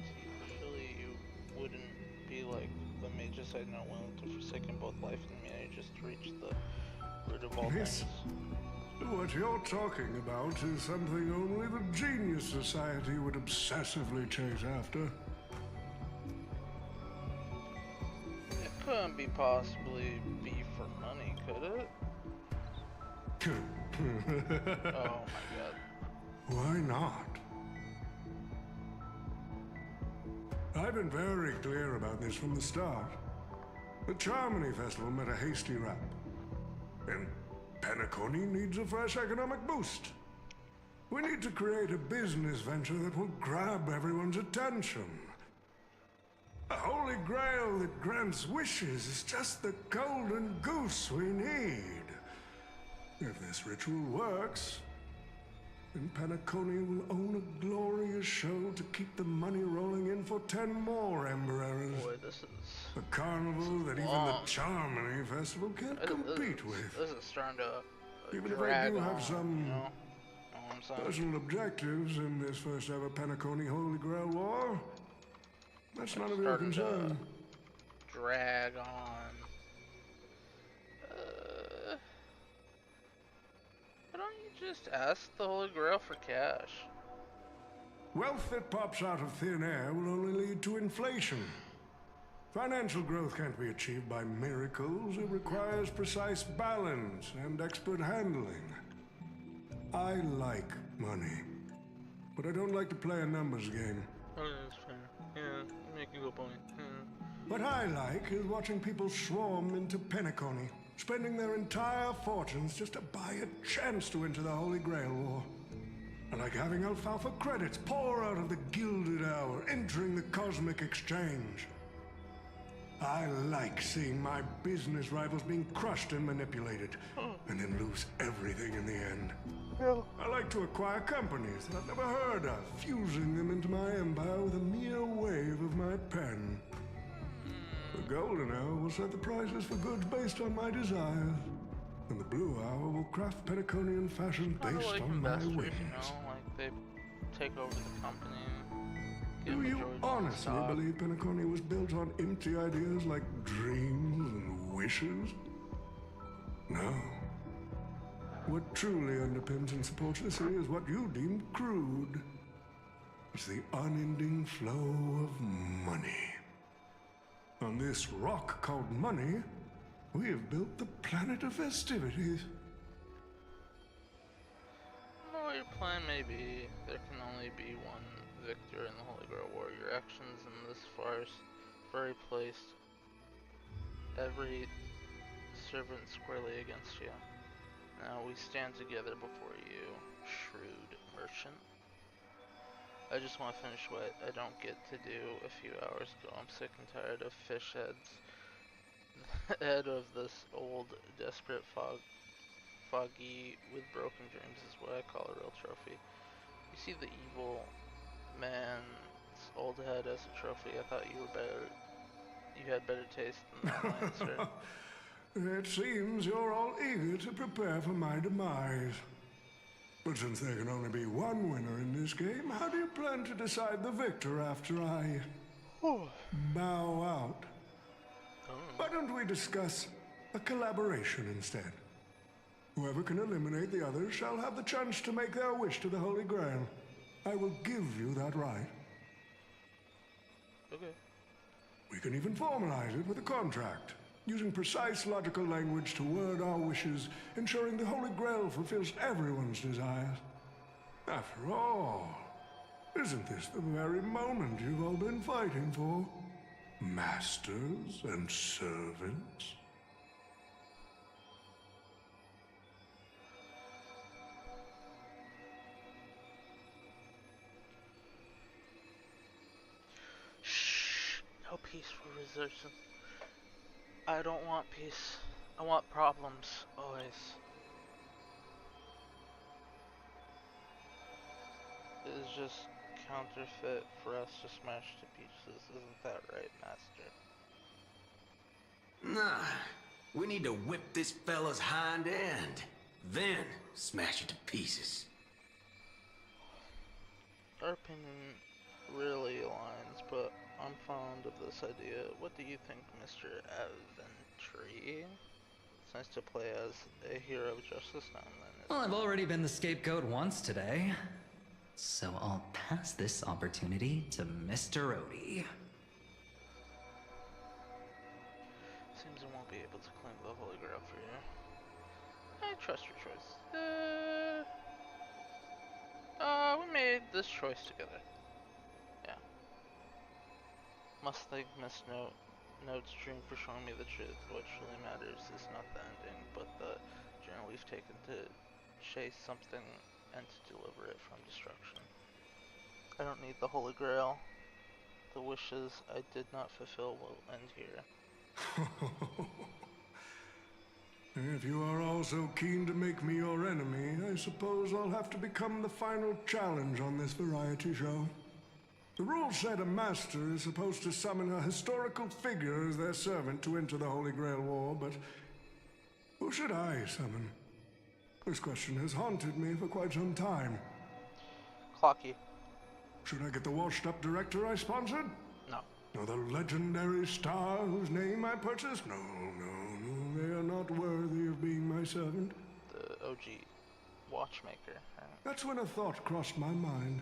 Speaker 1: surely you wouldn't be like the mages I know willing to forsake both life and humanity just to reach the root of all things.
Speaker 7: What you're talking about is something only the Genius Society would obsessively chase after.
Speaker 1: It couldn't be possibly be for money, could it? Oh my god.
Speaker 7: Why not? I've been very clear about this from the start. The Charmony Festival met a hasty rap. And Penacony needs a fresh economic boost. We need to create a business venture that will grab everyone's attention. A holy grail that grants wishes is just the golden goose we need. If this ritual works, then Penacony will own a glorious show to keep the money rolling in for 10 more Ember Eras.
Speaker 1: Boy, this is...
Speaker 7: A carnival that even the Charmony Festival can't compete with.
Speaker 1: This is starting to
Speaker 7: Even if I do have some
Speaker 1: you know what I'm saying?
Speaker 7: personal objectives in this first ever Penacony Holy Grail War, that's none of your concern.
Speaker 1: Drag on. Why don't you just ask the Holy Grail for cash?
Speaker 7: Wealth that pops out of thin air will only lead to inflation. Financial growth can't be achieved by miracles. It requires precise balance and expert handling. I like money, but I don't like to play a numbers game.
Speaker 1: Oh, that's fair. Yeah, you make a good point.
Speaker 7: What I like is watching people swarm into Penacony, spending their entire fortunes just to buy a chance to enter the Holy Grail War. I like having alfalfa credits pour out of the gilded hour, entering the cosmic exchange. I like seeing my business rivals being crushed and manipulated, and then lose everything in the end. I like to acquire companies that I've never heard of, fusing them into my empire with a mere wave of my pen. The golden hour will set the prices for goods based on my desires, and the blue hour will craft Penaconian fashion based
Speaker 1: like
Speaker 7: on my whims.
Speaker 1: You know, like they take over the company.
Speaker 7: Do you honestly believe Penacony was built on empty ideas like dreams and wishes? No. What truly underpins and supports the city is what you deem crude. It's the unending flow of money. On this rock called money, we have built the planet of festivities.
Speaker 1: plan may be there can only be one victor in the Holy Grail War. Your actions in this furry placed every servant squarely against you. Now we stand together before you, shrewd merchant. I just want to finish what I don't get to do a few hours ago. I'm sick and tired of fish heads. The head of this old, desperate foggy with broken dreams is what I call a real trophy. You see the evil man's old head as a trophy. I thought you had better taste than that line, sir.
Speaker 7: It seems you're all eager to prepare for my demise. But since there can only be one winner in this game, how do you plan to decide the victor after I bow out? Why don't we discuss a collaboration instead? Whoever can eliminate the others shall have the chance to make their wish to the Holy Grail. I will give you that right.
Speaker 1: Okay.
Speaker 7: We can even formalize it with a contract, using precise logical language to word our wishes, ensuring the Holy Grail fulfills everyone's desires. After all, isn't this the very moment you've all been fighting for? Masters and servants?
Speaker 1: Shh! No peace for resistance. I don't want peace. I want problems, always. It is just counterfeit for us to smash to pieces, isn't that right, Master?
Speaker 3: Nah, we need to whip this fella's hind end, then smash it to pieces.
Speaker 1: Our opinion really aligns, but I'm fond of this idea. What do you think, Mr. Aventry? It's nice to play as a hero of justice now and then.
Speaker 4: Well, I've already been the scapegoat once today, so I'll pass this opportunity to Mr. Odie.
Speaker 1: Seems I won't be able to claim the Holy Grail for you. I trust your choice. We made this choice together. Yeah. Must thank Miss Note's dream for showing me the truth. What truly matters is not the ending, but the journey we've taken to chase something and to deliver it from destruction. I don't need the Holy Grail. The wishes I did not fulfill will end here.
Speaker 7: If you are all so keen to make me your enemy, I suppose I'll have to become the final challenge on this variety show. The rules said a master is supposed to summon a historical figure as their servant to enter the Holy Grail War, but who should I summon? This question has haunted me for quite some time.
Speaker 1: Clocky.
Speaker 7: Should I get the washed-up director I sponsored?
Speaker 1: No.
Speaker 7: Or the legendary star whose name I purchased? No. They are not worthy of being my servant.
Speaker 1: The OG watchmaker.
Speaker 7: That's when a thought crossed my mind.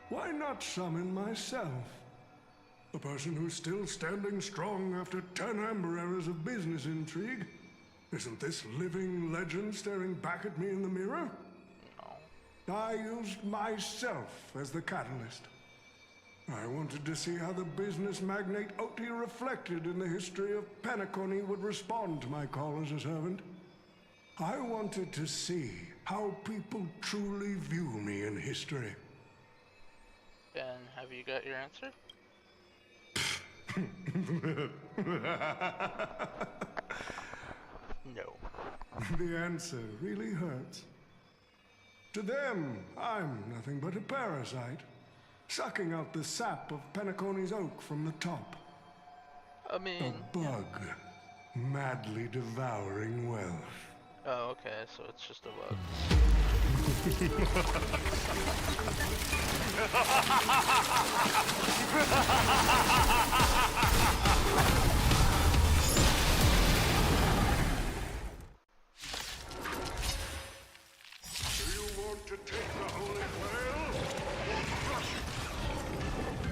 Speaker 7: Why not summon myself? A person who's still standing strong after 10 amber eras of business intrigue? Isn't this living legend staring back at me in the mirror?
Speaker 1: No.
Speaker 7: I used myself as the catalyst. I wanted to see how the business magnate Oti reflected in the history of Penacony would respond to my call as a servant. I wanted to see how people truly view me in history.
Speaker 1: And have you got your answer? No.
Speaker 7: The answer really hurts. To them, I'm nothing but a parasite, sucking out the sap of Penacony's oak from the top.
Speaker 1: I mean...
Speaker 7: A bug, madly devouring wealth.
Speaker 1: Oh, okay, so it's just a bug.
Speaker 7: Do you want to take the Holy Grail? Or crush it?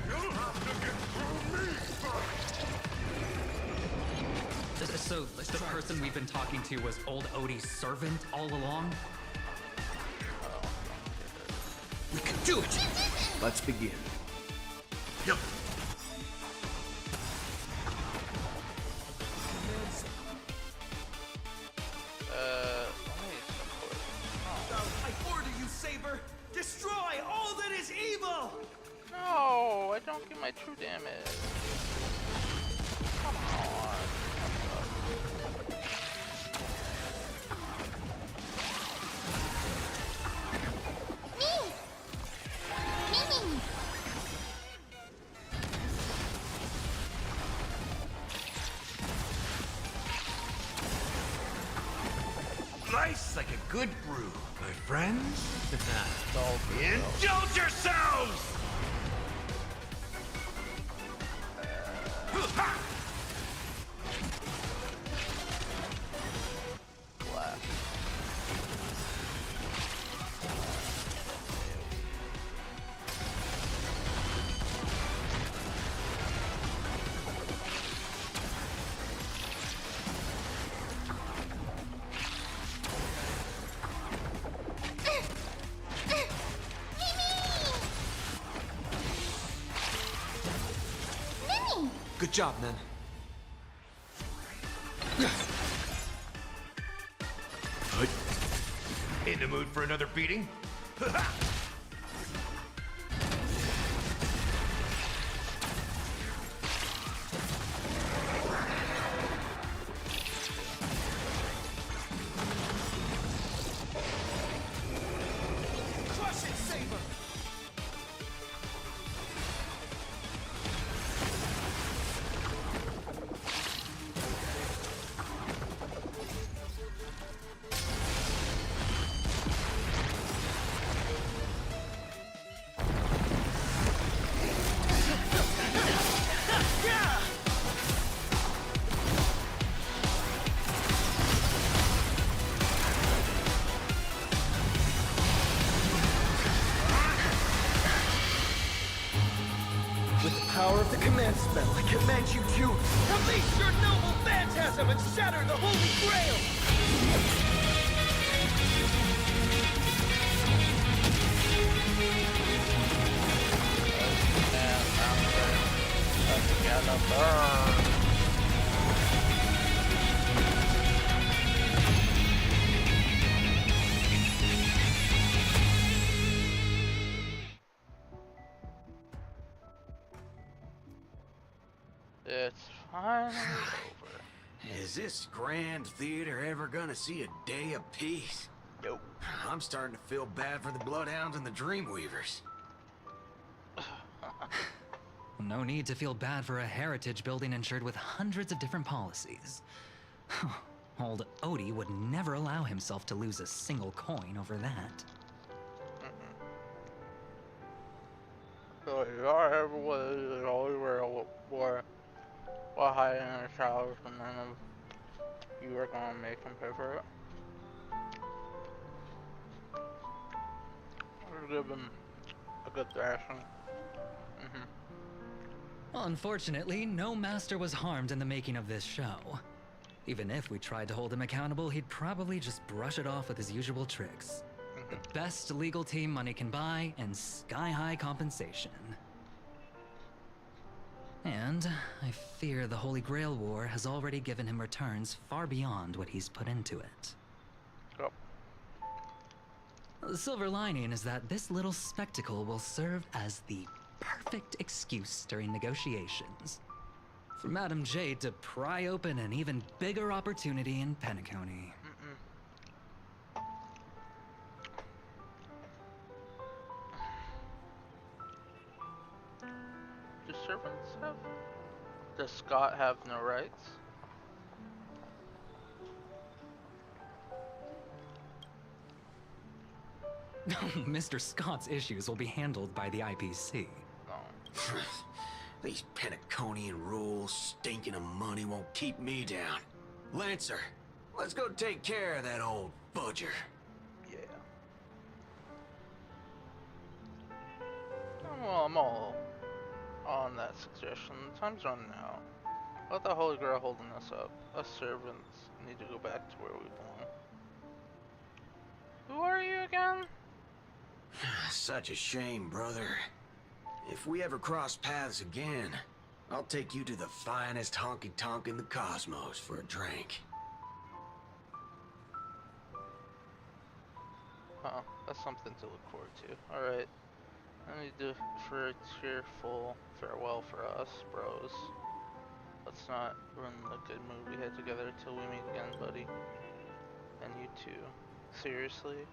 Speaker 7: You'll have to get through me first!
Speaker 4: So, the person we've been talking to was old Odie's servant all along?
Speaker 16: Do it! Let's begin. Yep.
Speaker 17: I order you, Saber! Destroy all that is evil!
Speaker 1: No, I don't get my true damage. Come on.
Speaker 17: Nice like a good brew, my friends. Indulge yourselves!
Speaker 11: Good job, man.
Speaker 17: In the mood for another beating? Crush it, Saber! Power of the command spell, I command you to release your noble phantasm and shatter the Holy Grail!
Speaker 1: It's finally over.
Speaker 3: Is this grand theater ever gonna see a day of peace?
Speaker 1: Nope.
Speaker 3: I'm starting to feel bad for the Bloodhounds and the Dreamweavers.
Speaker 4: No need to feel bad for a heritage building insured with hundreds of different policies. Old Odie would never allow himself to lose a single coin over that.
Speaker 1: So you are everywhere, the Holy Grail war while hiding in the shadows, and none of you are gonna make him pay for it. I'll give him a good thrashing.
Speaker 4: Unfortunately, no master was harmed in the making of this show. Even if we tried to hold him accountable, he'd probably just brush it off with his usual tricks. The best legal team money can buy, and sky-high compensation. And I fear the Holy Grail War has already given him returns far beyond what he's put into it.
Speaker 1: Oh.
Speaker 4: The silver lining is that this little spectacle will serve as the perfect excuse during negotiations for Madame Jade to pry open an even bigger opportunity in Penacony.
Speaker 1: Do servants have? Does Scott have no rights?
Speaker 4: Mr. Scott's issues will be handled by the IPC.
Speaker 3: These Penaconian rules, stinking of money won't keep me down. Lancer, let's go take care of that old fudger.
Speaker 1: Yeah. Well, I'm all on that suggestion. Time's running out. Let the Holy Grail holding us up. Us servants need to go back to where we belong. Who are you again?
Speaker 3: such a shame, brother. If we ever cross paths again, I'll take you to the finest honky-tonk in the cosmos for a drink.
Speaker 1: Huh, that's something to look forward to. Alright. I need to for a cheerful farewell for us, bros. Let's not ruin the good mood we had together till we meet again, buddy. And you too. Seriously?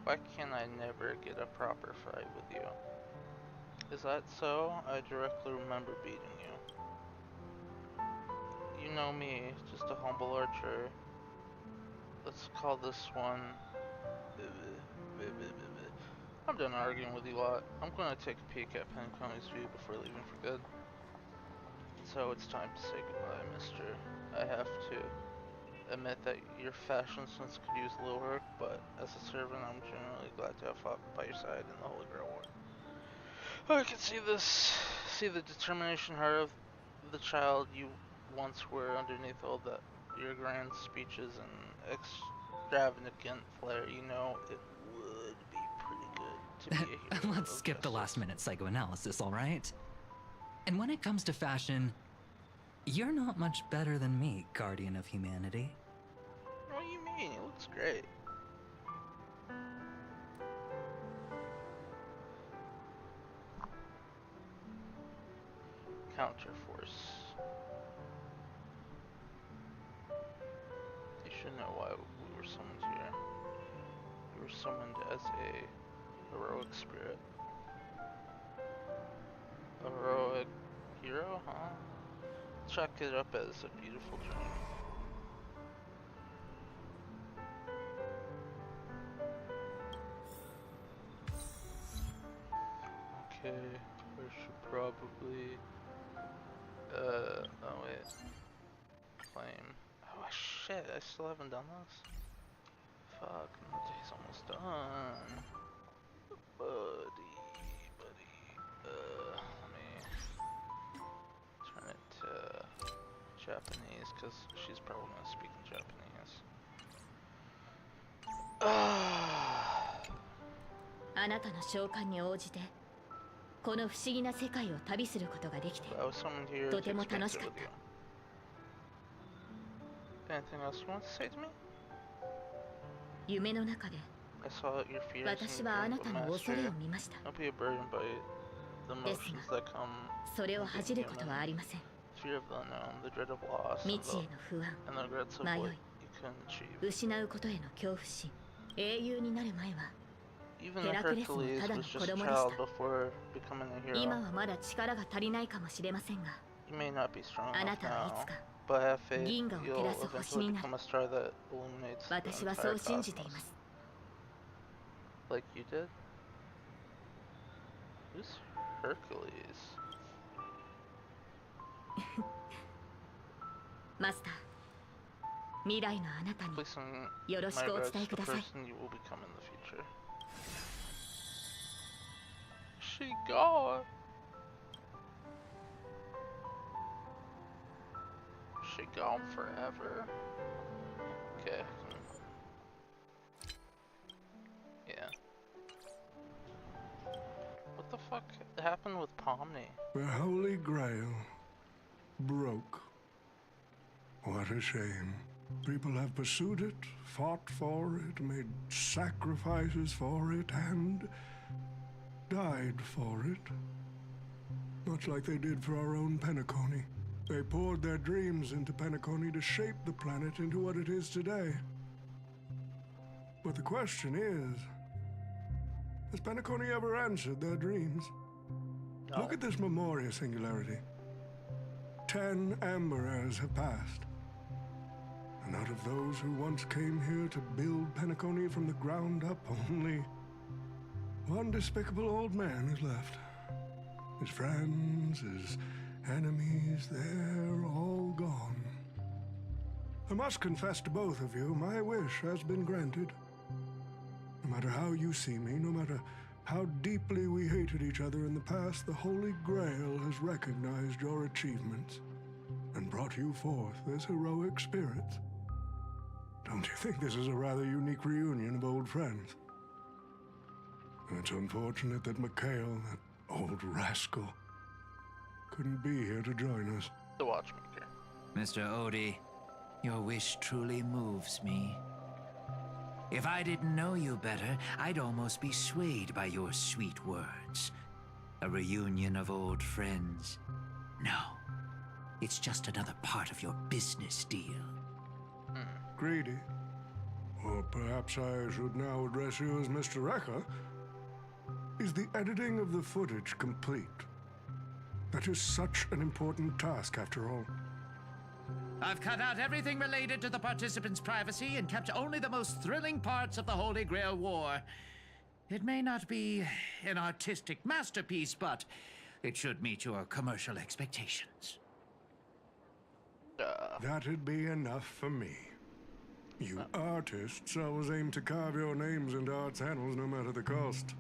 Speaker 1: Why can't I never get a proper fight with you? Is that so? I directly remember beating you. You know me, just a humble archer. Let's call this one... I'm done arguing with you lot. I'm gonna take a peek at Penacony's view before leaving for good. So it's time to say goodbye, mister. I have to admit that your fashion sense could use a little work, but as a servant, I'm genuinely glad to have fought by your side in the Holy Grail War. I can see the determination heart of the child you once were underneath all that your grand speeches and extravagant flair. You know, it would be pretty good to be a hero.
Speaker 4: Let's skip the last minute psychoanalysis, alright? And when it comes to fashion, you're not much better than me, guardian of humanity.
Speaker 1: What do you mean? It looks great. Counterforce. You should know why we were summoned here. We were summoned as a heroic spirit. A heroic hero, huh? Chalk it up as a beautiful dream. Okay, I should probably... oh wait. Claim. Oh shit, I still haven't done this? Fuck, the day's almost done. Buddy. Let me turn it to Japanese, because she's probably gonna speak in Japanese.
Speaker 12: あなたの召喚に応じてこの不思議な世界を旅することができてとても楽しかった。
Speaker 1: Anything else you want to say to me?
Speaker 12: 夢の中で
Speaker 1: I saw your fears
Speaker 12: 私はあなたの恐れを見ました。
Speaker 1: Don't be a burden by the emotions that come
Speaker 12: それを恥じることはありません。
Speaker 1: fear of the unknown, the dread of loss,
Speaker 12: 未知への不安、
Speaker 1: and the regrets of
Speaker 12: 迷
Speaker 1: what
Speaker 12: い、
Speaker 1: you couldn't achieve.
Speaker 12: 失うことへの恐怖心、英雄になる前は
Speaker 1: Even
Speaker 12: ヘ
Speaker 1: though
Speaker 12: ラクレスも
Speaker 1: Hercules
Speaker 12: ただの
Speaker 1: was
Speaker 12: 子
Speaker 1: just a
Speaker 12: 供でし
Speaker 1: child
Speaker 12: た。
Speaker 1: before becoming a
Speaker 12: 今
Speaker 1: hero,
Speaker 12: はまだ力が足りないかもしれませんが、
Speaker 1: you may not be strong
Speaker 12: あな
Speaker 1: enough
Speaker 12: たはいつ
Speaker 1: now,
Speaker 12: か
Speaker 1: but have faith
Speaker 12: 銀河を
Speaker 1: you'll
Speaker 12: 照らす星
Speaker 1: eventually
Speaker 12: になる。
Speaker 1: become a star that illuminates the
Speaker 12: 私はそ
Speaker 1: entire
Speaker 12: う信じてい
Speaker 1: cosmos.
Speaker 12: ます。
Speaker 1: Like you did? Who's Hercules?
Speaker 12: マスター、未来のあなたに
Speaker 1: Please send
Speaker 12: よろし
Speaker 1: my
Speaker 12: くお
Speaker 1: regards
Speaker 12: 伝え
Speaker 1: to
Speaker 12: く
Speaker 1: the
Speaker 12: ださい。
Speaker 1: person you will become in the future. She gone. She gone forever. Okay. Yeah. What the fuck happened with Pomni?
Speaker 7: The Holy Grail broke. What a shame. People have pursued it, fought for it, made sacrifices for it, and died for it. Much like they did for our own Penacony. They poured their dreams into Penacony to shape the planet into what it is today. But the question is, has Penacony ever answered their dreams?
Speaker 1: No.
Speaker 7: Look at this Memoria singularity. 10 Amber Heirs have passed. And out of those who once came here to build Penacony from the ground up, only one despicable old man is left. His friends, his enemies, they're all gone. I must confess to both of you, my wish has been granted. No matter how you see me, no matter how deeply we hated each other in the past, the Holy Grail has recognized your achievements and brought you forth as heroic spirits. Don't you think this is a rather unique reunion of old friends? It's unfortunate that Mikhail, that old rascal, couldn't be here to join us.
Speaker 1: The watchmaker.
Speaker 5: Mr. Odie, your wish truly moves me. If I didn't know you better, I'd almost be swayed by your sweet words. A reunion of old friends. No, it's just another part of your business deal.
Speaker 7: Greedy? Or perhaps I should now address you as Mr. Rekha. Is the editing of the footage complete? That is such an important task, after all.
Speaker 5: I've cut out everything related to the participants' privacy and kept only the most thrilling parts of the Holy Grail War. It may not be an artistic masterpiece, but it should meet your commercial expectations.
Speaker 7: That'd be enough for me. You artists always aim to carve your names into art's annals no matter the cost.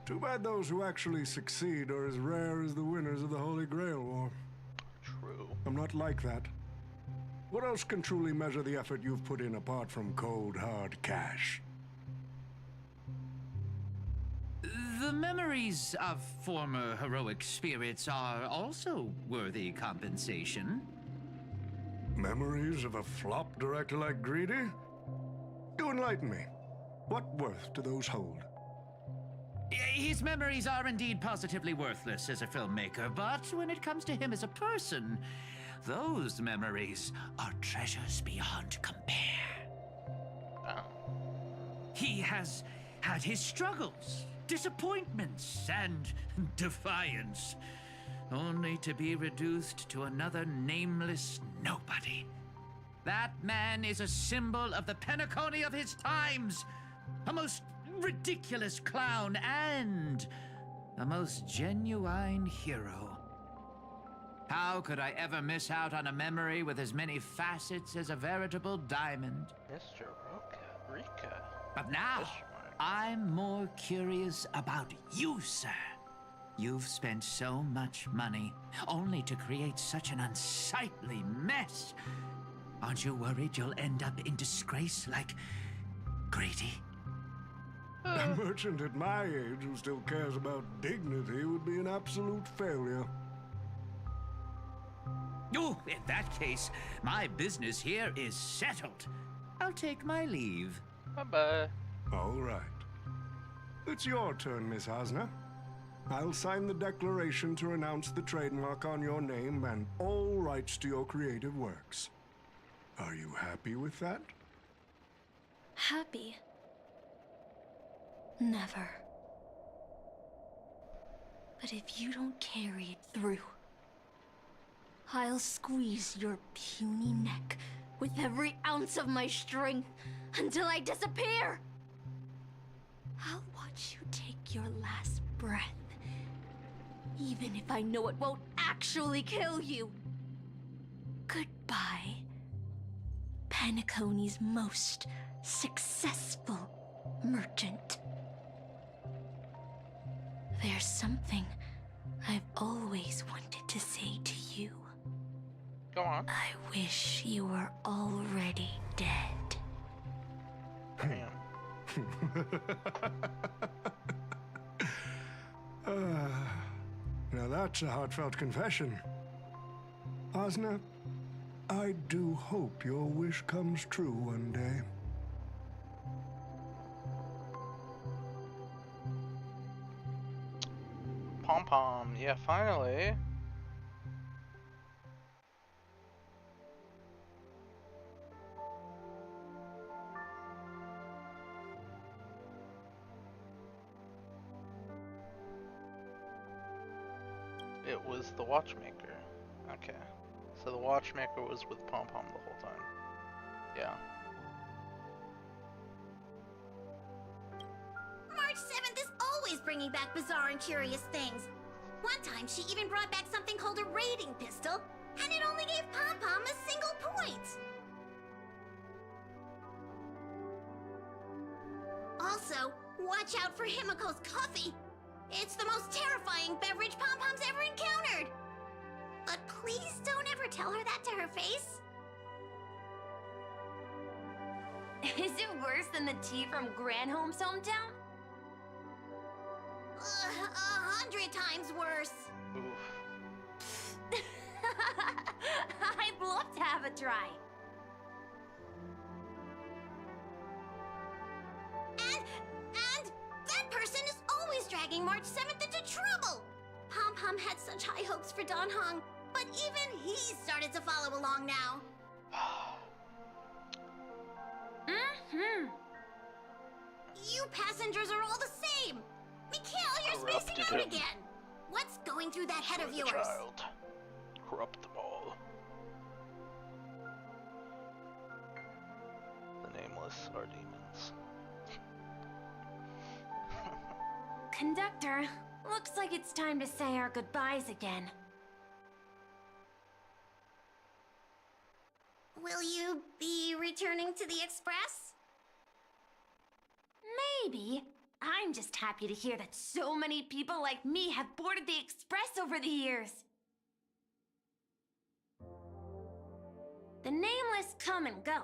Speaker 7: Too bad those who actually succeed are as rare as the winners of the Holy Grail War.
Speaker 1: True.
Speaker 7: I'm not like that. What else can truly measure the effort you've put in apart from cold, hard cash?
Speaker 5: The memories of former heroic spirits are also worthy compensation.
Speaker 7: Memories of a flop director like Greedy? Do enlighten me. What worth do those hold?
Speaker 5: His memories are indeed positively worthless as a filmmaker, but when it comes to him as a person, those memories are treasures beyond compare. He has had his struggles, disappointments, and defiance, only to be reduced to another nameless nobody. That man is a symbol of the Penacony of his times, a most ridiculous clown and a most genuine hero. How could I ever miss out on a memory with as many facets as a veritable diamond?
Speaker 1: Mr. Rika.
Speaker 5: But now, I'm more curious about you, sir. You've spent so much money, only to create such an unsightly mess. Aren't you worried you'll end up in disgrace like Greedy?
Speaker 7: A merchant at my age who still cares about dignity would be an absolute failure.
Speaker 5: Oh, in that case, my business here is settled. I'll take my leave.
Speaker 1: Bye-bye.
Speaker 7: All right. It's your turn, Miss Hasna. I'll sign the declaration to renounce the trademark on your name and all rights to your creative works. Are you happy with that?
Speaker 8: Happy? Never. But if you don't carry it through, I'll squeeze your puny neck with every ounce of my strength until I disappear. I'll watch you take your last breath, even if I know it won't actually kill you. Goodbye, Penacony's most successful merchant. There's something I've always wanted to say to you.
Speaker 1: Go on.
Speaker 8: I wish you were already dead.
Speaker 7: Now that's a heartfelt confession. Hasna, I do hope your wish comes true one day.
Speaker 1: Pom-pom, yeah, finally. It was the watchmaker. Okay. So the watchmaker was with Pom-pom the whole time. Yeah.
Speaker 18: March 7th is always bringing back bizarre and curious things. One time, she even brought back something called a raiding pistol, and it only gave Pom-pom a single point. Also, watch out for Himiko's coffee. It's the most terrifying beverage Pom-pom's ever encountered. But please don't ever tell her that to her face.
Speaker 19: Is it worse than the tea from Granholm's hometown?
Speaker 18: 100 times worse.
Speaker 1: Oof.
Speaker 18: I'd love to have a try. And that person is always dragging March 7th into trouble. Pom-Pom had such high hopes for Dan Hong, but even he started to follow along now. You passengers are all the same. Mikhail, you're spacing out again. What's going through that head of yours?
Speaker 1: Child. Corrupt them all. The nameless are demons.
Speaker 6: Conductor, looks like it's time to say our goodbyes again.
Speaker 18: Will you be returning to the Express?
Speaker 6: Maybe. I'm just happy to hear that so many people like me have boarded the Express over the years. The nameless come and go.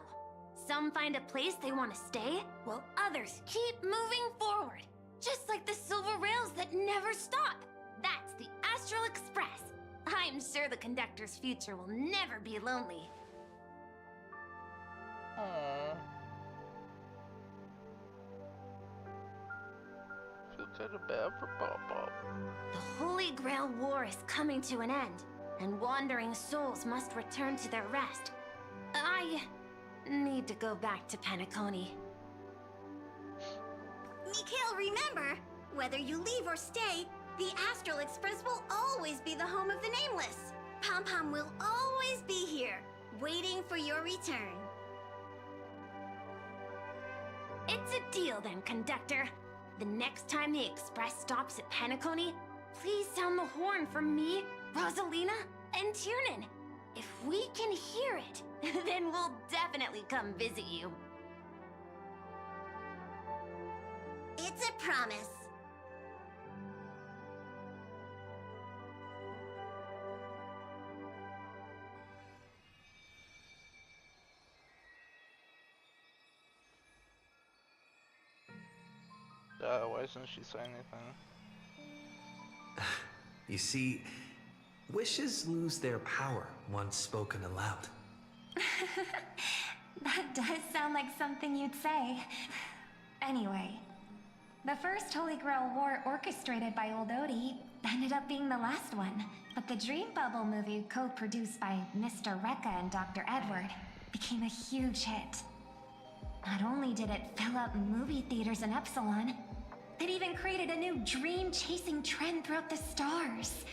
Speaker 6: Some find a place they want to stay, while others keep moving forward. Just like the silver rails that never stop. That's the Astral Express. I'm sure the conductor's future will never be lonely.
Speaker 1: Aww. Feel kind of bad for Pop-Pop.
Speaker 6: The Holy Grail War is coming to an end, and wandering souls must return to their rest. I need to go back to Penacony.
Speaker 18: Mikhail, remember, whether you leave or stay, the Astral Express will always be the home of the Nameless. Pom-Pom will always be here, waiting for your return.
Speaker 6: It's a deal then, conductor. The next time the Express stops at Penacony, please sound the horn for me, Rosalina, and Tiernan. If we can hear it, then we'll definitely come visit you.
Speaker 18: It's a promise.
Speaker 1: Why doesn't she say anything?
Speaker 13: You see, wishes lose their power once spoken aloud.
Speaker 6: That does sound like something you'd say. Anyway, the first Holy Grail War orchestrated by Old Odie ended up being the last one. But the Dream Bubble movie, co-produced by Mr. Rekka and Dr. Edward, became a huge hit. Not only did it fill up movie theaters in Epsilon, it even created a new dream-chasing trend throughout the stars.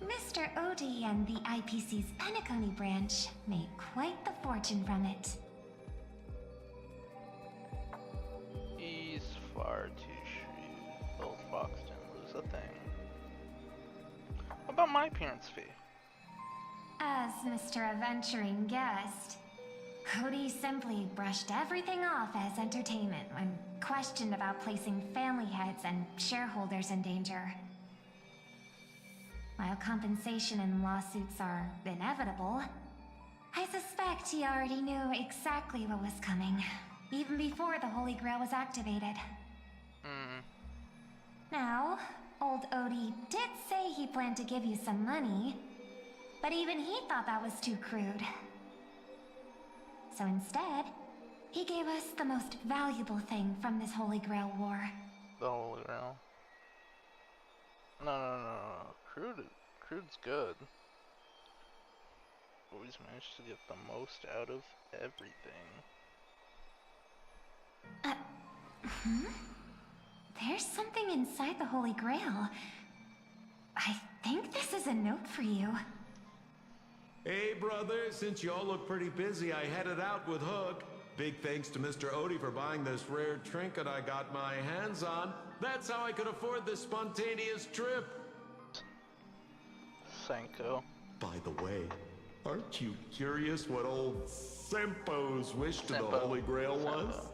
Speaker 6: Mr. Odie and the IPC's Penacony branch made quite the fortune from it.
Speaker 1: He's far too shrewd. Old Fox didn't lose a thing. What about my appearance fee?
Speaker 6: As Mr. Adventuring guest, Cody simply brushed everything off as entertainment when questioned about placing family heads and shareholders in danger. While compensation and lawsuits are inevitable, I suspect he already knew exactly what was coming, even before the Holy Grail was activated. Now, old Odie did say he planned to give you some money, but even he thought that was too crude. So instead, he gave us the most valuable thing from this Holy Grail War.
Speaker 1: The Holy Grail? No. Crude's good. Always managed to get the most out of everything.
Speaker 6: There's something inside the Holy Grail. I think this is a note for you.
Speaker 19: Hey, brother, since you all look pretty busy, I headed out with Hook. Big thanks to Mr. Odie for buying this rare trinket I got my hands on. That's how I could afford this spontaneous trip.
Speaker 1: Senko.
Speaker 19: By the way, aren't you curious what old Sempo's wish to the Holy Grail was?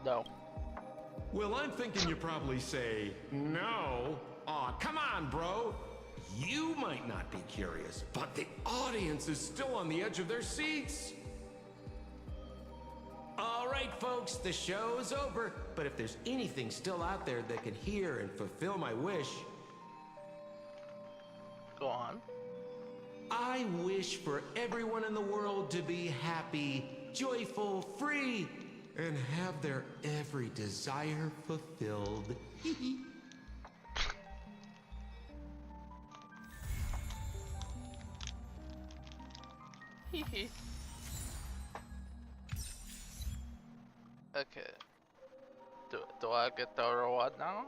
Speaker 1: No.
Speaker 19: Well, I'm thinking you probably say, no. Aw, come on, bro. You might not be curious, but the audience is still on the edge of their seats. All right, right, folks, the show's over. But if there's anything still out there that can hear and fulfill my wish...
Speaker 1: Go on.
Speaker 19: I wish for everyone in the world to be happy, joyful, free, and have their every desire fulfilled.
Speaker 1: Okay. Do I get the reward now?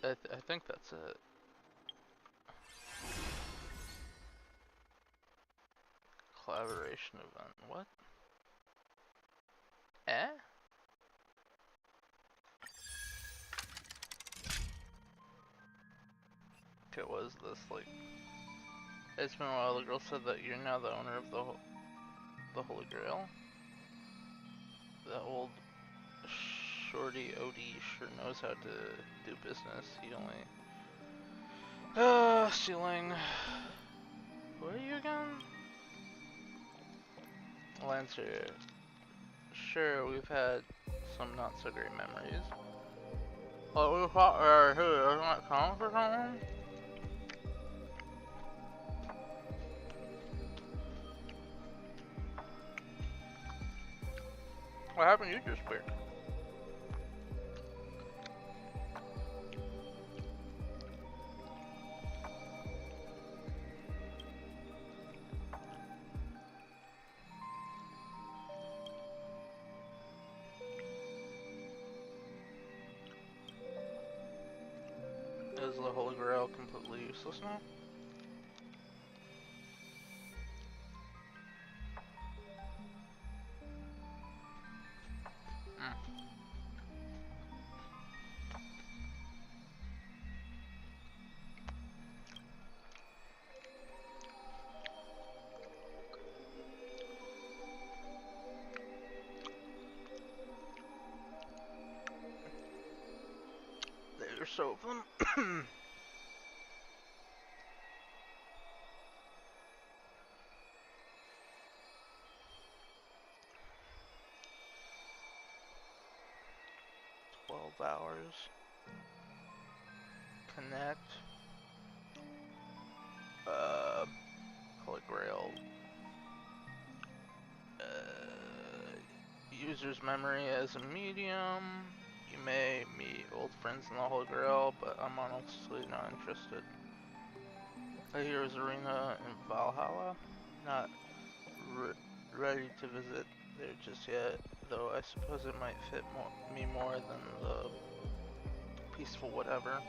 Speaker 1: I think that's it. Collaboration event. What? Eh? Okay, what is this like? It's been a while. The girl said that you're now the owner of the Holy Grail. The old shorty Odie sure knows how to do business. He only stealing. Who are you again? Lancer. Sure, we've had some not so great memories. Oh, we thought who doesn't that count for something? What happened? You just quit. Is the Holy Grail completely useless now? There's so of them. Hours. Connect. Holy Grail. User's memory as a medium. You may meet old friends in the Holy Grail, but I'm honestly not interested. A hero's arena in Valhalla. Not ready to visit there just yet, though I suppose it might fit me more than the peaceful whatever.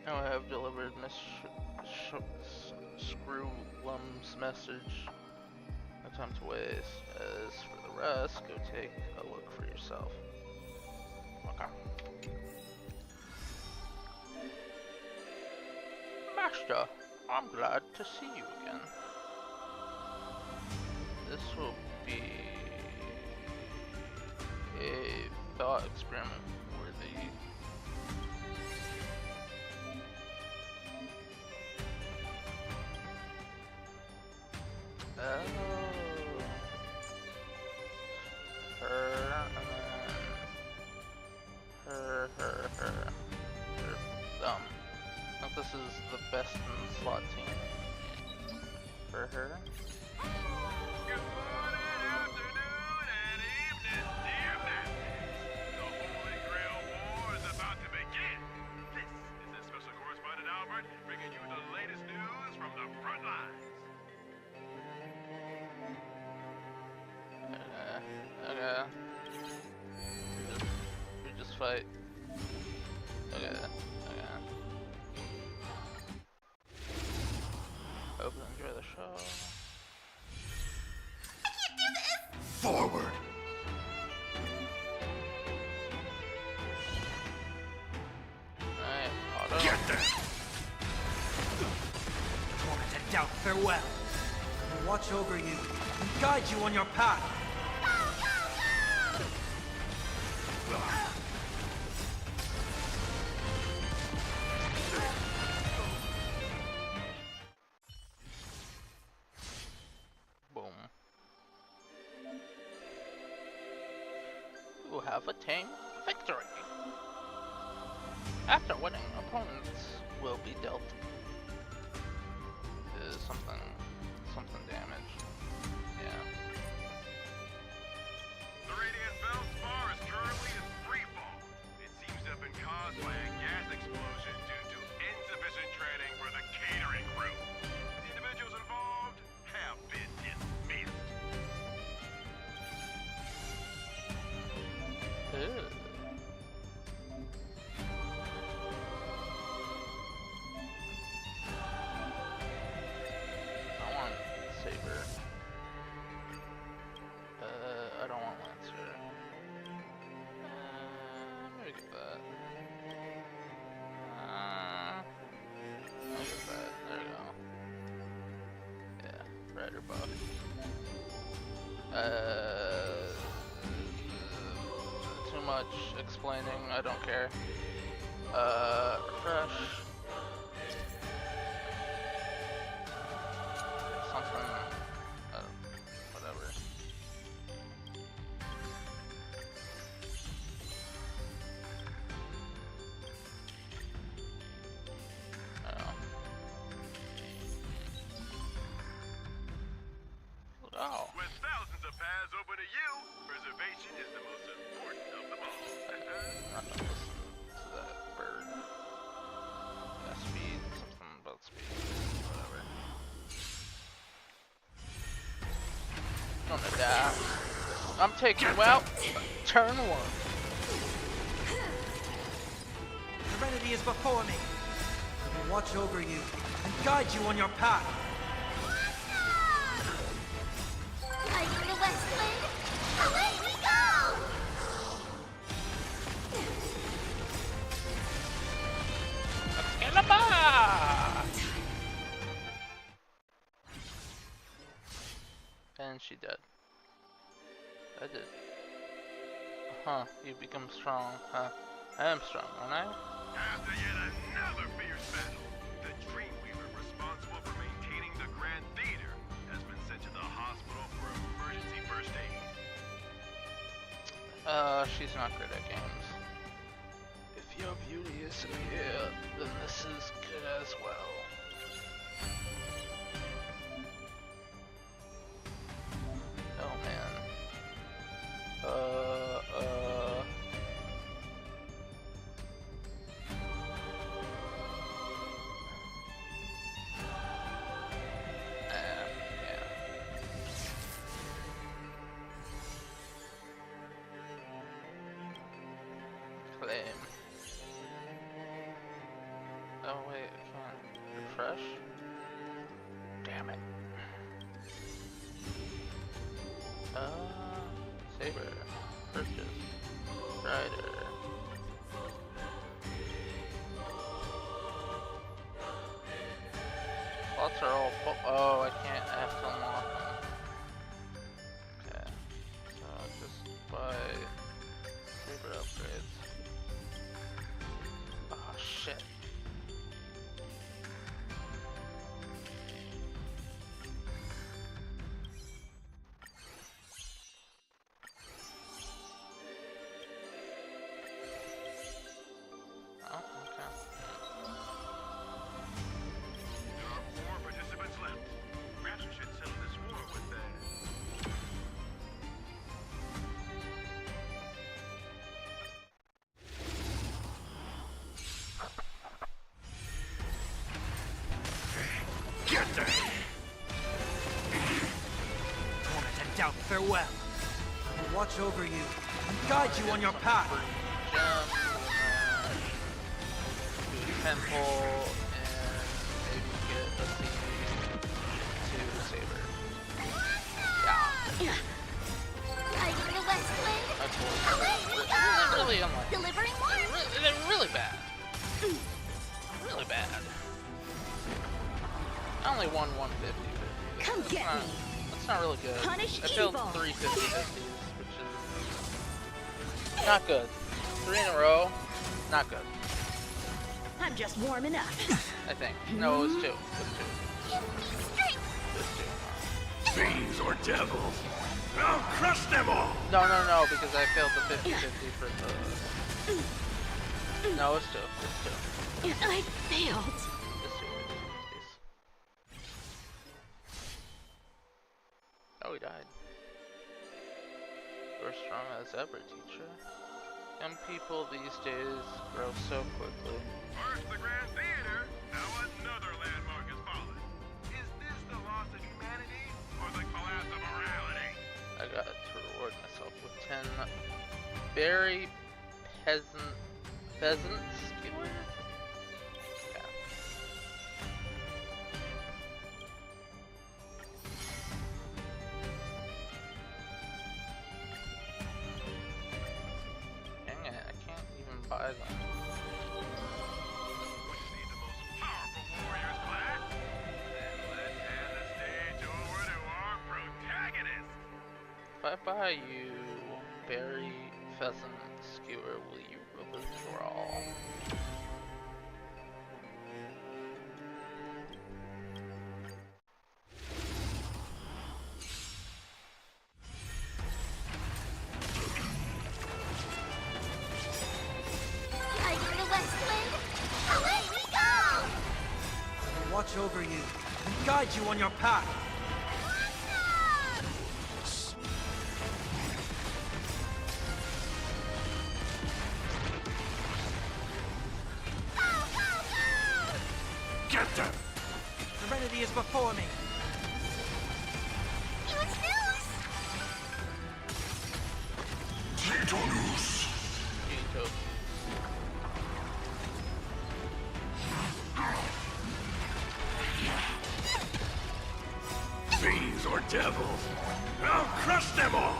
Speaker 1: Now I have delivered Miss Screwlum's message. No time to waste. As for the rest, go take a look for yourself. Okay. Master, I'm glad to see you again. This will be a thought experiment worthy. Oh. Her, and then her. I think this is the best in the slot team. For her.
Speaker 20: Good morning, afternoon, and evening, dear masters. The Holy Grail War is about to begin. This is the Special Correspondent Albert bringing you the latest news from the front lines.
Speaker 1: Okay. We just fight. Okay. Hope you enjoy the show.
Speaker 18: I can't do this!
Speaker 16: Forward!
Speaker 1: Alright,
Speaker 16: get there!
Speaker 17: Torment and doubt, farewell. I will watch over you and guide you on your path.
Speaker 1: have attained victory. After winning, opponents will be dealt something damage. Yeah.
Speaker 20: The radiant belt spar is currently in free fall. It seems to have been caused by a gas explosion due to insufficient training for the catering crew. The individuals involved have been dismissed.
Speaker 1: Ew. Saber. I don't want Lancer. Maybe get that. I'll get that. There you go. Yeah, rider buff. Too much explaining. I don't care. Refresh. Something, whatever. Oh.
Speaker 20: With thousands of paths open to you, preservation is the most important of them all.
Speaker 1: I'm not gonna listen to that bird. Yeah, speed, something about speed, whatever. Gonna die. I'm taking you out. Turn 1.
Speaker 17: Serenity is before me. I will watch over you and guide you on your path.
Speaker 18: Like the West Wind, away we go!
Speaker 1: And she dead. I did. Huh, you become strong, huh? I am strong, aren't I?
Speaker 20: After yet another fierce battle, the Dreamweaver responsible for maintaining the Grand Theater has been sent to the hospital for emergency first aid.
Speaker 1: She's not good at games. If your beauty is severe, then this is good as well. Oh man. Yeah. Claim. Oh wait, I can't refresh? Damn it. Saber. Purchase. Rider. Slots are all full. Oh, I can't. I have to unlock them. Okay. So just buy Saber upgrades. Oh shit.
Speaker 17: Farewell. I will watch over you and guide you on your path.
Speaker 1: Temple and maybe get a CD to Saber. Yeah.
Speaker 18: Like the West Wind,
Speaker 1: That's
Speaker 18: away we go!
Speaker 1: really unlucky.
Speaker 18: Delivering warmth.
Speaker 1: They're really bad. Really bad. I only won 150.
Speaker 12: Come get me.
Speaker 1: That's not really good.
Speaker 12: Punish
Speaker 1: I failed
Speaker 12: evil.
Speaker 1: 3 50-50s, which is not good. 3 in a row, not good.
Speaker 12: I'm just warming up.
Speaker 1: I think. No, it was 2. It was 2. It was 2.
Speaker 16: Fiends or devils,
Speaker 20: I'll crush them all!
Speaker 1: No, because I failed the 50-50 for the... No, it's two.
Speaker 10: I failed.
Speaker 1: It's two 50-50s. Oh, he died. You're strong as ever, teacher. Young people these days grow so quickly.
Speaker 20: First the Grand Theater, now another landmark has fallen. Is this the loss of humanity, or the collapse of morality?
Speaker 1: I got to reward myself with 10 berry pheasant skewer? Yeah. Dang it, I can't even buy them.
Speaker 20: We see the most powerful warriors class? Then let's hand the stage over to our protagonist.
Speaker 1: If I buy you berry pheasant skewer, will you withdraw?
Speaker 18: Tiger the West Wind, away we go!
Speaker 17: I'll watch over you and guide you on your path.
Speaker 20: Get them!
Speaker 17: Serenity is before me.
Speaker 18: It's news!
Speaker 20: Titanus! Fiends or devils, I'll crush them all!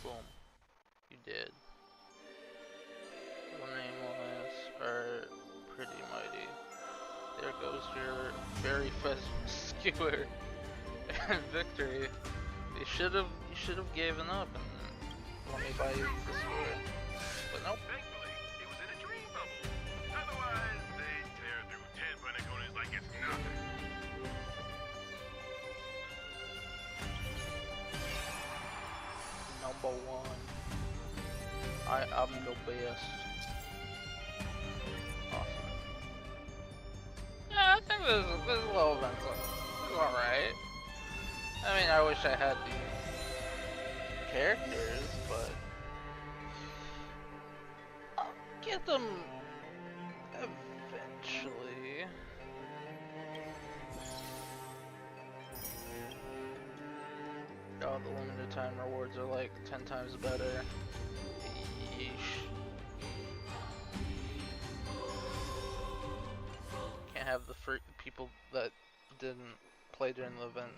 Speaker 1: Boom. You did. The nameless are pretty mighty. There goes your very first skewer and victory. You should have given up and let me buy you the skewer. But nope.
Speaker 20: Thankfully, it was in a dream bubble. Otherwise, they'd tear through 10 Panacones like it's nothing.
Speaker 1: Number one. I am the best. Awesome. Yeah, I think this little event's alright. I mean, I wish I had these characters, but I'll get them eventually. Oh, the limited time rewards are like 10 times better. Yeesh. Can't have the people that didn't play during the event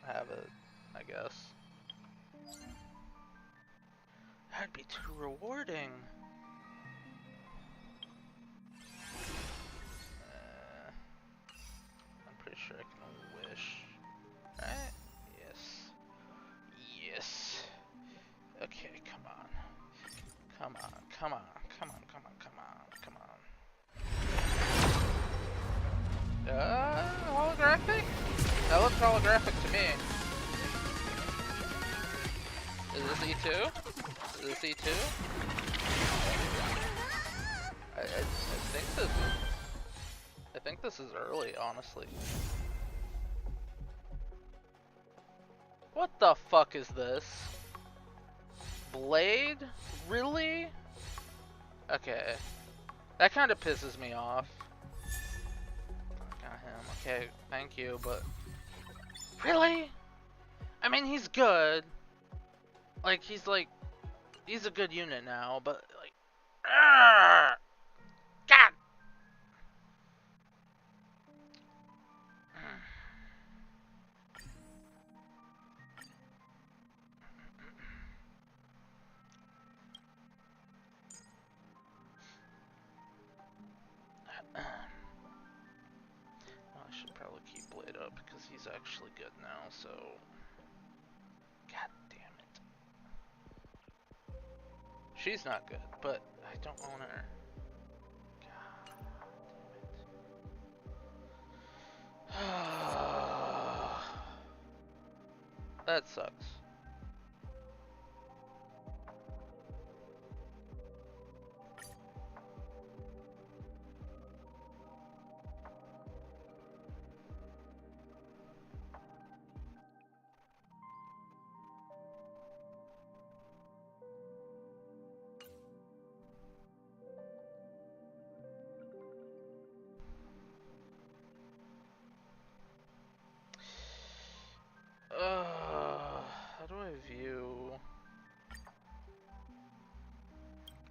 Speaker 1: have it, I guess. That'd be too rewarding. I'm pretty sure I can wish. Right? Yes. Yes. Okay, come on. Come on, come on, come on, come on, come on, come on. Holographic? That looks holographic to me. Is this E2? Is this E2? I think this is early, honestly. What the fuck is this? Blade? Really? Okay. That kind of pisses me off. Got him. Okay, thank you, but... Really? I mean, he's good. Like, he's a good unit now, but like... God! I should probably keep Blade up because he's actually good now, so... God damn it. She's not good, but I don't own her. That sucks. How do I view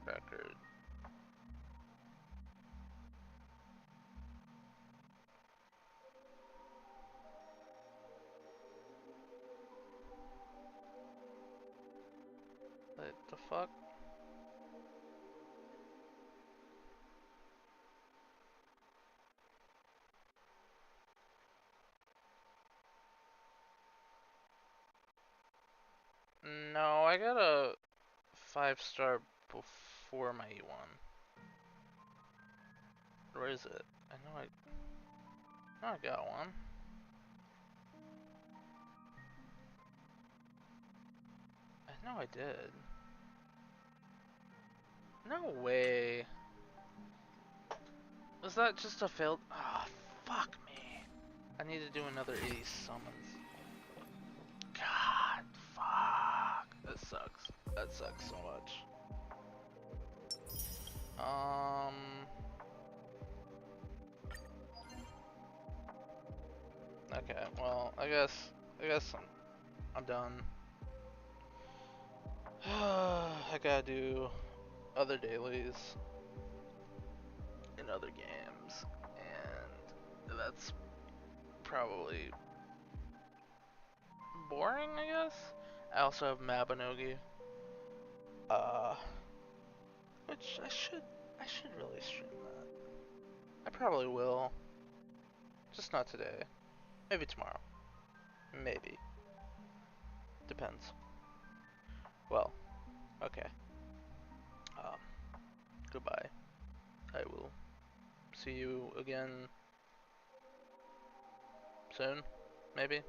Speaker 1: record? What the fuck? No, I got a 5-star before my E1. Where is it? I know I got one. I know I did. No way. Was that just a failed? Ah, fuck me. I need to do another 80 summons. God, fuck. That sucks. That sucks so much. Okay, well, I guess I'm done. I gotta do other dailies in other games, and that's probably boring, I guess. I also have Mabinogi, which I should really stream that. I probably will, just not today. Maybe tomorrow. Maybe. Depends. Well, okay. Goodbye. I will see you again soon, maybe.